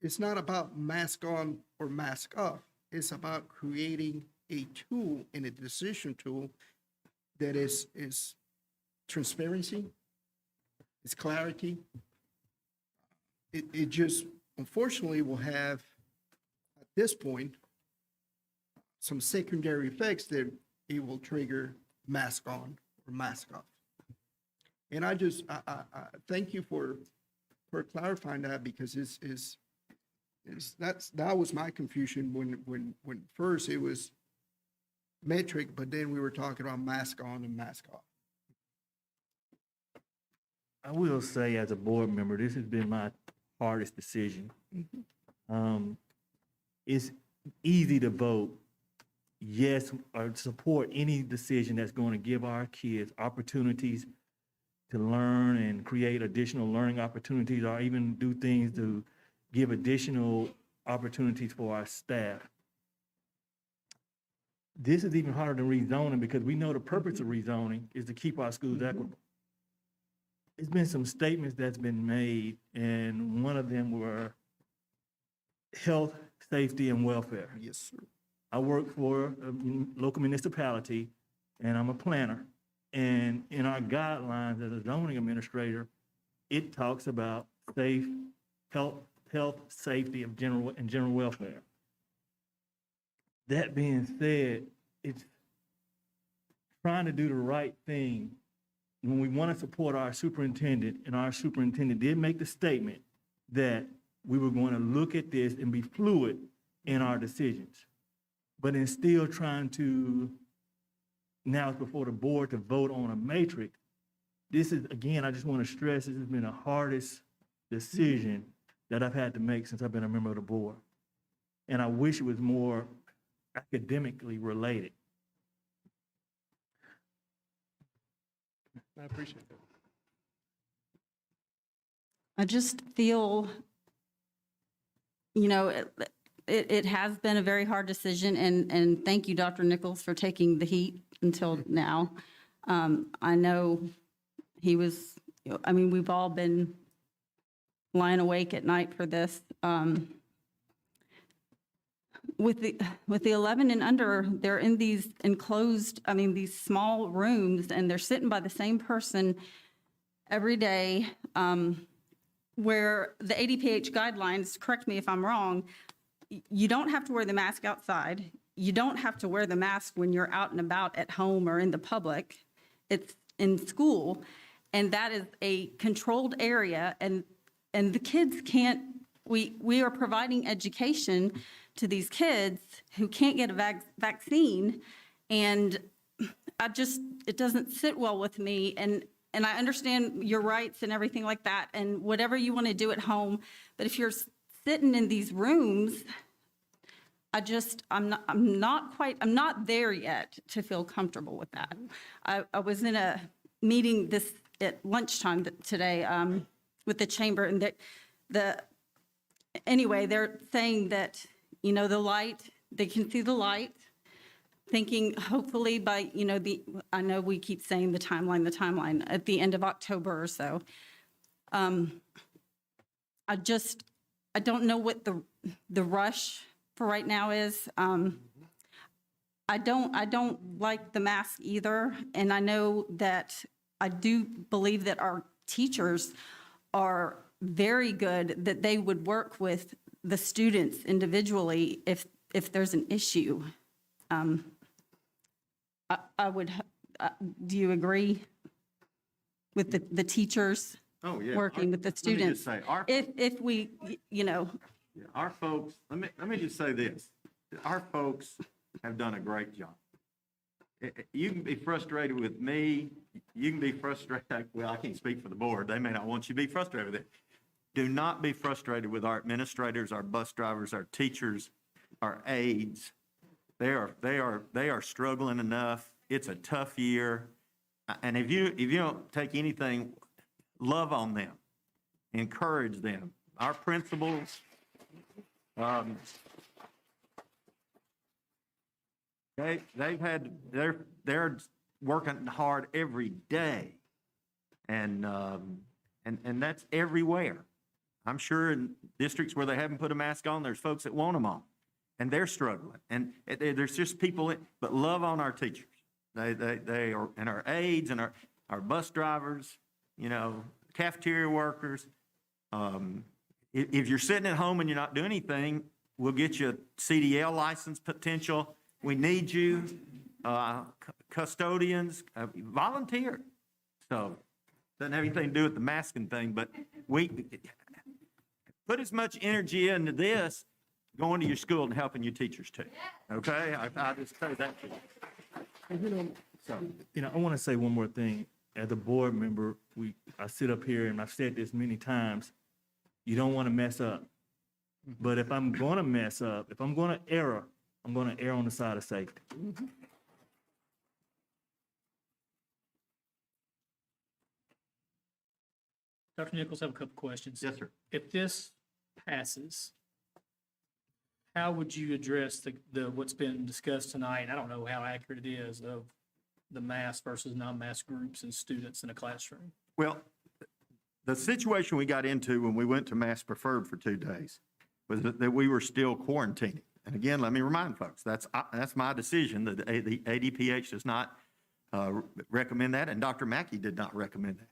it's not about mask on or mask off. It's about creating a tool and a decision tool that is transparency, it's clarity. It just unfortunately will have at this point some secondary effects that it will trigger mask on or mask off. And I thank you for clarifying that because that was my confusion when first it was metric, but then we were talking about mask on and mask off. I will say as a board member, this has been my hardest decision. It's easy to vote yes or support any decision that's going to give our kids opportunities to learn and create additional learning opportunities or even do things to give additional opportunities for our staff. This is even harder than rezoning because we know the purpose of rezoning is to keep our schools equitable. There's been some statements that's been made, and one of them were health, safety, and welfare. Yes, sir. I work for a local municipality, and I'm a planner. And in our guidelines as a zoning administrator, it talks about health, safety of general welfare. That being said, it's trying to do the right thing when we want to support our superintendent, and our superintendent did make the statement that we were going to look at this and be fluid in our decisions. But in still trying to, now it's before the board to vote on a matrix, this is, again, I just want to stress, this has been the hardest decision that I've had to make since I've been a member of the board. And I wish it was more academically related. I appreciate that. I just feel, you know, it has been a very hard decision, and thank you, Dr. Nichols, for taking the heat until now. I know he was, I mean, we've all been lying awake at night for this. With the 11 and under, they're in these enclosed, I mean, these small rooms, and they're sitting by the same person every day, where the ADPH guidelines, correct me if I'm wrong, you don't have to wear the mask outside. You don't have to wear the mask when you're out and about at home or in the public. It's in school, and that is a controlled area, and the kids can't, we are providing education to these kids who can't get a vaccine, and it doesn't sit well with me, and I understand your rights and everything like that, and whatever you want to do at home, but if you're sitting in these rooms, I'm not there yet to feel comfortable with that. I was in a meeting at lunchtime today with the chamber, and anyway, they're saying that, you know, the light, they can see the light, thinking hopefully by, you know, I know we keep saying the timeline, at the end of October or so. I don't know what the rush for right now is. I don't like the mask either, and I know that I do believe that our teachers are very good, that they would work with the students individually if there's an issue. I would, do you agree with the teachers Oh, yeah. working with the Let me just students? say, If we, you know, our folks, let me just say this. Our folks have done a great job. You can be frustrated with me. You can be frustrated. Well, I can't speak for the board. They may not want you to be frustrated with it. Do not be frustrated with our administrators, our bus drivers, our teachers, our aides. They are struggling enough. It's a tough year. And if you don't take anything, love on them, encourage them. Our principals, they're working hard every day, and that's everywhere. I'm sure in districts where they haven't put a mask on, there's folks that want them on, and they're struggling. And there's just people, but love on our teachers. They are, and our aides and our bus drivers, you know, cafeteria workers. If you're sitting at home and you're not doing anything, we'll get you a CDL license potential. We need you, custodians, volunteer. So doesn't have anything to do with the masking thing, but we put as much energy into this going to your school and helping your teachers too. Okay, I just say that to you. So, You know, I want to say one more thing. As a board member, I sit up here, and I've said this many times, you don't want to mess up. But if I'm going to mess up, if I'm going to err, I'm going to err on the side of safety. Dr. Nichols, I have a couple questions. yes, sir. If this passes, how would you address what's been discussed tonight? And I don't know how accurate it is of the mask versus non-mask groups and students in a classroom. Well, the situation we got into when we went to mask preferred for 2 days was that we were still quarantining. And again, let me remind folks, that's my decision. The ADPH does not recommend that, and Dr. Mackey did not recommend that.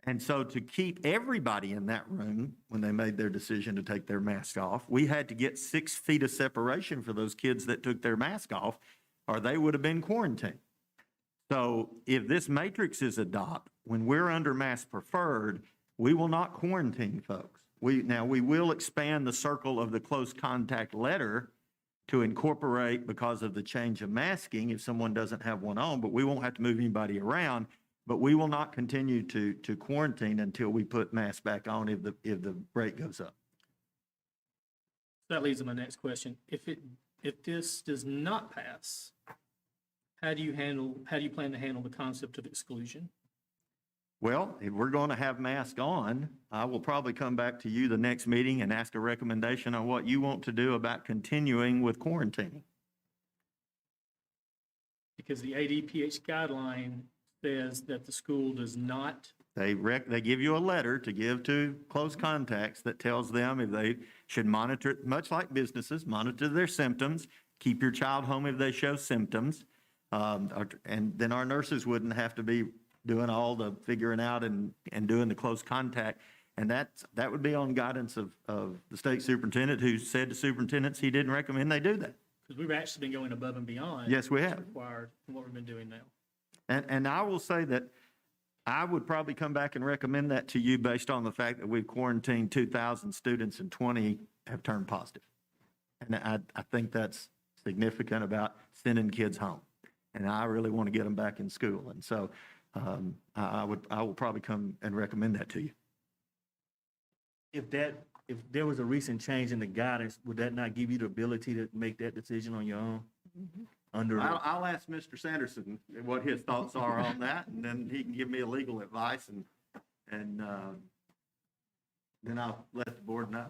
And so to keep everybody in that room when they made their decision to take their mask off, we had to get 6 feet of separation for those kids that took their mask off, or they would have been quarantined. So if this matrix is adopted, when we're under mask preferred, we will not quarantine folks. We will expand the circle of the close contact letter to incorporate because of the change of masking if someone doesn't have one on, but we won't have to move anybody around. But we will not continue to quarantine until we put masks back on if the rate goes up. That leads to my next question. If this does not pass, how do you plan to handle the concept of exclusion? Well, if we're going to have masks on, I will probably come back to you the next meeting and ask a recommendation on what you want to do about continuing with quarantining. Because the ADPH guideline says that the school does not. They give you a letter to give to close contacts that tells them if they should monitor, much like businesses, monitor their symptoms, keep your child home if they show symptoms, and then our nurses wouldn't have to be doing all the figuring out and doing the close contact. And that would be on guidance of the state superintendent, who said to superintendents he didn't recommend they do that. Because we've actually been going above and beyond. Yes, we what's have. required and what we've been doing now. And I will say that I would probably come back and recommend that to you based on the fact that we've quarantined 2,000 students and 20 have turned positive. And I think that's significant about sending kids home. And I really want to get them back in school. And so I will probably come and recommend that to you. If there was a recent change in the guidance, would that not give you the ability to make that decision on your own? Under I'll ask Mr. Sanderson what his thoughts are on that, and then he can give me a legal advice, and then I'll let the board know.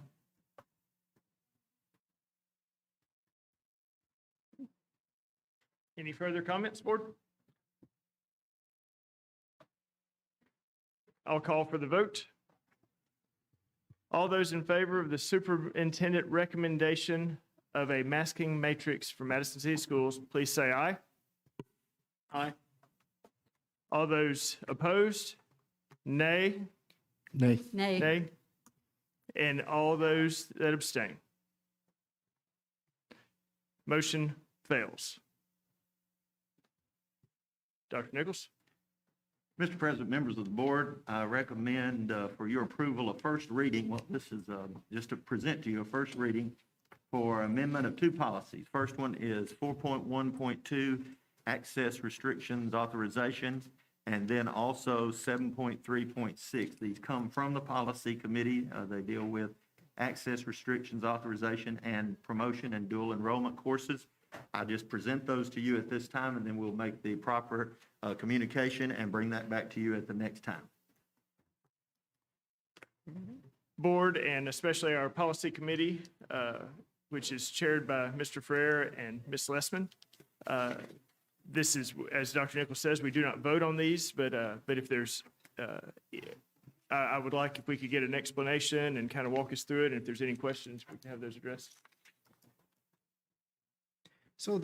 Any further comments, board? I'll call for the vote. All those in favor of the superintendent recommendation of a masking matrix for Madison City Schools, please say aye. Aye. All those opposed? Nay? Nay. Nay. Nay? And all those that abstain? Motion fails. Dr. Nichols? Mr. President, members of the board, I recommend for your approval a first reading. Well, this is just to present to you a first reading for amendment of 2 policies. First one is 4.1.2, access restrictions authorization, and then also 7.3.6. These come from the policy committee. They deal with access restrictions authorization and promotion and dual enrollment courses. I just present those to you at this time, and then we'll make the proper communication and bring that back to you at the next time. Board, and especially our policy committee, which is chaired by Mr. Ferrer and Ms. Lessman. This is, as Dr. Nichols says, we do not vote on these, but if there's, I would like if we could get an explanation and kind of walk us through it, and if there's any questions, we can have those addressed. So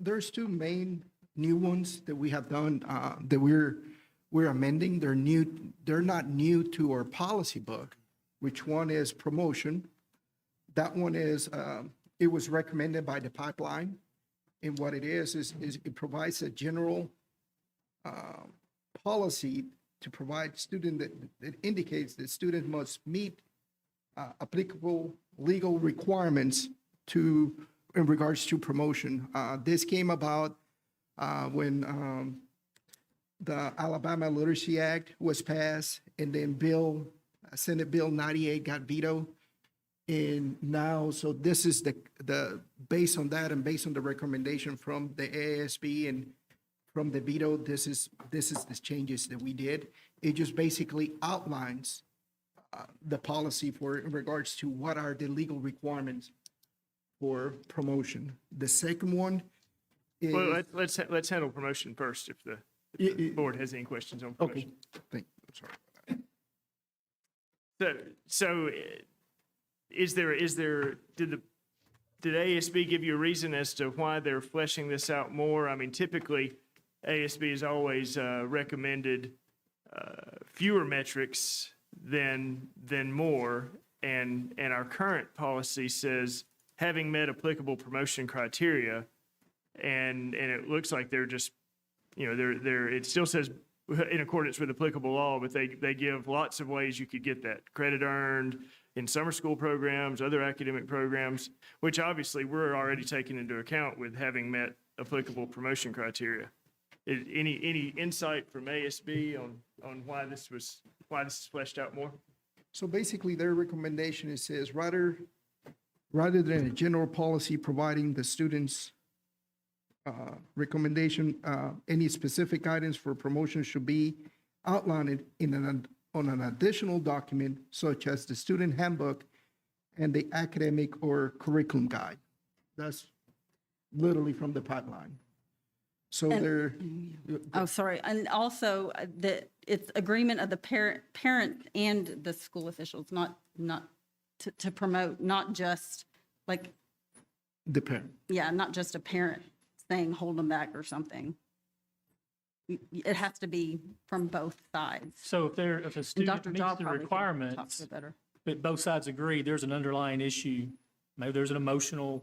there's 2 main new ones that we have done that we're amending. They're new. They're not new to our policy book. Which one is promotion? That one is it was recommended by the pipeline, and what it is it provides a general policy to provide student that indicates that student must meet applicable legal requirements in regards to promotion. This came about when the Alabama Literacy Act was passed, and then Senate Bill 98 got vetoed. And now, so this is the based on that and based on the recommendation from the AASB and from the veto, this is the changes that we did. It just basically outlines the policy for in regards to what are the legal requirements for promotion. The second one is. Well, let's handle promotion first if the board has any questions on Okay, promotion. I'm sorry about that. So is there, did ASB give you a reason as to why they're fleshing this out more? I mean, typically, ASB has always recommended fewer metrics than more, and our current policy says having met applicable promotion criteria, and it looks like they're just, it still says in accordance with applicable law, but they give lots of ways you could get that. Credit earned in summer school programs, other academic programs, which obviously we're already taking into account with having met applicable promotion criteria. Any insight from ASB on why this is fleshed out more? So basically, their recommendation, it says, rather than a general policy providing the students recommendation, any specific guidance for promotion should be outlined on an additional document such as the student handbook and the academic or curriculum guide. That's literally from the pipeline. So they're. Oh, sorry. And also it's agreement of the parent and the school officials, not to promote, not just like, The parent. yeah, not just a parent saying, hold them back or something. It has to be from both sides. So if a And student Dr. meets Jaw the probably can talk requirements, to it better. but both sides agree, there's an underlying issue, maybe there's an emotional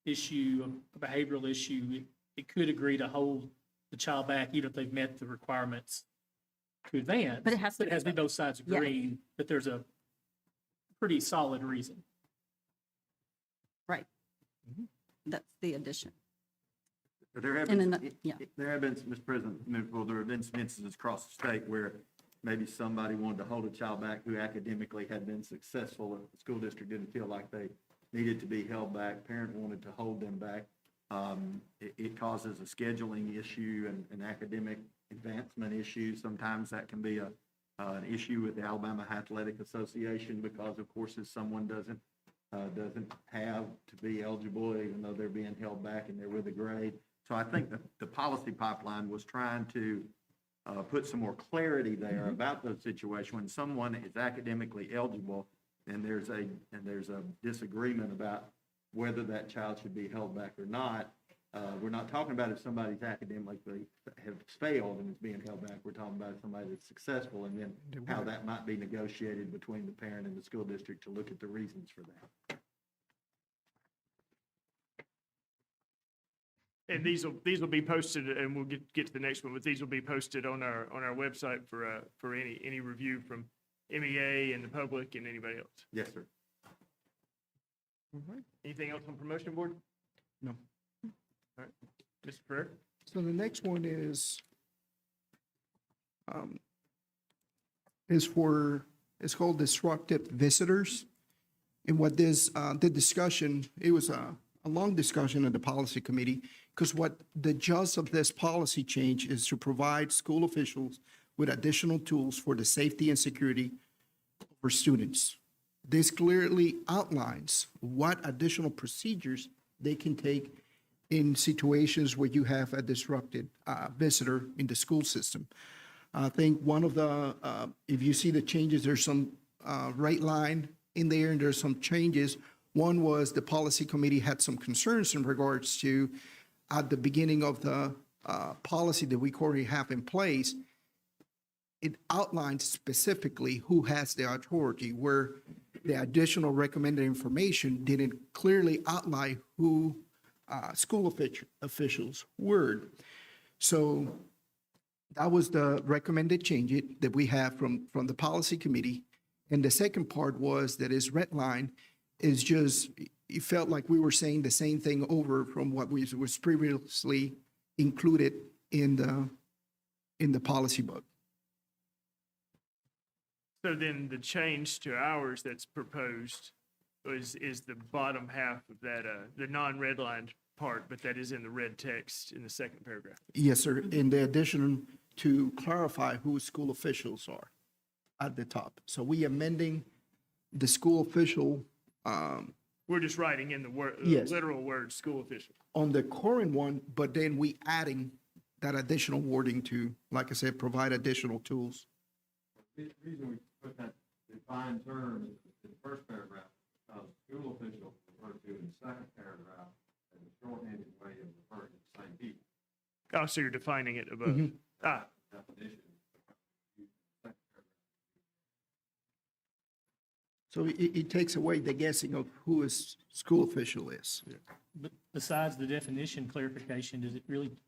issue, a behavioral issue, it could agree to hold the child back even if they've met the requirements to advance. But it has to be both sides Yeah. agreeing that there's a pretty solid reason. Right. That's the addition. There have And been, then, yeah. there have been, Mr. President, well, there have been some instances across the state where maybe somebody wanted to hold a child back who academically had been successful, and the school district didn't feel like they needed to be held back, parent wanted to hold them back. It causes a scheduling issue and an academic advancement issue. Sometimes that can be an issue with the Alabama Athletic Association because of courses someone doesn't have to be eligible, even though they're being held back and they're with a grade. So I think that the policy pipeline was trying to put some more clarity there about those situations. When someone is academically eligible and there's a disagreement about whether that child should be held back or not, we're not talking about if somebody's academically have failed and is being held back. We're talking about somebody that's successful, and then how that might be negotiated between the parent and the school district to look at the reasons for that. And these will be posted, and we'll get to the next one, but these will be posted on our website for any review from MEA and the public and anybody else. Yes, sir. Anything else on promotion board? No. All right, Mr. Ferrer? So the next one is called disruptive visitors. And what the discussion, it was a long discussion in the policy committee, because what the gist of this policy change is to provide school officials with additional tools for the safety and security for students. This clearly outlines what additional procedures they can take in situations where you have a disrupted visitor in the school system. I think one of the, if you see the changes, there's some right line in there, and there's some changes. One was the policy committee had some concerns in regards to, at the beginning of the policy that we currently have in place, it outlines specifically who has the authority, where the additional recommended information didn't clearly outline who school officials were. So that was the recommended change that we have from the policy committee. And the second part was that is red line is just, it felt like we were saying the same thing over from what was previously included in the policy book. So then the change to ours that's proposed is the bottom half of that, the non-redlined part, but that is in the red text in the second paragraph. Yes, sir. In the addition to clarify who school officials are. at the top. So we amending the school official, We're just writing in the word, Yes. literal word, school official. on the current one, but then we adding that additional wording to, like I said, provide additional tools. The reason we put that defined term in the first paragraph, school official referred to in the second paragraph as a shorthanded way of referring to the same people. Oh, so you're defining it above. Mhm. Ah, Definition. So it takes away the guessing of who a school official is. But besides the definition clarification,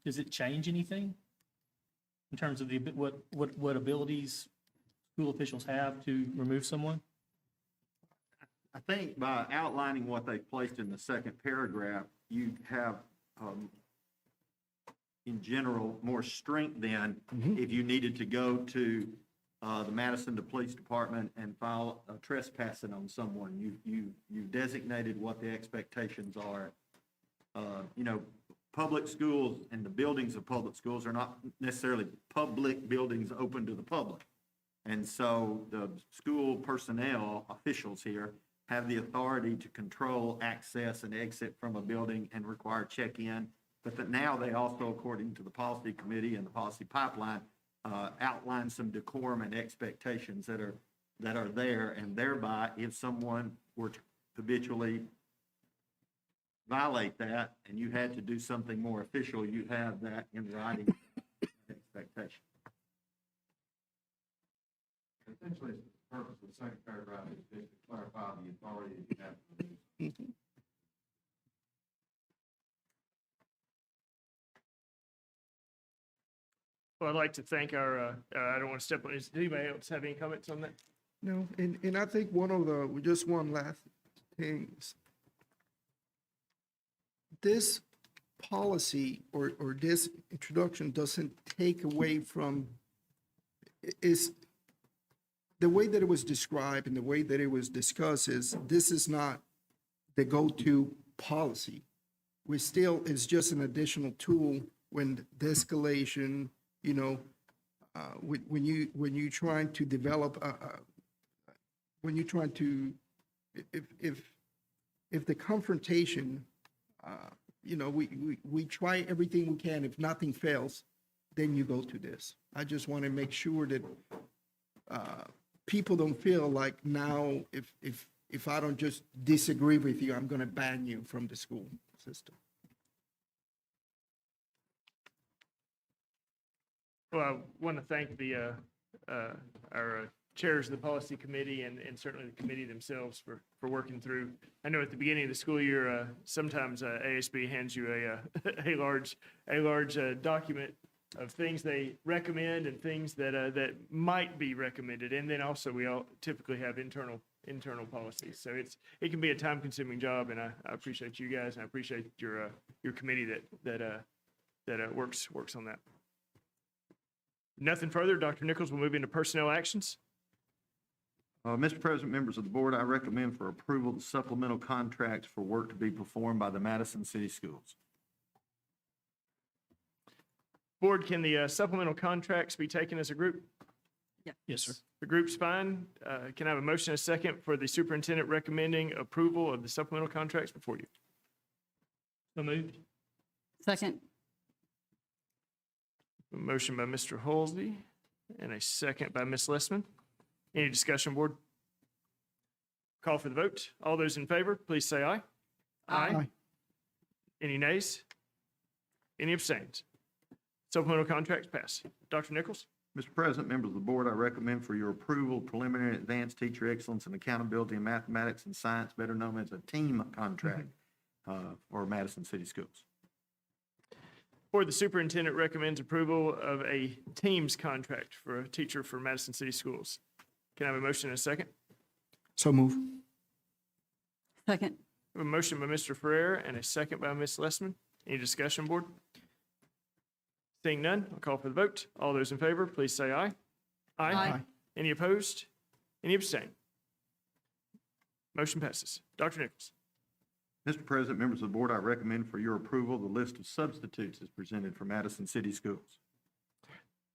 does it change anything? In terms of what abilities school officials have to remove someone? I think by outlining what they placed in the second paragraph, you have, in general, more strength than if you needed to go to the Madison Police Department and file a trespassing on someone. You designated what the expectations are. You know, public schools and the buildings of public schools are not necessarily public buildings open to the public. And so the school personnel, officials here, have the authority to control access and exit from a building and require check-in. But that now they also, according to the policy committee and the policy pipeline, outline some decorum and expectations that are there, and thereby, if someone were to habitually violate that and you had to do something more official, you have that in writing expectation. Essentially, the purpose of the second paragraph is to clarify the authority that you have. well, I'd like to thank our, I don't want to step on, does anybody else have any comments on that? No, and I think just one last thing. This policy or this introduction doesn't take away from, is the way that it was described and the way that it was discussed is, this is not the go-to policy. It's just an additional tool when the escalation, you know, when you trying to develop, when you're trying to, if the confrontation, you know, we try everything we can. If nothing fails, then you go to this. I just want to make sure that people don't feel like now, if I don't just disagree with you, I'm going to ban you from the school system. Well, I want to thank our chairs of the policy committee and certainly the committee themselves for working through. I know at the beginning of the school year, sometimes ASB hands you a large document of things they recommend and things that might be recommended. And then also we all typically have internal policies. So it can be a time-consuming job, and I appreciate you guys, and I appreciate your committee that works on that. Nothing further. Dr. Nichols will move into personnel actions. Mr. President, members of the board, I recommend for approval the supplemental contracts for work to be performed by the Madison City Schools. Board, can the supplemental contracts be taken as a group? Yes, sir. The group's fine. Can I have a motion and a second for the superintendent recommending approval of the supplemental contracts before you? So moved. Second. A motion by Mr. Halsey and a second by Ms. Lessman. Any discussion, board? Call for the vote. All those in favor, please say aye. Aye. Any nays? Any abstains? Supplemental contracts pass. Dr. Nichols? Mr. President, members of the board, I recommend for your approval preliminary and advanced teacher excellence and accountability in mathematics and science, better known as a team contract for Madison City Schools. Board, the superintendent recommends approval of a Teams contract for a teacher for Madison City Schools. Can I have a motion and a second? So move. Second. I have a motion by Mr. Ferrer and a second by Ms. Lessman. Any discussion, board? Seeing none, I'll call for the vote. All those in favor, please say aye. Aye. Any opposed? Any abstain? Motion passes. Dr. Nichols. Mr. President, members of the board, I recommend for your approval the list of substitutes as presented for Madison City Schools.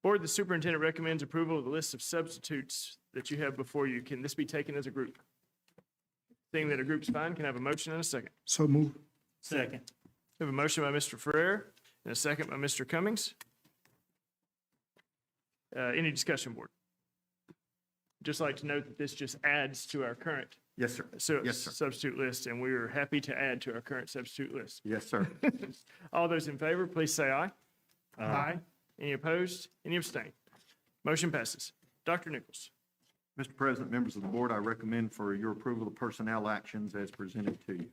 Board, the superintendent recommends approval of the list of substitutes that you have before you, can this be taken as a group? Seeing that a group's fine, can I have a motion and a second? So move. Second. We have a motion by Mr. Ferrer and a second by Mr. Cummings. Any discussion, board? Just like to note that this just adds to our current Yes, sir. Yes, sir. substitute list, and we are happy to add to our current substitute list. Yes, sir. All those in favor, please say aye. Aye. Any opposed? Any abstain? Motion passes. Dr. Nichols. Mr. President, members of the board, I recommend for your approval of personnel actions as presented to you.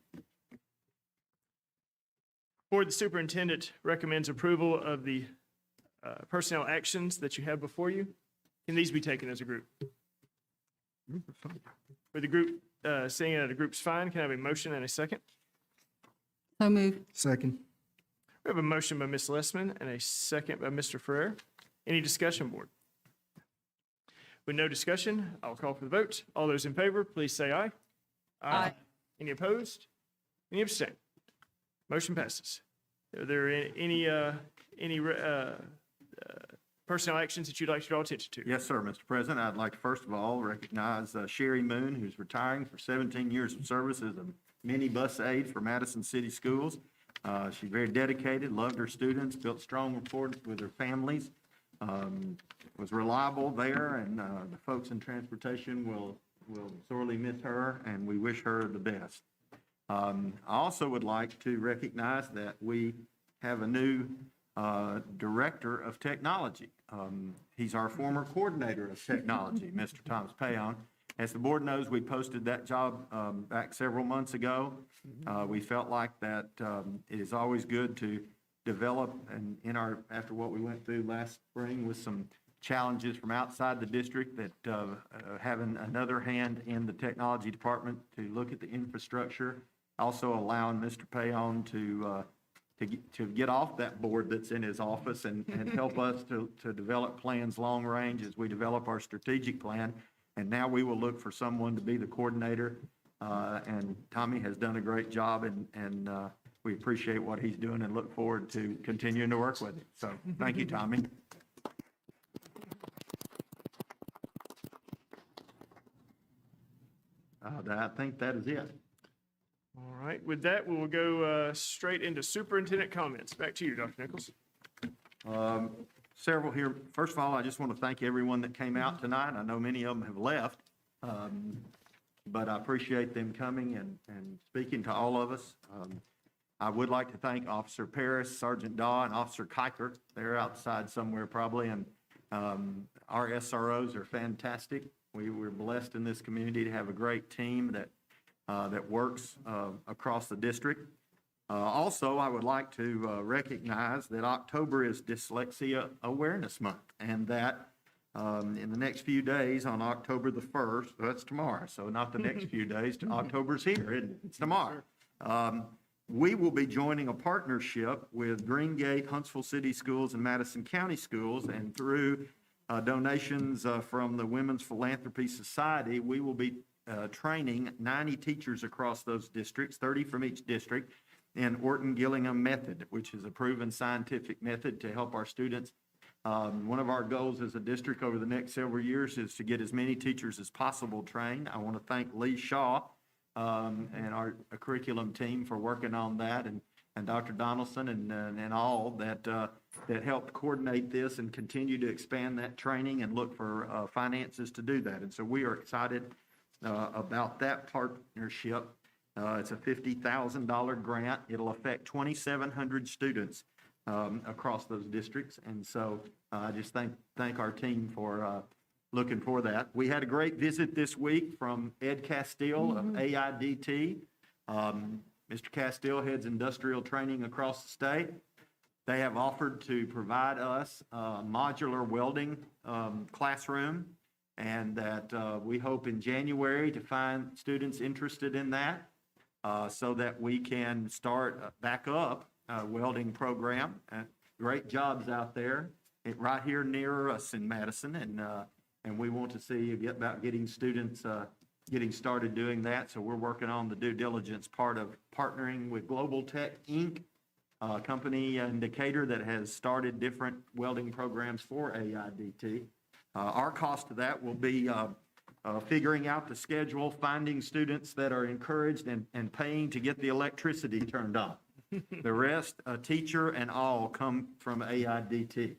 Board, the superintendent recommends approval of the personnel actions that you have before you. Can these be taken as a group? For the group, seeing that a group's fine, can I have a motion and a second? So move. Second. We have a motion by Ms. Lessman and a second by Mr. Ferrer. Any discussion, board? With no discussion, I'll call for the vote. All those in favor, please say aye. Aye. Any opposed? Any abstain? Motion passes. Are there any personnel actions that you'd like to draw attention to? Yes, sir, Mr. President. I'd like to first of all recognize Sherry Moon, who's retiring for 17 years of service as a minibus aide for Madison City Schools. She's very dedicated, loved her students, built strong rapport with her families, was reliable there, and the folks in transportation will sorely miss her, and we wish her the best. I also would like to recognize that we have a new Director of Technology. He's our former Coordinator of Technology, Mr. Thomas Payon. As the board knows, we posted that job back several months ago. We felt like that it is always good to develop, and after what we went through last spring with some challenges from outside the district, that having another hand in the technology department to look at the infrastructure, also allowing Mr. Payon to get off that board that's in his office and help us to develop plans long range as we develop our strategic plan. And now we will look for someone to be the coordinator. And Tommy has done a great job, and we appreciate what he's doing and look forward to continuing to work with him. So thank you, Tommy. I think that is it. All right, with that, we will go straight into superintendent comments. Back to you, Dr. Nichols. Several here. First of all, I just want to thank everyone that came out tonight. I know many of them have left, but I appreciate them coming and speaking to all of us. I would like to thank Officer Paris, Sergeant Daw, and Officer Kiker. They're outside somewhere probably, and our SROs are fantastic. We're blessed in this community to have a great team that works across the district. Also, I would like to recognize that October is Dyslexia Awareness Month, and that in the next few days, on October the 1st, that's tomorrow, so not the next few days, October's here, it's tomorrow. We will be joining a partnership with Green Gate, Huntsville City Schools, and Madison County Schools, and through donations from the Women's Philanthropy Society, we will be training 90 teachers across those districts, 30 from each district, in Orton-Gillingham method, which is a proven scientific method to help our students. One of our goals as a district over the next several years is to get as many teachers as possible trained. I want to thank Lee Shaw and our curriculum team for working on that, and Dr. Donaldson and all that helped coordinate this and continue to expand that training and look for finances to do that. And so we are excited about that partnership. It's a $50,000 grant. It'll affect 2,700 students across those districts. And so I just thank our team for looking for that. We had a great visit this week from Ed Castile of AIDT. Mr. Castile heads industrial training across the state. They have offered to provide us a modular welding classroom, and that we hope in January to find students interested in that so that we can start back up a welding program. Great jobs out there right here near us in Madison, and we want to see about getting students getting started doing that. So we're working on the due diligence part of partnering with Global Tech Inc., a company in Decatur that has started different welding programs for AIDT. Our cost of that will be figuring out the schedule, finding students that are encouraged and paying to get the electricity turned on. The rest, a teacher and all, come from AIDT.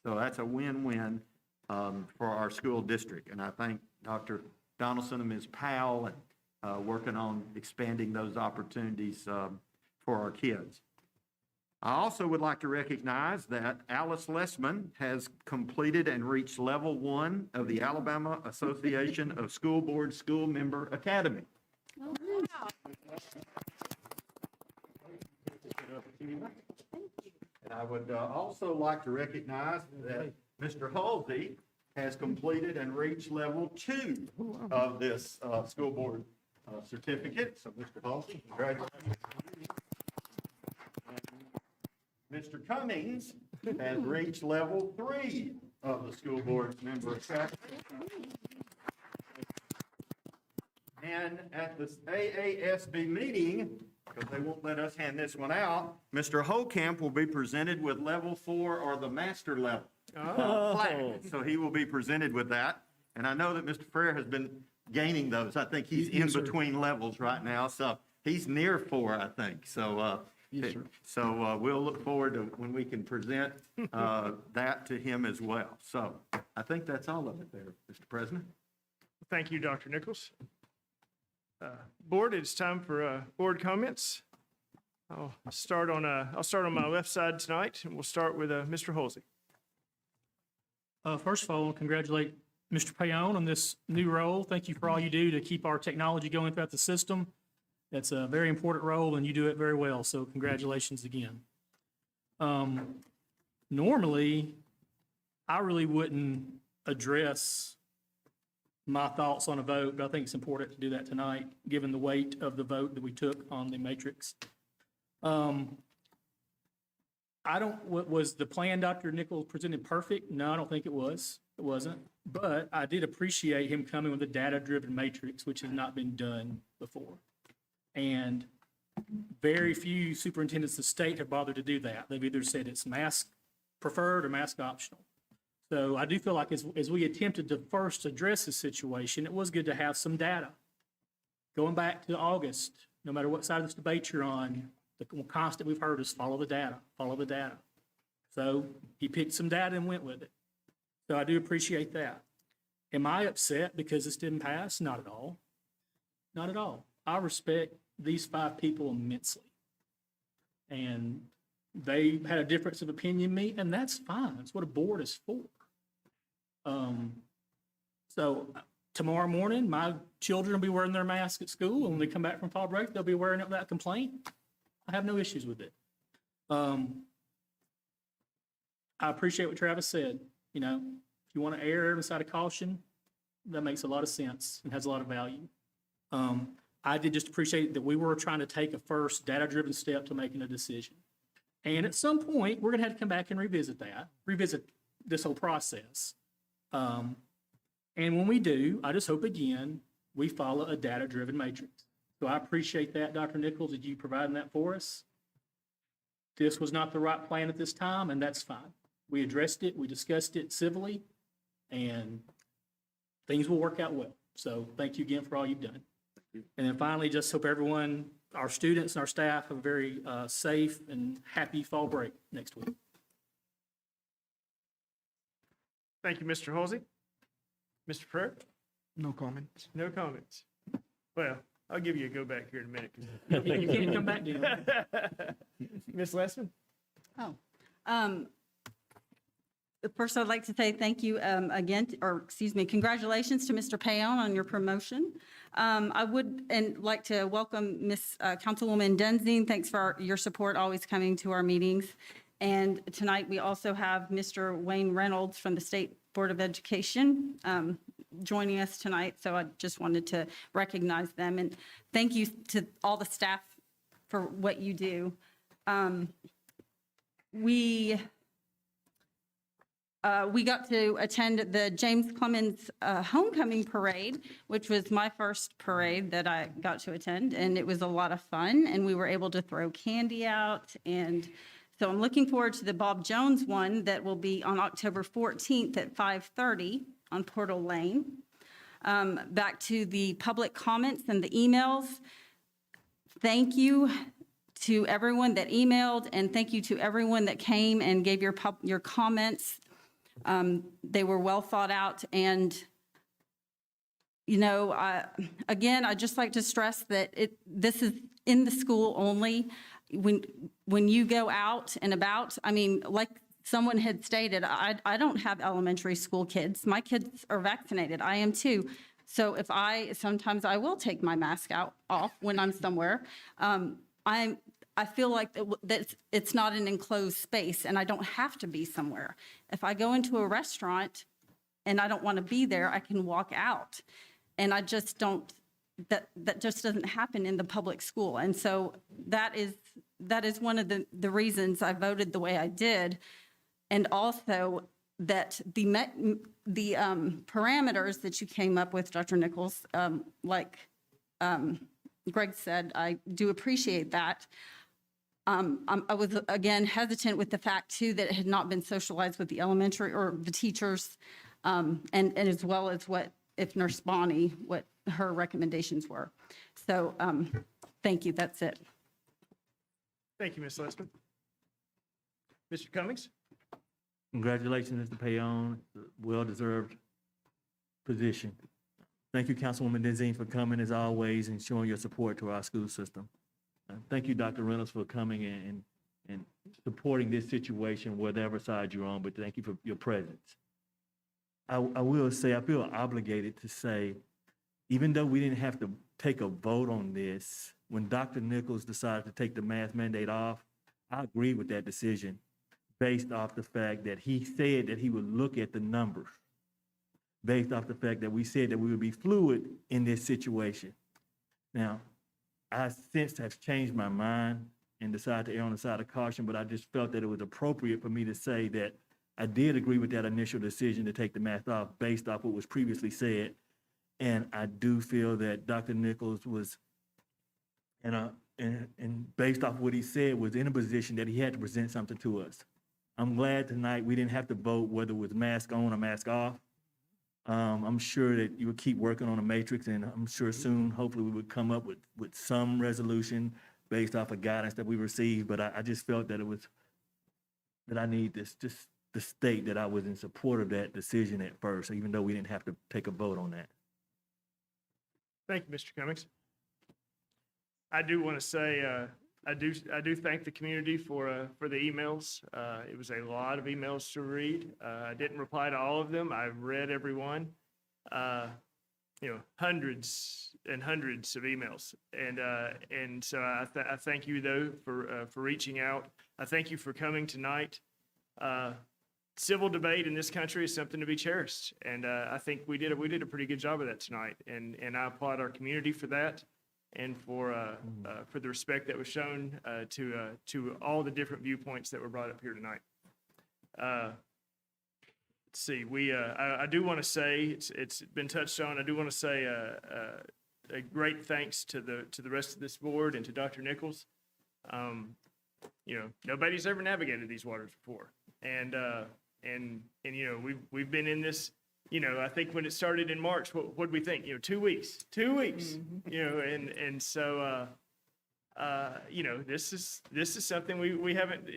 So that's a win-win for our school district. And I thank Dr. Donaldson and Ms. Powell and working on expanding those opportunities for our kids. I also would like to recognize that Alice Lessman has completed and reached level 1 of the Alabama Association of School Board School Member Academy. And I would also like to recognize that Mr. Halsey has completed and reached level 2 of this school board certificate. So Mr. Halsey, congratulations. Mr. Cummings has reached level 3 of the school board member academy. And at the AASB meeting, because they won't let us hand this one out, Mr. Holcamp will be presented with level 4 or the master level. Plaque. So he will be presented with that. And I know that Mr. Frere has been gaining those. I think he's in between levels right now. So he's near 4, I think. So, we'll look forward to when we can present that to him as well. So I think that's all of it there, Mr. President. Thank you, Dr. Nichols. Board, it's time for board comments. I'll start on my left side tonight, and we'll start with Mr. Halsey. First of all, I want to congratulate Mr. Payon on this new role. Thank you for all you do to keep our technology going throughout the system. That's a very important role, and you do it very well, so congratulations again. Normally, I really wouldn't address my thoughts on a vote, but I think it's important to do that tonight, given the weight of the vote that we took on the matrix. Was the plan Dr. Nichols presented perfect? No, I don't think it was. It wasn't. But I did appreciate him coming with a data-driven matrix, which has not been done before. And very few superintendents of the state have bothered to do that. They've either said it's mask preferred or mask optional. So I do feel like as we attempted to first address this situation, it was good to have some data. Going back to August, no matter what side of this debate you're on, the constant we've heard is follow the data, follow the data. So he picked some data and went with it. So I do appreciate that. Am I upset because this didn't pass? Not at all. Not at all. I respect these 5 people immensely. And they had a difference of opinion than me, and that's fine. That's what a board is for. So tomorrow morning, my children will be wearing their masks at school, and when they come back from fall break, they'll be wearing it without complaint. I have no issues with it. I appreciate what Travis said. You know, if you want to err on the side of caution, that makes a lot of sense and has a lot of value. I did just appreciate that we were trying to take a first data-driven step to making a decision. And at some point, we're going to have to come back and revisit this whole process. And when we do, I just hope, again, we follow a data-driven matrix. So I appreciate that, Dr. Nichols, that you providing that for us. This was not the right plan at this time, and that's fine. We addressed it, we discussed it civilly, and things will work out well. So thank you again for all you've done. And then finally, just hope everyone, our students and our staff, have a very safe and happy fall break next week. Thank you, Mr. Halsey. Mr. Frere? No comments. No comments. Well, I'll give you a go back here in a minute. You can't come back, Dino. Ms. Lessman? First, I'd like to say thank you congratulations to Mr. Payon on your promotion. I would like to welcome Ms. Councilwoman Denzine. Thanks for your support, always coming to our meetings. And tonight, we also have Mr. Wayne Reynolds from the State Board of Education joining us tonight. So I just wanted to recognize them. And thank you to all the staff for what you do. We got to attend the James Clemens Homecoming Parade, which was my first parade that I got to attend, and it was a lot of fun, and we were able to throw candy out, and so I'm looking forward to the Bob Jones one that will be on October 14th at 5:30 on Portal Lane. Back to the public comments and the emails. Thank you to everyone that emailed, and thank you to everyone that came and gave your comments. They were well thought out, and again, I'd just like to stress that this is in the school only. When you go out and about, I mean, like someone had stated, I don't have elementary school kids. My kids are vaccinated. I am too. So sometimes I will take my mask off when I'm somewhere. I feel like that it's not an enclosed space, and I don't have to be somewhere. If I go into a restaurant and I don't want to be there, I can walk out. And I just don't, that just doesn't happen in the public school. And so that is one of the reasons I voted the way I did. And also that the parameters that you came up with, Dr. Nichols, like Greg said, I do appreciate that. I was, again, hesitant with the fact, too, that it had not been socialized with the elementary or the teachers, and as well as what her recommendations were. So thank you. That's it. Thank you, Ms. Lessman. Mr. Cummings? Congratulations, Mr. Payon, well-deserved position. Thank you, Councilwoman Denzine, for coming as always and showing your support to our school system. Thank you, Dr. Reynolds, for coming and supporting this situation, whatever side you're on, but thank you for your presence. I will say, I feel obligated to say, even though we didn't have to take a vote on this, when Dr. Nichols decided to take the mask mandate off, I agree with that decision based off the fact that he said that he would look at the numbers, based off the fact that we said that we would be fluid in this situation. Now, I since have changed my mind and decided to err on the side of caution, but I just felt that it was appropriate for me to say that I did agree with that initial decision to take the mask off based off what was previously said. And I do feel that Dr. Nichols was, and based off what he said, was in a position that he had to present something to us. I'm glad tonight we didn't have to vote whether it was mask on or mask off. I'm sure that you would keep working on a matrix, and I'm sure soon, hopefully, we would come up with some resolution based off of guidance that we received. But I just felt that I need this just to state that I was in support of that decision at first, even though we didn't have to take a vote on that. Thank you, Mr. Cummings. I do want to say, I do thank the community for the emails. It was a lot of emails to read. I didn't reply to all of them. I've read every one. Hundreds and hundreds of emails, and so I thank you though for reaching out. I thank you for coming tonight. Civil debate in this country is something to be cherished, and I think we did a pretty good job of that tonight, and I applaud our community for that, and for the respect that was shown to all the different viewpoints that were brought up here tonight. Let's see, I do want to say it's been touched on. I do want to say a great thanks to the rest of this board and to Dr. Nichols. Nobody's ever navigated these waters before, and we've been in this. I think when it started in March, what did we think? 2 weeks, 2 weeks. And so this is something we haven't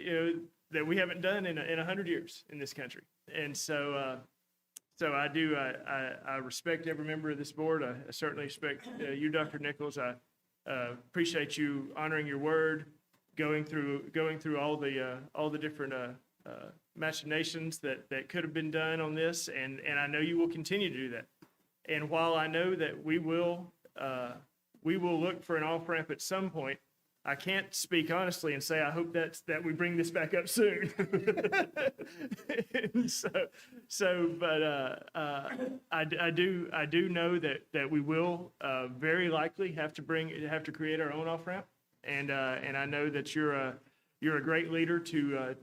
that we haven't done in 100 years in this country. And so I respect every member of this board. I certainly respect you, Dr. Nichols. I appreciate you honoring your word, going through all the different machinations that could have been done on this, and I know you will continue to do that. And while I know that we will look for an off-ramp at some point, I can't speak honestly and say I hope that we bring this back up soon. I do know that we will very likely have to create our own off-ramp, and I know that you're a great leader to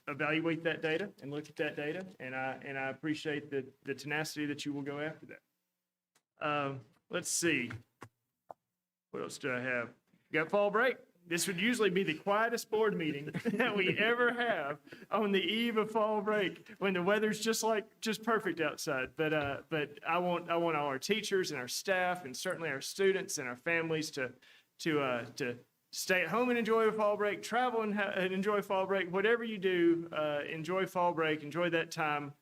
evaluate that data and look at that data, and I appreciate the tenacity that you will go after that. Let's see. What else do I have? Got fall break. This would usually be the quietest board meeting that we ever have on the eve of fall break when the weather's just perfect outside. But I want all our teachers and our staff and certainly our students and our families to stay at home and enjoy fall break, travel and enjoy fall break. Whatever you do, enjoy fall break, enjoy that time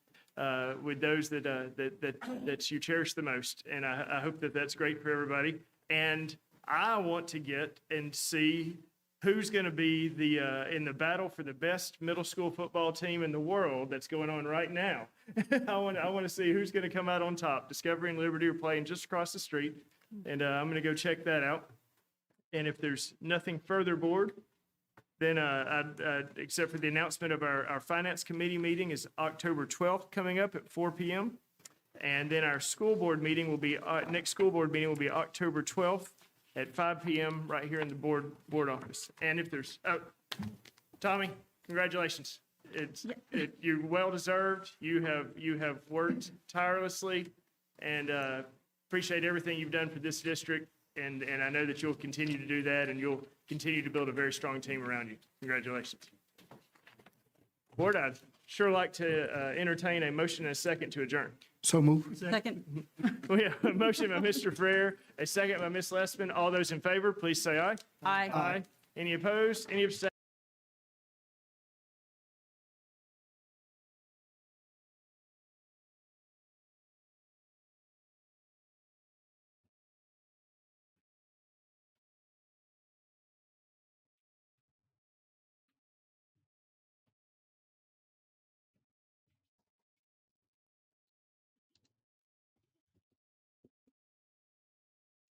with those that you cherish the most. And I hope that that's great for everybody. And I want to get and see who's going to be in the battle for the best middle school football team in the world that's going on right now. I want to see who's going to come out on top. Discovery and Liberty are playing just across the street, and I'm going to go check that out. And if there's nothing further, board, then except for the announcement of our Finance Committee meeting is October 12th coming up at 4 p.m. And then our school board meeting will be, next school board meeting will be October 12th at 5 p.m. right here in the board office. And if there's, Tommy, congratulations. You're well-deserved. You have worked tirelessly, and appreciate everything you've done for this district. And I know that you'll continue to do that, and you'll continue to build a very strong team around you. Congratulations. Board, I'd sure like to entertain a motion and a second to adjourn. So move. Second. We have a motion by Mr. Frere, a second by Ms. Lessman. All those in favor, please say aye. Aye. Aye. Any opposed? Any abstained?